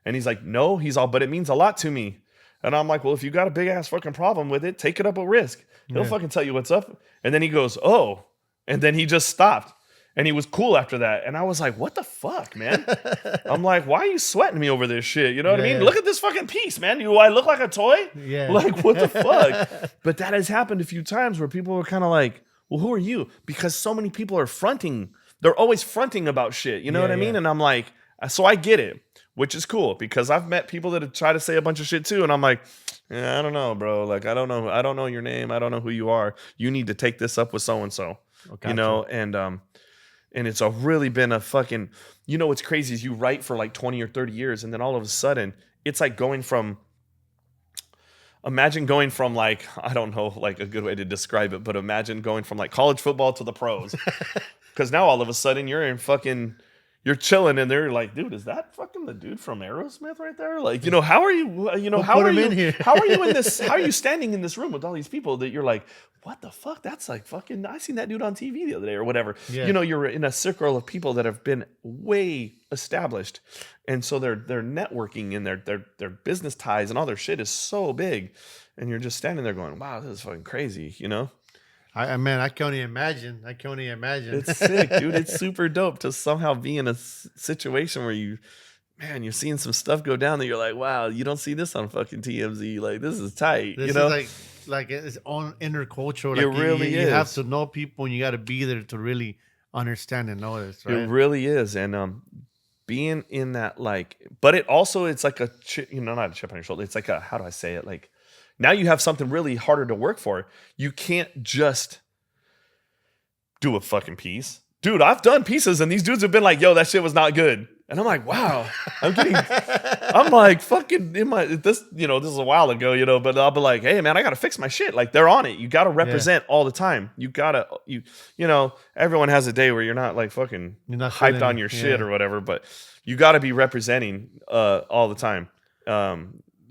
And he's like, no. He's all, but it means a lot to me. And I'm like, well, if you got a big ass fucking problem with it, take it up with Risk. He'll fucking tell you what's up. And then he goes, oh. And then he just stopped. And he was cool after that. And I was like, what the fuck, man? I'm like, why are you sweating me over this shit? You know what I mean? Yeah. Look at this fucking piece, man. Do I look like a toy? Yeah. Like, what the fuck? But that has happened a few times where people are kind of like, well, who are you? Because so many people are fronting. They're always fronting about shit. You know what I mean? And I'm like, so I get it, which is cool because I've met people that have tried to say a bunch of shit too. And I'm like, yeah, I don't know, bro. Like, I don't know your name. I don't know who you are. You need to take this up with so-and-so, and it's really been a fucking, what's crazy is you write for like 20 or 30 years. And then all of a sudden it's like imagine going from like, I don't know, like a good way to describe it, but imagine going from like college football to the pros. Cause now all of a sudden you're chilling and they're like, dude, is that fucking the dude from Aerosmith right there? Like, how are you, how are you in this, how are you standing in this room with all these people that you're like, what the fuck? That's like fucking, I seen that dude on TV the other day or whatever. Yeah. You're in a circle of people that have been way established. And so their networking and their business ties and all their shit is so big. And you're just standing there going, wow, this is fucking crazy, I can only imagine. It's sick, dude. It's super dope to somehow be in a situation where you're seeing some stuff go down that you're like, wow, you don't see this on fucking TMZ. Like, this is tight. This is like its own inner culture. Like, it really is. You have to know people and you got to be there to really understand and know this, right? It really is. And being in that, like, but it's like a chip, not a chip on your shoulder. It's like how do I say it? Like, Now you have something really harder to work for. You can't just do a fucking piece. Dude, I've done pieces and these dudes have been like, yo, that shit was not good. And I'm like, wow, I'm like, fucking, this is a while ago, but I'll be like, hey, man, I got to fix my shit. Like, they're on it. You got to represent all the time. You got to, everyone has a day where you're not like fucking hyped on your shit or whatever, but you got to be representing all the time.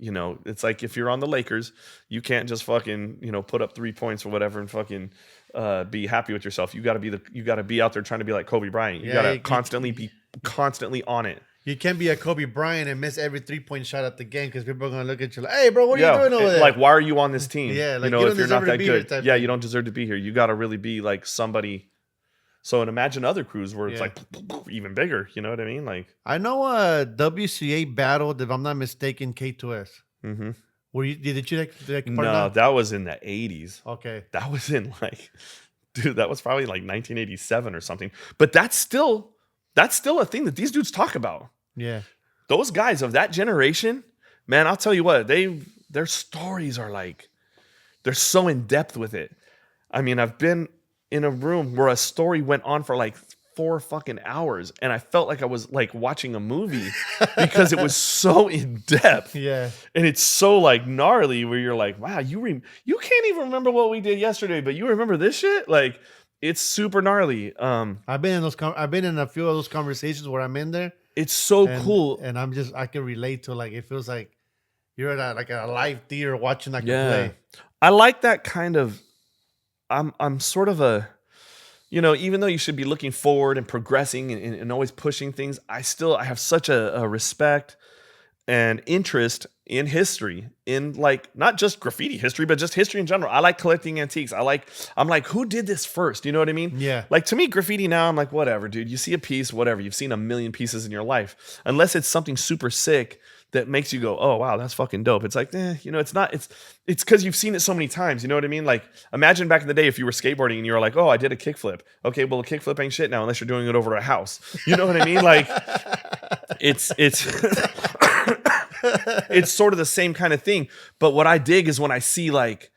It's like if you're on the Lakers, you can't just fucking, put up 3 points or whatever and fucking be happy with yourself. You got to be out there trying to be like Kobe Bryant. You got to constantly on it. You can't be a Kobe Bryant and miss every 3-point shot at the game because people are going to look at you like, hey, bro, what are you doing over there? Like, why are you on this team? Yeah, like, if you're not that good. Yeah, you don't deserve to be here. You got to really be like somebody. So, and imagine other crews where it's like even bigger. You know what I mean? Like, I know WCA battled, if I'm not mistaken, K2S. Mm-hmm. Did you like No, that was in the 80s. Okay. That was in that was probably like 1987 or something. But that's still a thing that these dudes talk about. Yeah. Those guys of that generation, man, I'll tell you what, their stories are like, they're so in depth with it. I mean, I've been in a room where a story went on for like 4 fucking hours and I felt like I was like watching a movie because it was so in depth. Yeah. And it's so like gnarly where you're like, wow, you can't even remember what we did yesterday, but you remember this shit? Like, it's super gnarly. I've been in a few of those conversations where I'm in there. It's so cool. And I can relate to, like, it feels like you're at a live theater watching like a play. I like that kind of, I'm sort of a, even though you should be looking forward and progressing and always pushing things, I have such a respect and interest in history, in like not just graffiti history, but just history in general. I like collecting antiques. I'm like, who did this first? You know what I mean? Yeah. Like, to me, graffiti now, I'm like, whatever, dude. You see a piece, whatever. You've seen a million pieces in your life, unless it's something super sick that makes you go, oh, wow, that's fucking dope. It's like, it's not, it's because you've seen it so many times. You know what I mean? Like, imagine back in the day if you were skateboarding and you were like, oh, I did a kickflip. Okay, well, a kickflip ain't shit now unless you're doing it over a house. You know what I mean? Like, it's it's sort of the same kind of thing. But what I dig is when I see, like,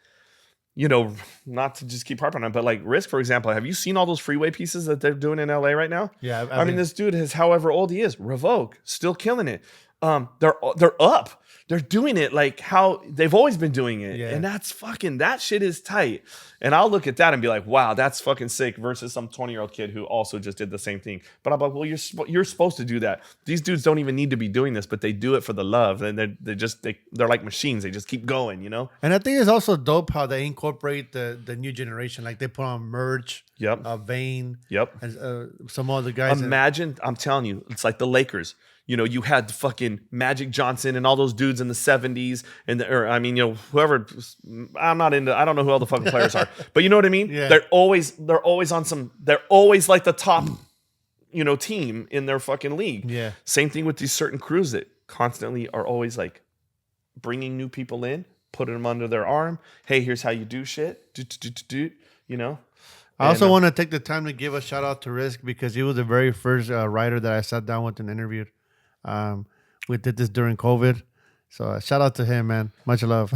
not to just keep harping on it, but like Risk, for example, have you seen all those freeway pieces that they're doing in LA right now? Yeah. I mean, this dude is however old he is, Revoke, still killing it. They're up. They're doing it like how they've always been doing it. Yeah. And that shit is tight. And I'll look at that and be like, wow, that's fucking sick versus some 20-year-old kid who also just did the same thing. But I'm like, well, you're supposed to do that. These dudes don't even need to be doing this, but they do it for the love. And they're like machines. They just keep going, And I think it's also dope how they incorporate the new generation. Like, they put on merch. Yep. Vane. Yep. And some other guys. Imagine, I'm telling you, it's like the Lakers. You had fucking Magic Johnson and all those dudes in the 70s whoever. I don't know who all the fucking players are, but you know what I mean? Yeah. They're always like the top, team in their fucking league. Yeah. Same thing with these certain crews that constantly are always like bringing new people in, putting them under their arm. Hey, here's how you do shit. I also want to take the time to give a shout out to Risk because he was the very first writer that I sat down with and interviewed. We did this during COVID. So shout out to him, man. Much love.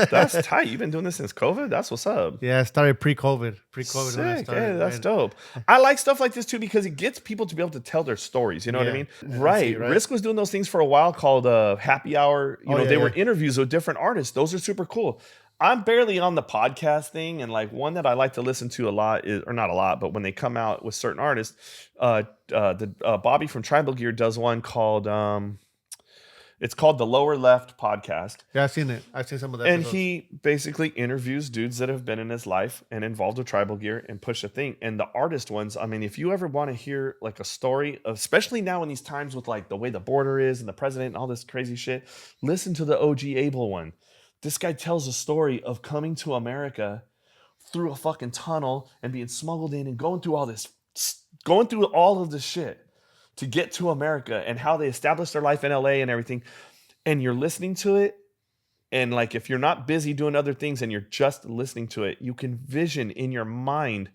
That's tight. You've been doing this since COVID? That's what's up. Yeah, I started pre-COVID. Sick. When I started. Hey, that's dope. I like stuff like this too because it gets people to be able to tell their stories. You know what I mean? Right. Risk was doing those things for a while called Happy Hour. They were interviews with different artists. Those are super cool. I'm barely on the podcast thing, and like one that I like to listen to a lot is, or not a lot, but when they come out with certain artists, Bobby from Tribal Gear does one called it's called the Lower Left Podcast. Yeah, I've seen it. I've seen some of that. And he basically interviews dudes that have been in his life and involved with Tribal Gear and push a thing. And the artist ones, I mean, if you ever want to hear like a story, especially now in these times with like the way the border is and the president and all this crazy shit, listen to the OG Abel one. This guy tells a story of coming to America through a fucking tunnel and being smuggled in and going through all of this shit to get to America and how they established their life in LA and everything. And you're listening to it. And like, if you're not busy doing other things and you're just listening to it, you can vision in your mind.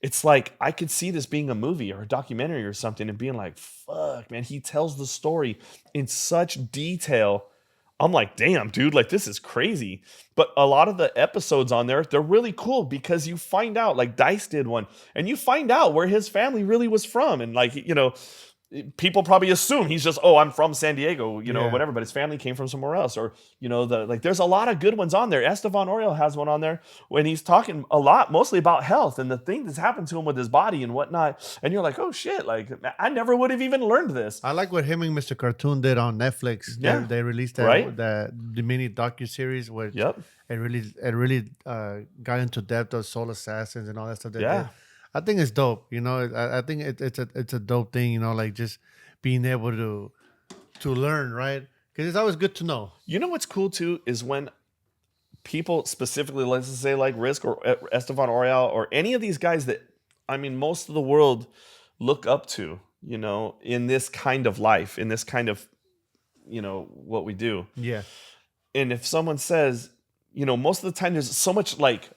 It's like, I could see this being a movie or a documentary or something and being like, fuck, man, he tells the story in such detail I'm like, damn, dude, like this is crazy. But a lot of the episodes on there, they're really cool because you find out, like Dice did one, and you find out where his family really was from. And like, people probably assume he's just, I'm from San Diego, whatever, but his family came from somewhere else. Or, there's a lot of good ones on there. Estevan Oriol has one on there when he's talking a lot, mostly about health and the thing that's happened to him with his body and whatnot. And you're like, oh shit, like I never would have even learned this. I like what him and Mr. Cartoon did on Netflix. Yeah. They released that, Right? the mini docu-series where Yep. it really got into depth of soul assassins and all that stuff. Yeah. I think it's dope. I think it's a dope thing. Like just being able to learn, right? Because it's always good to know. You know what's cool too is when people specifically, let's say like Risk or Estevan Oriol or any of these guys that most of the world look up to, in this kind of life, in this kind of, what we do. Yeah. And if someone says, most of the time there's so much like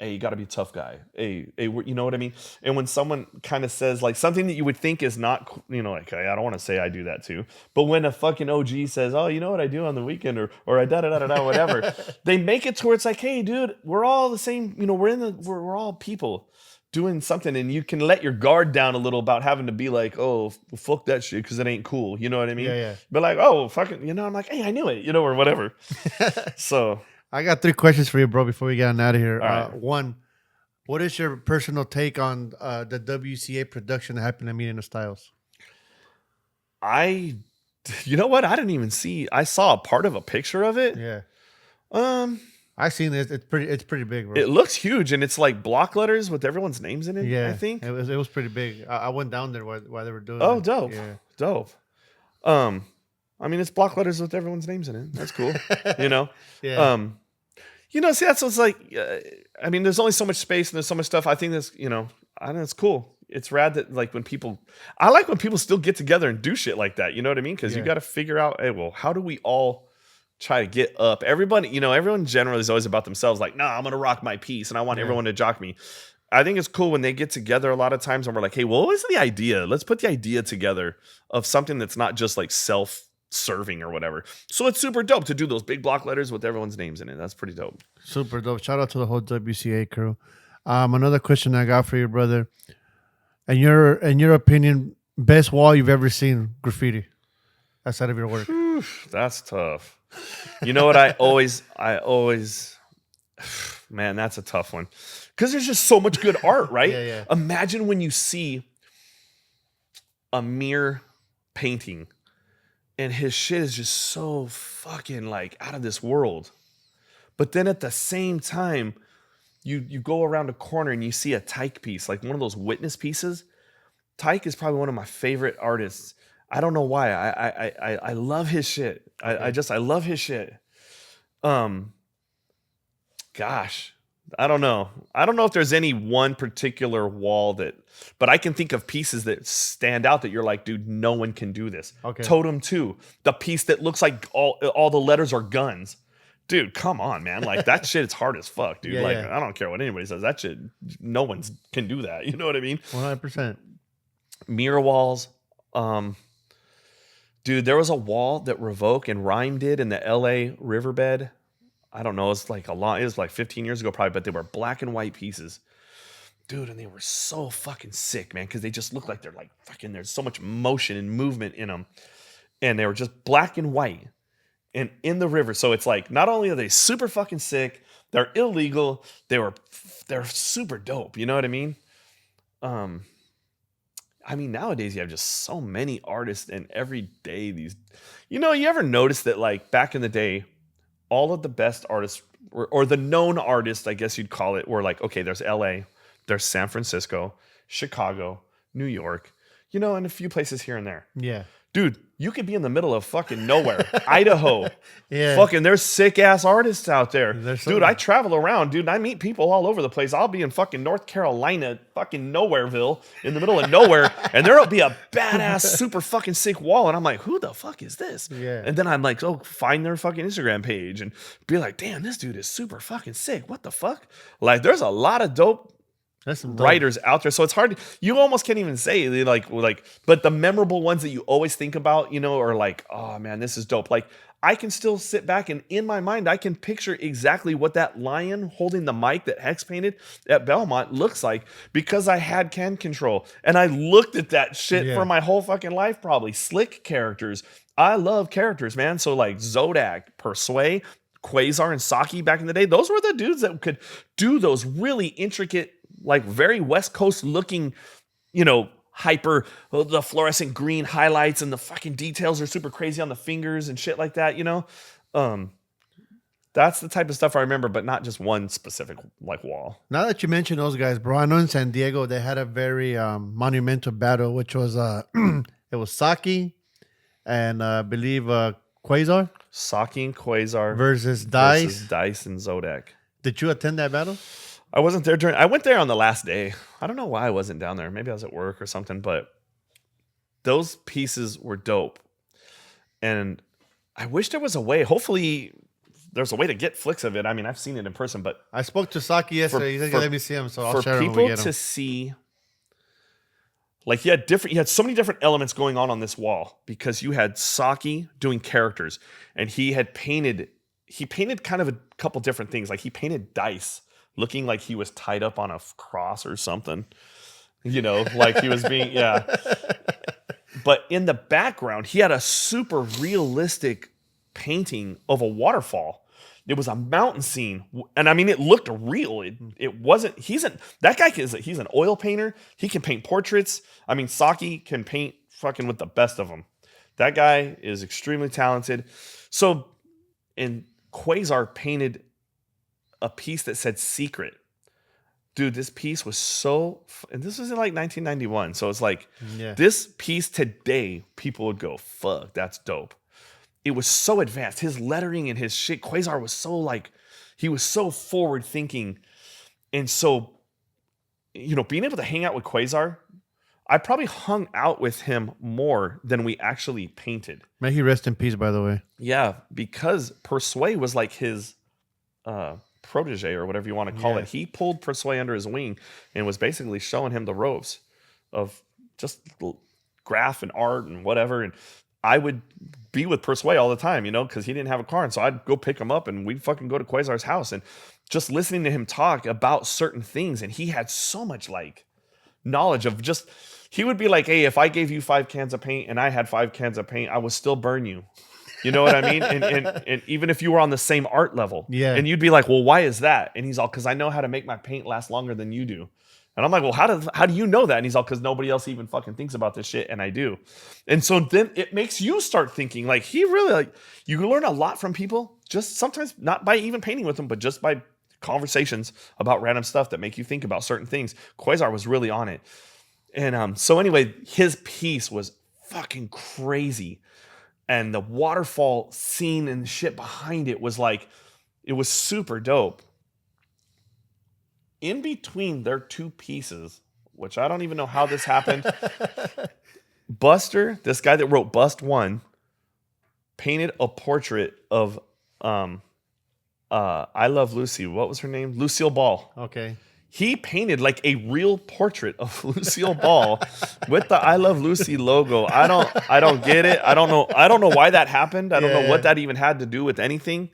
hey, you got to be a tough guy. Hey, you know what I mean? And when someone kind of says like something that you would think is not, like, I don't want to say I do that too. But when a fucking OG says, oh, you know what I do on the weekend or I da-da-da-da-da, whatever, they make it to where it's like, hey, dude, we're all the same. We're all people doing something, and you can let your guard down a little about having to be like, oh, fuck that shit because it ain't cool. You know what I mean? Yeah. But like, oh, fucking, I'm like, hey, I knew it, or whatever. So I got 3 questions for you, bro, before we get on out of here. Right. One, what is your personal take on the WCA production that happened at Meeting of Styles? You know what? I didn't even see. I saw a part of a picture of it. Yeah. I seen it. It's pretty big, bro. It looks huge, and it's like block letters with everyone's names in it. Yeah, I think it was pretty big. I went down there while they were doing. Oh, it. dope. Yeah. Dope. It's block letters with everyone's names in it. That's cool. Yeah. See, that's what's like. There's only so much space and there's so much stuff. I think this, I think it's cool. It's rad that like I like when people still get together and do shit like that. You know what I mean? Because you got to figure out, hey, well, how do we all try to get up? Everybody, everyone generally is always about themselves. Like, nah, I'm gonna rock my piece, and I want everyone to jock me. I think it's cool when they get together a lot of times, and we're like, hey, well, what was the idea? Let's put the idea together of something that's not just like self-serving or whatever. So it's super dope to do those big block letters with everyone's names in it. That's pretty dope. Super dope. Shout out to the whole WCA crew. Another question I got for you, brother. In your opinion, best wall you've ever seen graffiti outside of your work? That's tough. You know what? I always, man, that's a tough one. Because there's just so much good art, right? Yeah. Imagine when you see a mere painting and his shit is just so fucking like out of this world. But then at the same time, you go around a corner and you see a Tyke piece, like one of those witness pieces. Tyke is probably one of my favorite artists. I don't know why. I love his shit. I love his shit. Gosh, I don't know. I don't know if there's any one particular wall but I can think of pieces that stand out that you're like, dude, no one can do this. Okay. Totem 2, the piece that looks like all the letters are guns. Dude, come on, man. Like that shit is hard as fuck, dude. I don't care what anybody says. That shit, no one can do that. You know what I mean? 100%. Mirror walls. Dude, there was a wall that Revoke and Rhyme did in the LA riverbed. I don't know. It was like 15 years ago probably, but they were black and white pieces. Dude, and they were so fucking sick, man, because they just look like they're like fucking, there's so much motion and movement in them. And they were just black and white and in the river. So it's like, not only are they super fucking sick, they're illegal, they're super dope. You know what I mean? Nowadays you have just so many artists, and every day you ever notice that like back in the day, all of the best artists or the known artists, I guess you'd call it, were like, okay, there's LA, there's San Francisco, Chicago, New York, and a few places here and there. Yeah. Dude, you could be in the middle of fucking nowhere, Idaho. Yeah. Fucking, there's sick ass artists out there. Dude, I travel around, dude. And I meet people all over the place. I'll be in fucking North Carolina, fucking Nowhereville, in the middle of nowhere, and there'll be a badass, super fucking sick wall. And I'm like, who the fuck is this? Yeah. And then I'm like, find their fucking Instagram page and be like, damn, this dude is super fucking sick. What the fuck? Like, there's a lot of dope That's some dope. writers out there. So it's hard. You almost can't even say like, but the memorable ones that you always think about, are like, oh man, this is dope. Like I can still sit back and in my mind, I can picture exactly what that lion holding the mic that Hex painted at Belmont looks like because I had can control and I looked at that shit for my whole fucking life, probably. Slick characters. I love characters, man. So like Zodak, Persway, Quasar, and Saki back in the day, those were the dudes that could do those really intricate, like very West Coast looking, hyper, the fluorescent green highlights and the fucking details are super crazy on the fingers and shit like that, That's the type of stuff I remember, but not just one specific like wall. Now that you mention those guys, bro, I know in San Diego they had a very monumental battle, which was it was Saki and I believe Quasar. Saki and Quasar versus Dice. Versus Dice and Zodak. Did you attend that battle? I wasn't there I went there on the last day. I don't know why I wasn't down there. Maybe I was at work or something, but those pieces were dope. And I wish there was a way. Hopefully there's a way to get flicks of it. I mean, I've seen it in person, but I spoke to Saki yesterday. He said, let me see him, so I'll share him. For people to see, like you had so many different elements going on this wall because you had Saki doing characters and he painted kind of a couple different things. Like he painted Dice looking like he was tied up on a cross or something, like he was being, But in the background, he had a super realistic painting of a waterfall. It was a mountain scene. And I mean, it looked real. It wasn't, he's an oil painter. He can paint portraits. I mean, Saki can paint fucking with the best of them. That guy is extremely talented. So, and Quasar painted a piece that said secret. Dude, this piece was and this was in like 1991. So it's like, this piece today, people would go, fuck, that's dope. It was so advanced. His lettering and his shit, Quasar was so like, he was so forward thinking. And so, being able to hang out with Quasar, I probably hung out with him more than we actually painted. May he rest in peace, by the way. Yeah, because Persway was like his protege or whatever you want to call it. He pulled Persway under his wing and was basically showing him the ropes of just graph and art and whatever. And I would be with Persway all the time, because he didn't have a car. And so I'd go pick him up and we'd fucking go to Quasar's house and just listening to him talk about certain things. And he had so much like knowledge of he would be like, hey, if I gave you 5 cans of paint and I had 5 cans of paint, I would still burn you. You know what I mean? And even if you were on the same art level. Yeah. And you'd be like, well, why is that? And he's all, because I know how to make my paint last longer than you do. And I'm like, well, how do you know that? And he's all, because nobody else even fucking thinks about this shit, and I do. And so then it makes you start thinking, like, he really, like, you can learn a lot from people, just sometimes not by even painting with them, but just by conversations about random stuff that make you think about certain things. Quasar was really on it. And so anyway, his piece was fucking crazy. And the waterfall scene and the shit behind it was like, it was super dope. In between their two pieces, which I don't even know how this happened, Buster, this guy that wrote Bust One, painted a portrait of I Love Lucy. What was her name? Lucille Ball. Okay. He painted like a real portrait of Lucille Ball with the I Love Lucy logo. I don't get it. I don't know why that happened. I don't know what that even had to do with anything.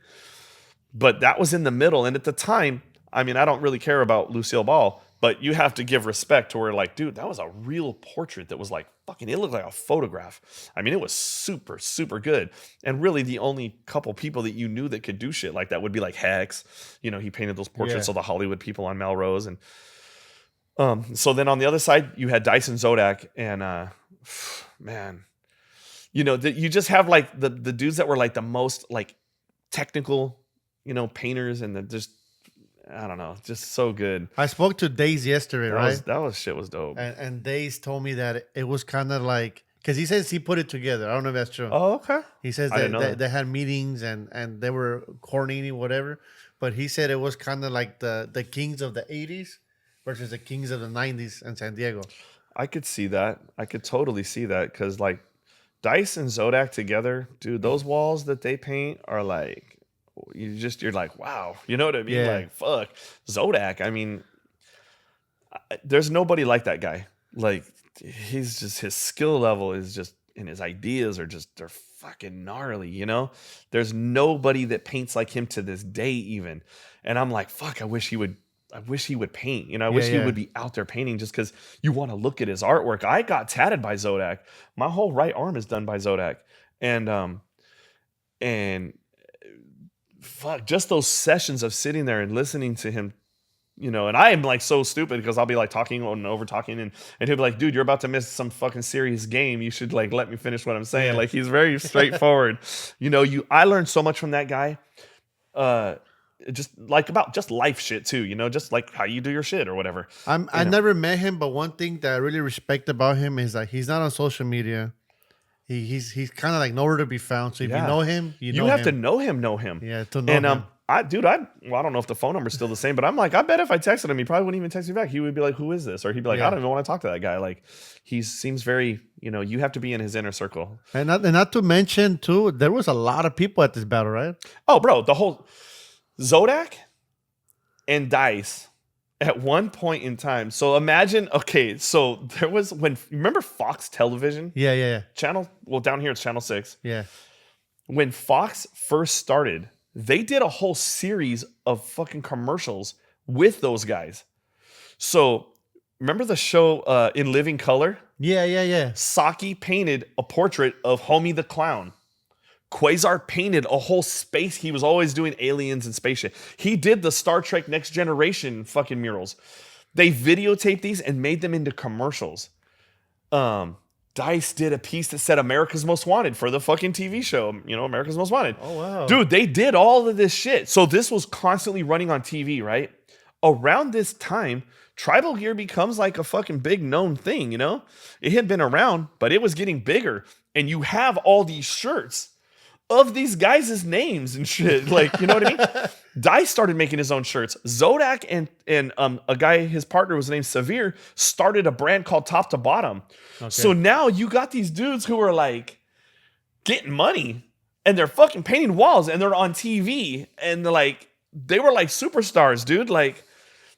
But that was in the middle. And at the time, I mean, I don't really care about Lucille Ball, but you have to give respect to where, like, dude, that was a real portrait that was like fucking, it looked like a photograph. I mean, it was super, super good. And really the only couple people that you knew that could do shit like that would be like Hex. You know, he painted those portraits of the Hollywood people on Melrose. And so then on the other side, you had Dyson Zodak and man, you know, you just have like the dudes that were like the most like technical, you know, painters, and just, I don't know, just so good. I spoke to Daze yesterday, right? That was shit was dope. And Daze told me that it was kind of like, because he says he put it together. I don't know if that's true. Oh, okay. He says that they had meetings and they were coordinating whatever. But he said it was kind of like the Kings of the 80s versus the Kings of the 90s in San Diego. I could see that. I could totally see that, because like Dice and Zodak together, dude, those walls that they paint are like, you're like, wow, you know what I mean? Yeah. Like, fuck, Zodak. I mean, there's nobody like that guy. Like he's just his skill level is just and his ideas are just they're fucking gnarly, you know? There's nobody that paints like him to this day even. And I'm like, fuck, I wish he would paint. You know, I wish he would be out there painting just because you want to look at his artwork. I got tatted by Zodak. My whole right arm is done by Zodak. And fuck, just those sessions of sitting there and listening to him, you know, and I am like so stupid because I'll be like talking and over talking and he'll be like, dude, you're about to miss some fucking serious game. You should like let me finish what I'm saying. Like he's very straightforward. You know, I learned so much from that guy. Just like about just life shit too, you know, just like how you do your shit or whatever. I never met him, but one thing that I really respect about him is that he's not on social media. He's kind of like nowhere to be found. So if you know him, you have to know him. Yeah, to know him. I don't know if the phone number's still the same, but I'm like, I bet if I texted him, he probably wouldn't even text me back. He would be like, who is this? Or he'd be like, I don't even want to talk to that guy. Like, he seems very, you know, you have to be in his inner circle. And not to mention, too, there was a lot of people at this battle, right? Oh, bro, the whole Zodak and Dice at one point in time. So imagine, okay, so there was remember Fox Television? Yeah. Down here it's Channel 6. Yeah. When Fox first started, they did a whole series of fucking commercials with those guys. So remember the show In Living Color? Yeah. Saki painted a portrait of Homie the Clown. Quasar painted a whole space. He was always doing aliens and spaceship. He did the Star Trek Next Generation fucking murals. They videotaped these and made them into commercials. Dice did a piece that said America's Most Wanted for the fucking TV show, you know, America's Most Wanted. Oh, wow. Dude, they did all of this shit. So this was constantly running on TV, right? Around this time, tribal gear becomes like a fucking big known thing, you know? It had been around, but it was getting bigger. And you have all these shirts of these guys' names and shit. Like, you know what I mean? Dice started making his own shirts. Zodak and a guy, his partner was named Severe, started a brand called Top to Bottom. Okay. So now you got these dudes who are like getting money and they're fucking painting walls and they're on TV and they were like superstars, dude. Like,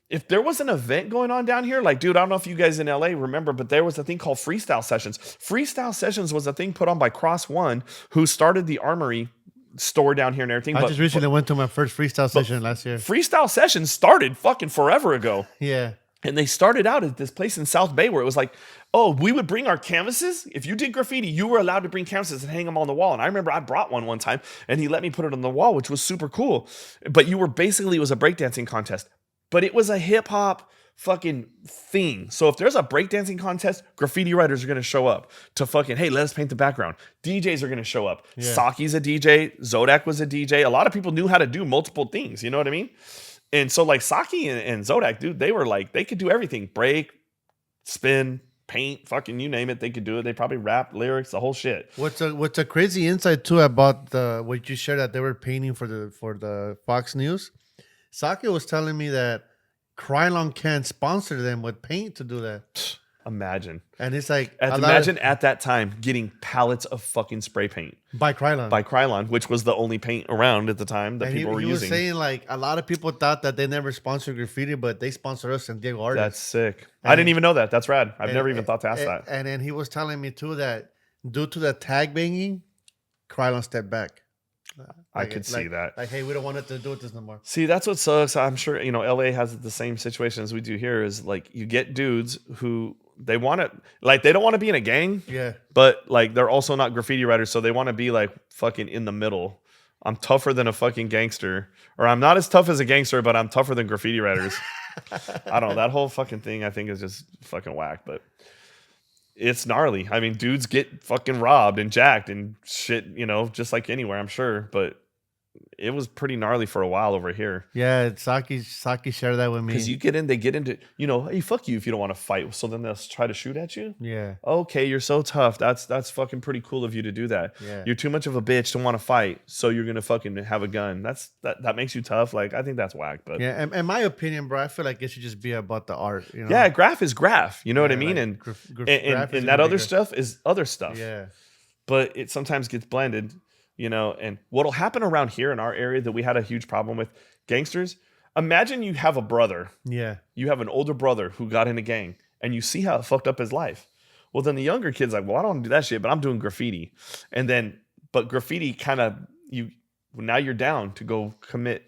if there was an event going on down here, like, dude, I don't know if you guys in LA remember, but there was a thing called Freestyle Sessions. Freestyle Sessions was a thing put on by Cross One, who started the Armory store down here and everything. I just recently went to my first freestyle session last year. Freestyle Sessions started fucking forever ago. Yeah. And they started out at this place in South Bay where it was like, oh, we would bring our canvases. If you did graffiti, you were allowed to bring canvases and hang them on the wall. And I remember I brought one time and he let me put it on the wall, which was super cool. But it was a breakdancing contest. But it was a hip hop fucking thing. So if there's a breakdancing contest, graffiti writers are going to show up to fucking, hey, let us paint the background. DJs are going to show up. Yeah. Saki's a DJ. Zodak was a DJ. A lot of people knew how to do multiple things. You know what I mean? And so like Saki and Zodak, dude, they were like, they could do everything. Break, spin, paint, fucking you name it. They could do it. They probably rap, lyrics, the whole shit. What's a crazy insight too about what you shared that they were painting for the Fox News? Saki was telling me that Krylon can sponsor them with paint to do that. Imagine. And it's like... Imagine at that time getting pallets of fucking spray paint. By Krylon. Which was the only paint around at the time that people were using. He was saying like a lot of people thought that they never sponsored graffiti, but they sponsored us and Diego artists. That's sick. I didn't even know that. That's rad. I've never even thought to ask that. And then he was telling me too that due to the tag banging, Krylon stepped back. I could see that. Like, hey, we don't want it to do it this no more. See, that's what sucks. I'm sure, you know, LA has the same situation as we do here is like you get dudes who they want to, like, they don't want to be in a gang. Yeah. But like, they're also not graffiti writers. So they want to be like fucking in the middle. I'm tougher than a fucking gangster. Or I'm not as tough as a gangster, but I'm tougher than graffiti writers. I don't know. That whole fucking thing I think is just fucking whack. But it's gnarly. I mean, dudes get fucking robbed and jacked and shit, you know, just like anywhere, I'm sure. But it was pretty gnarly for a while over here. Yeah, Saki shared that with me. Because they get into, you know, hey, fuck you if you don't want to fight. So then they'll try to shoot at you. Yeah. Okay, you're so tough. That's fucking pretty cool of you to do that. Yeah. You're too much of a bitch to want to fight, so you're gonna fucking have a gun. That makes you tough. Like, I think that's whack. But yeah, in my opinion, bro, I feel like it should just be about the art. You know? Yeah, graph is graph. You know what I mean? Like, and that other stuff is other stuff. Yeah. But it sometimes gets blended. You know, and what'll happen around here in our area that we had a huge problem with gangsters. Imagine you have a brother. Yeah. You have an older brother who got in a gang, and you see how it fucked up his life. Well, then the younger kid's like, well, I don't want to do that shit, but I'm doing graffiti. But graffiti kind of, now you're down to go commit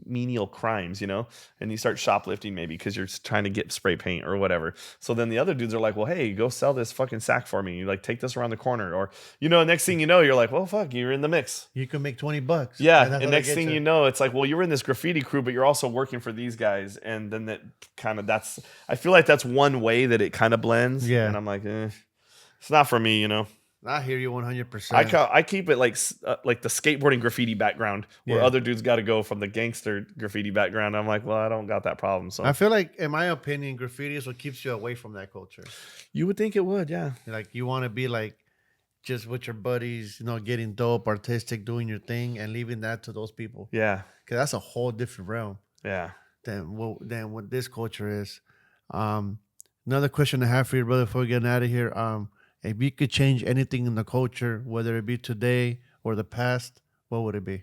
menial crimes, and you start shoplifting maybe because you're trying to get spray paint or whatever. So then the other dudes are like, well, hey, go sell this fucking sack for me. You like take this around the corner, or next thing you know, you're like, well, fuck, you're in the mix. You can make $20. Yeah, and next thing you know, it's like, well, you're in this graffiti crew, but you're also working for these guys, and then I feel like that's one way that it kind of blends. Yeah, and I'm like, it's not for me, I hear you 100%. I keep it like the skateboarding graffiti background where other dudes got to go from the gangster graffiti background. I'm like, well, I don't got that problem. So I feel like, in my opinion, graffiti is what keeps you away from that culture. You would think it would, yeah. Like you want to be like just with your buddies, getting dope, artistic, doing your thing, and leaving that to those people. Yeah, because that's a whole different realm. Yeah. Than what this culture is. Another question I have for you, brother, before we get out of here. If you could change anything in the culture, whether it be today or the past, what would it be?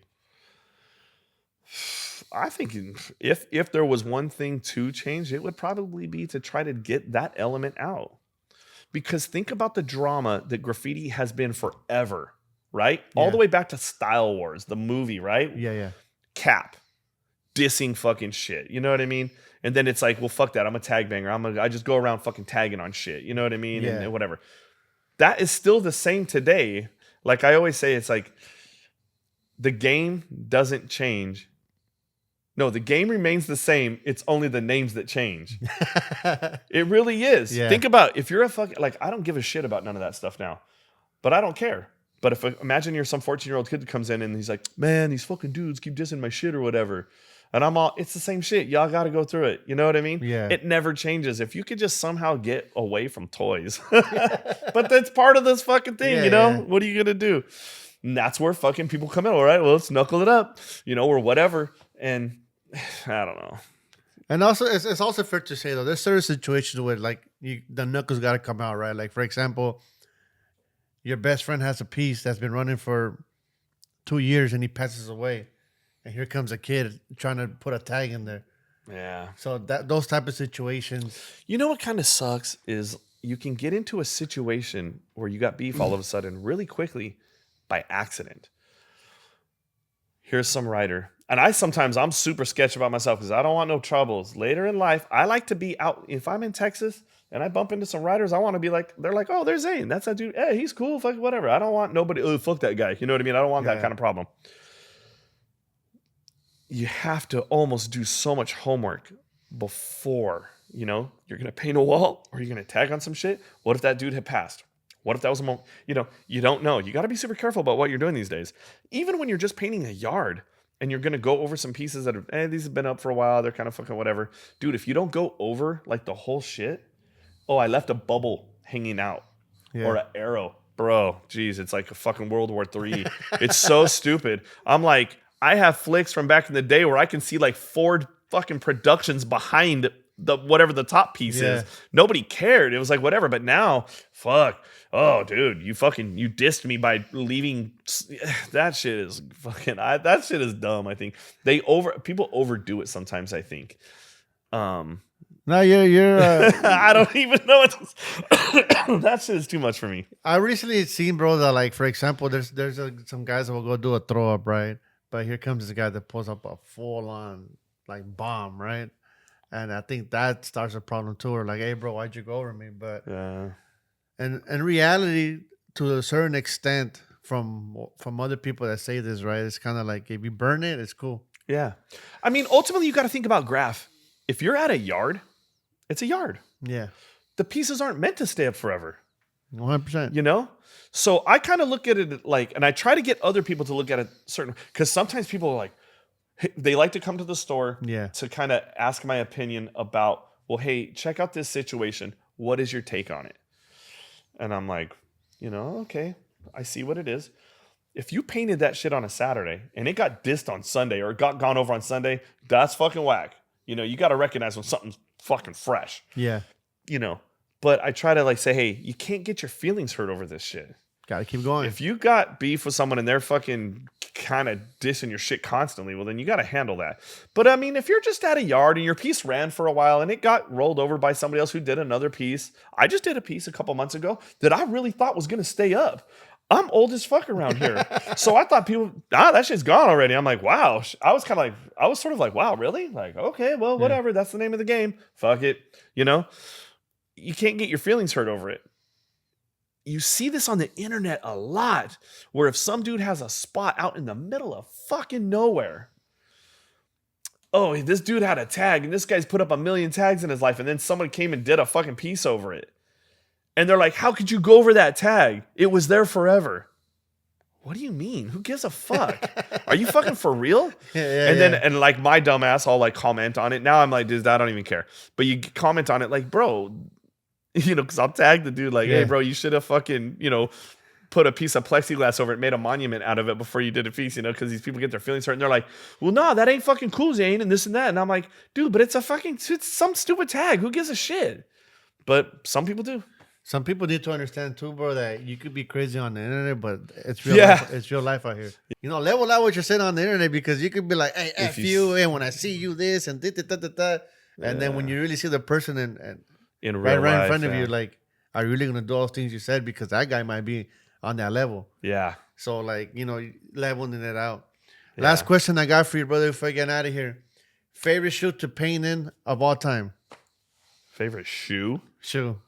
I think if there was one thing to change, it would probably be to try to get that element out. Because think about the drama that graffiti has been forever, right? Yeah. All the way back to Style Wars, the movie, right? Yeah. Cap, dissing fucking shit. You know what I mean? And then it's like, well, fuck that. I'm a tag banger. I just go around fucking tagging on shit. You know what I mean? Yeah. And whatever. That is still the same today. Like I always say, it's like the game doesn't change. No, the game remains the same. It's only the names that change. It really is. Yeah. Think about if you're I don't give a shit about none of that stuff now, but I don't care. But imagine you're some 14-year-old kid that comes in and he's like, man, these fucking dudes keep dissing my shit or whatever. And it's the same shit. Y'all got to go through it. You know what I mean? Yeah. It never changes. If you could just somehow get away from toys. But that's part of this fucking thing, Yeah. What are you going to do? And that's where fucking people come in. All right, well, let's knuckle it up, or whatever. And I don't know. And also, it's also fair to say, though, there's certain situations where, the knuckles got to come out, right? Like, for example, your best friend has a piece that's been running for 2 years and he passes away. And here comes a kid trying to put a tag in there. Yeah. So those type of situations. You know what kind of sucks is you can get into a situation where you got beef all of a sudden really quickly by accident. Here's some writer. And I'm super sketchy about myself because I don't want no troubles. Later in life, I like to be out. If I'm in Texas and I bump into some writers, I want to be like, they're like, oh, there's Zane. That's that dude. Hey, he's cool. Fuck whatever. I don't want nobody. Oh, fuck that guy. You know what I mean? I don't want that kind of problem. You have to almost do so much homework before, you're going to paint a wall or you're going to tag on some shit. What if that dude had passed? What if that was a moment? You don't know. You got to be super careful about what you're doing these days. Even when you're just painting a yard and you're going to go over some pieces that these have been up for a while. They're kind of fucking whatever. Dude, if you don't go over the whole shit. Oh, I left a bubble hanging out or an arrow. Bro, geez, it's like a fucking World War III. It's so stupid. I'm like, I have flicks from back in the day where I can see 4 fucking productions behind whatever the top piece is. Nobody cared. It was like whatever. But now, fuck. Oh, dude, you dissed me by leaving. That shit is fucking. That shit is dumb. I think people overdo it sometimes. I think. No, you're. I don't even know what. That shit is too much for me. I recently seen, bro, that for example, there's some guys that will go do a throw up, right? But here comes this guy that pulls up a full-on bomb, right? And I think that starts a problem too. Or hey, bro, why'd you go over me? But and in reality, to a certain extent, from other people that say this, right? It's kind of like if you burn it, it's cool. Yeah, I mean, ultimately, you got to think about graph. If you're at a yard, it's a yard. Yeah, the pieces aren't meant to stay up forever. 100%. So I kind of look at it and I try to get other people to look at it because sometimes people are they like to come to the store to kind of ask my opinion about, well, hey, check out this situation. What is your take on it? And I'm like, okay, I see what it is. If you painted that shit on a Saturday and it got dissed on Sunday or got gone over on Sunday, that's fucking whack. You got to recognize when something's fucking fresh. Yeah. But I try to say, hey, you can't get your feelings hurt over this shit. Got to keep going. If you got beef with someone and they're fucking kind of dissing your shit constantly, well, then you got to handle that. But I mean, if you're just at a yard and your piece ran for a while and it got rolled over by somebody else who did another piece. I just did a piece a couple months ago that I really thought was going to stay up. I'm old as fuck around here. So I thought people, that shit's gone already. I'm like, wow. I was sort of like, wow, really? Like, okay, well, whatever. That's the name of the game. Fuck it. You know, you can't get your feelings hurt over it. You see this on the internet a lot, where if some dude has a spot out in the middle of fucking nowhere, oh, this dude had a tag and this guy's put up 1 million tags in his life, and then someone came and did a fucking piece over it. And they're like, how could you go over that tag? It was there forever. What do you mean? Who gives a fuck? Are you fucking for real? And like my dumb ass, I'll like comment on it. Now I'm like, dude, I don't even care. But you comment on it like, bro, you know, because I'll tag the dude like, hey, bro, you should have fucking, you know, put a piece of plexiglass over it, made a monument out of it before you did a piece, you know, because these people get their feelings hurt and they're like, well, no, that ain't fucking cool, Zane, and this and that. And I'm like, dude, but it's some stupid tag. Who gives a shit? But some people do. Some people need to understand too, bro, that you could be crazy on the internet, but it's real life. It's real life out here. You know, level out what you're saying on the internet, because you could be like, hey, F you, and when I see you this and and then when you really see the person and right in front of you, like, are you really going to do all those things you said? Because that guy might be on that level. Yeah. So, like, you know, leveling it out. Yeah. Last question I got for you, brother, before I get out of here. Favorite shoe to paint in of all time? Favorite shoe? Shoe.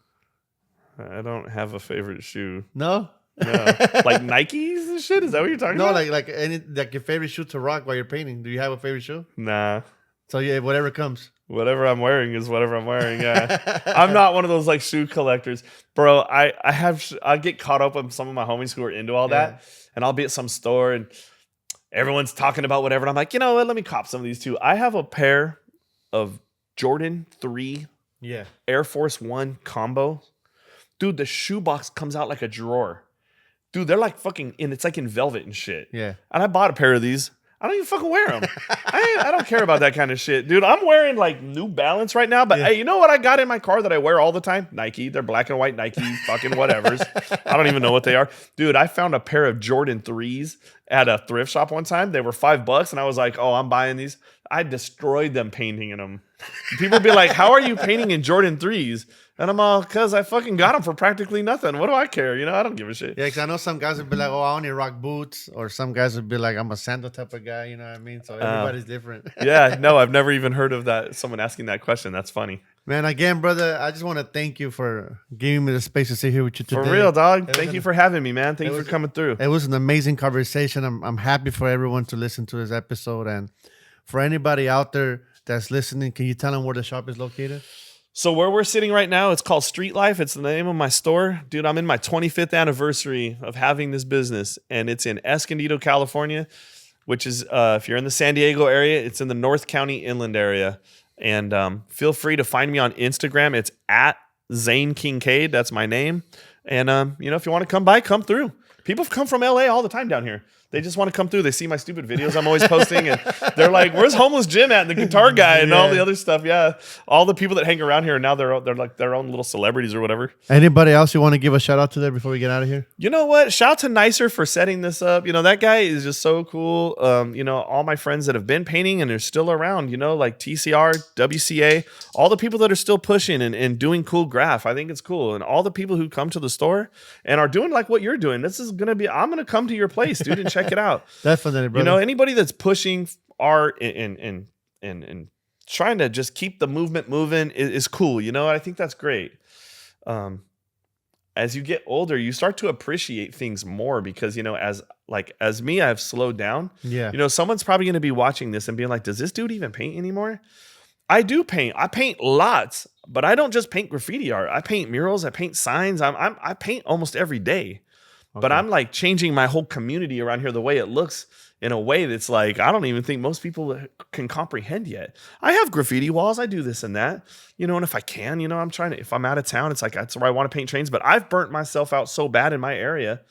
I don't have a favorite shoe. No? No. Like Nikes and shit? Is that what you're talking about? No, like your favorite shoe to rock while you're painting. Do you have a favorite shoe? Nah. So, yeah, whatever comes. Whatever I'm wearing is whatever I'm wearing. Yeah. I'm not one of those like shoe collectors, bro. I get caught up with some of my homies who are into all that, and I'll be at some store and everyone's talking about whatever. And I'm like, you know what? Let me cop some of these too. I have a pair of Jordan 3 Air Force One combo. Dude, the shoebox comes out like a drawer. Dude, they're like fucking, and it's like in velvet and shit. Yeah. And I bought a pair of these. I don't even fucking wear them. I don't care about that kind of shit. Dude, I'm wearing like New Balance right now, but hey, you know what I got in my car that I wear all the time? Nike. They're black and white Nike fucking whatevers. I don't even know what they are. Dude, I found a pair of Jordan 3s at a thrift shop one time. They were $5 and I was like, oh, I'm buying these. I destroyed them painting in them. People be like, how are you painting in Jordan 3s? And I'm all, because I fucking got them for practically nothing. What do I care? You know, I don't give a shit. Yeah, because I know some guys would be like, oh, I only rock boots. Or some guys would be like, I'm a sandal type of guy. You know what I mean? So everybody's different. Yeah, no, I've never even heard of that. Someone asking that question. That's funny. Man, again, brother, I just want to thank you for giving me the space to sit here with you today. For real, dog. Thank you for having me, man. Thank you for coming through. It was an amazing conversation. I'm happy for everyone to listen to this episode. And for anybody out there that's listening, can you tell them where the shop is located? So where we're sitting right now, it's called Street Life. It's the name of my store. Dude, I'm in my 25th anniversary of having this business, and it's in Escondido, California, which is, if you're in the San Diego area, it's in the North County Inland area. And feel free to find me on Instagram. It's at Zane Kincaid. That's my name. And, you know, if you want to come by, come through. People come from LA all the time down here. They just want to come through. They see my stupid videos I'm always posting, and they're like, "Where's Homeless Jim at?" And the guitar guy and all the other stuff. Yeah, all the people that hang around here now they're like their own little celebrities or whatever. Anybody else you want to give a shout out to there before we get out of here? You know what? Shout out to Nicer for setting this up. You know, that guy is just so cool. You know, all my friends that have been painting and they're still around. You know, like TCR, WCA, all the people that are still pushing and doing cool graph. I think it's cool, and all the people who come to the store and are doing like what you're doing. This is gonna be. I'm gonna come to your place, dude, and check it out. Definitely, brother. You know, anybody that's pushing art and trying to just keep the movement moving is cool. You know, I think that's great. As you get older, you start to appreciate things more because, you know, as me, I've slowed down. Yeah. You know, someone's probably going to be watching this and being like, does this dude even paint anymore? I do paint. I paint lots, but I don't just paint graffiti art. I paint murals. I paint signs. I paint almost every day. Okay. But I'm like changing my whole community around here, the way it looks in a way that's like, I don't even think most people can comprehend yet. I have graffiti walls. I do this and that, you know, and if I can, you know, I'm trying to, if I'm out of town, it's like, that's where I want to paint trains, but I've burnt myself out so bad in my area.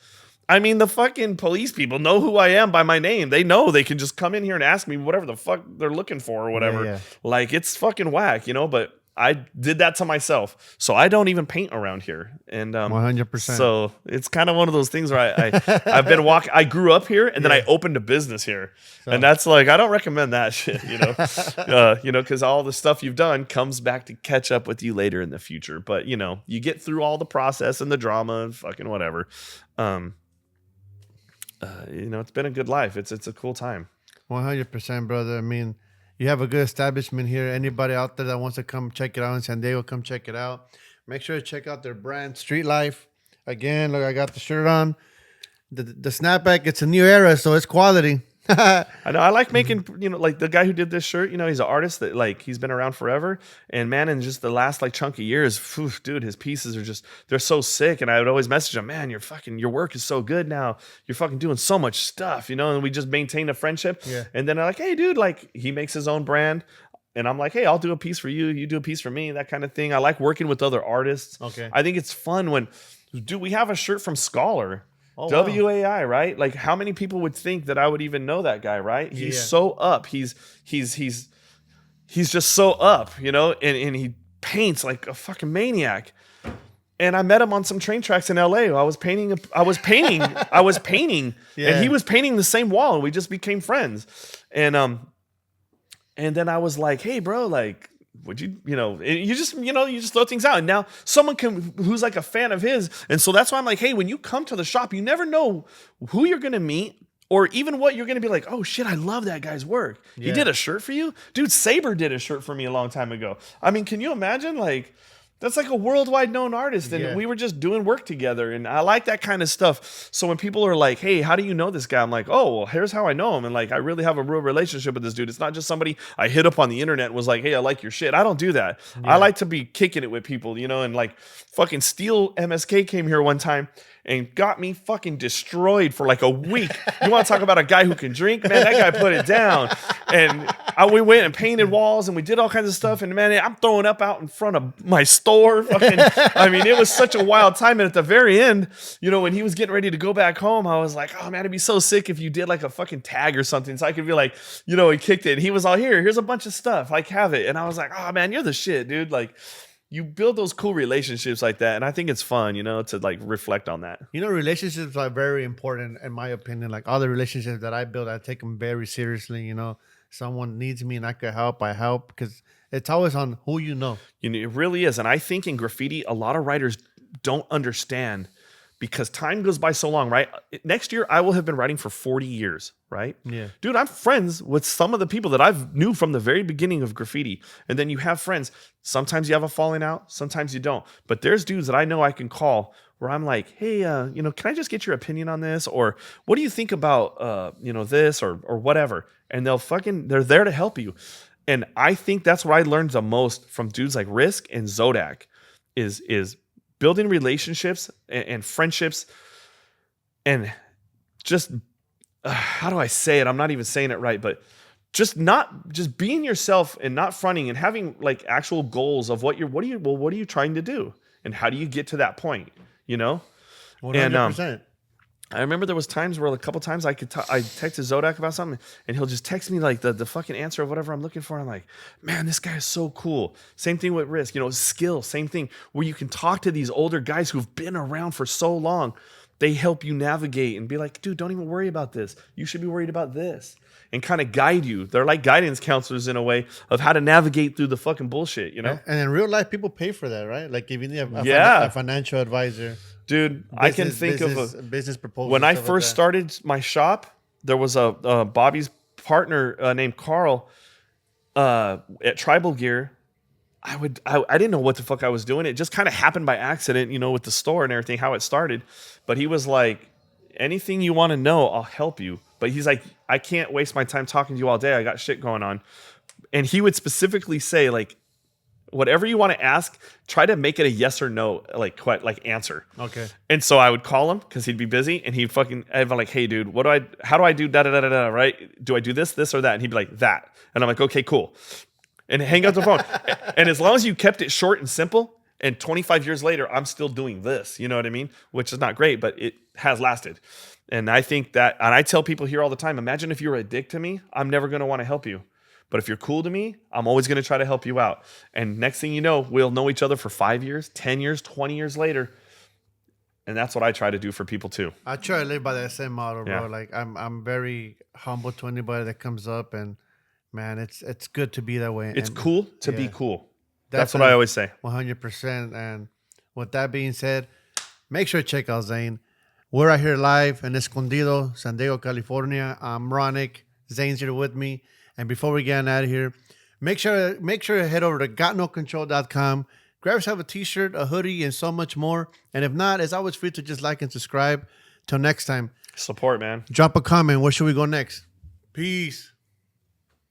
I mean, the fucking police people know who I am by my name. They know they can just come in here and ask me whatever the fuck they're looking for or whatever. Yeah. Like, it's fucking whack, you know, but I did that to myself. So I don't even paint around here. And 100%. So it's kind of one of those things where I've been walking. I grew up here, and then I opened a business here, and that's like I don't recommend that shit, because all the stuff you've done comes back to catch up with you later in the future. But you get through all the process and the drama and fucking whatever. It's been a good life. It's a cool time. 100%, brother. I mean, you have a good establishment here. Anybody out there that wants to come check it out in San Diego, come check it out. Make sure to check out their brand, Street Life. Again, look, I got the shirt on. The snapback, it's a new era, so it's quality. I know. I like making, like the guy who did this shirt, he's an artist that like he's been around forever. And man, in just the last like chunk of years, dude, his pieces are they're so sick. And I would always message him, man, your work is so good now. You're fucking doing so much stuff, and we just maintained a friendship. Yeah. And then I'm like, hey, dude, like he makes his own brand. And I'm like, hey, I'll do a piece for you. You do a piece for me, that kind of thing. I like working with other artists. Okay. I think it's fun when, dude, we have a shirt from Scholar. Oh, WAI, right? Like, how many people would think that I would even know that guy, right? He's so up. He's just so up, and he paints like a fucking maniac. And I met him on some train tracks in LA. I was painting, and he was painting the same wall, and we just became friends. And then I was like, hey, bro, like, would you just throw things out. And now someone who's like a fan of his. And so that's why I'm like, hey, when you come to the shop, you never know who you're going to meet or even what you're going to be like, oh shit, I love that guy's work. Yeah. He did a shirt for you? Dude, Saber did a shirt for me a long time ago. I mean, can you imagine? Like, that's like a worldwide known artist. And we were just doing work together. And I like that kind of stuff. So when people are like, hey, how do you know this guy? I'm like, oh, well, here's how I know him. And like, I really have a real relationship with this dude. It's not just somebody I hit up on the internet and was like, hey, I like your shit. I don't do that. Yeah. I like to be kicking it with people, and like fucking Steel MSK came here one time and got me fucking destroyed for like a week. You want to talk about a guy who can drink? Man, that guy put it down. And we went and painted walls and we did all kinds of stuff. And man, I'm throwing up out in front of my store. I mean, it was such a wild time. And at the very end, when he was getting ready to go back home, I was like, oh man, it'd be so sick if you did like a fucking tag or something. So I could be like, he kicked it. And he was all, here's a bunch of stuff. Like, have it. And I was like, oh man, you're the shit, dude. Like, you build those cool relationships like that. And I think it's fun, to like reflect on that. Relationships are very important in my opinion. Like all the relationships that I build, I take them very seriously. Someone needs me and I could help, I help, because it's always on who you know. It really is. And I think in graffiti, a lot of writers don't understand because time goes by so long, right? Next year, I will have been writing for 40 years, right? Yeah. Dude, I'm friends with some of the people that I've knew from the very beginning of graffiti. And then you have friends. Sometimes you have a falling out. Sometimes you don't. But there's dudes that I know I can call where I'm like, hey, can I just get your opinion on this? Or what do you think about, this or whatever? And they're there to help you. And I think that's where I learned the most from dudes like Risk and Zodak is building relationships and friendships and just, how do I say it? I'm not even saying it right, but just being yourself and not fronting and having like actual goals of what are you trying to do? And how do you get to that point? 100%. And I remember there was times where a couple times I texted Zodak about something and he'll just text me like the fucking answer of whatever I'm looking for. I'm like, man, this guy is so cool. Same thing with Risk, skill, same thing where you can talk to these older guys who've been around for so long. They help you navigate and be like, dude, don't even worry about this. You should be worried about this and kind of guide you. They're like guidance counselors in a way of how to navigate through the fucking bullshit, And in real life, people pay for that, right? Like if you need a financial advisor. Dude, I can think of a business proposal. When I first started my shop, there was a Bobby's partner named Carl at Tribal Gear. I didn't know what the fuck I was doing. It just kind of happened by accident, with the store and everything, how it started. But he was like, anything you want to know, I'll help you. But he's like, I can't waste my time talking to you all day. I got shit going on. And he would specifically say, like, whatever you want to ask, try to make it a yes or no, like answer. Okay. And so I would call him because he'd be busy, and I'd be like, hey, dude, how do I do da da da da da? Right? Do I do this or that? And he'd be like, that. And I'm like, okay, cool. And hang up the phone. And as long as you kept it short and simple, and 25 years later, I'm still doing this. You know what I mean? Which is not great, but it has lasted. And I think that, and I tell people here all the time, imagine if you were a dick to me, I'm never going to want to help you. But if you're cool to me, I'm always going to try to help you out. And next thing you know, we'll know each other for 5 years, 10 years, 20 years later. And that's what I try to do for people too. I try to live by that same model, bro. Yeah. Like I'm very humble to anybody that comes up, and man, it's good to be that way. It's And cool to be yeah. cool. That's what I always say. 100%. And with that being said, make sure to check out Zane. We're out here live in Escondido, San Diego, California. I'm RONEK. Zane's here with me. And before we get out of here, make sure to head over to gotnocontrol.com. Grab yourself a t-shirt, a hoodie, and so much more. And if not, it's always free to just like and subscribe. Till next time. Support, man. Drop a comment. Where should we go next? Peace.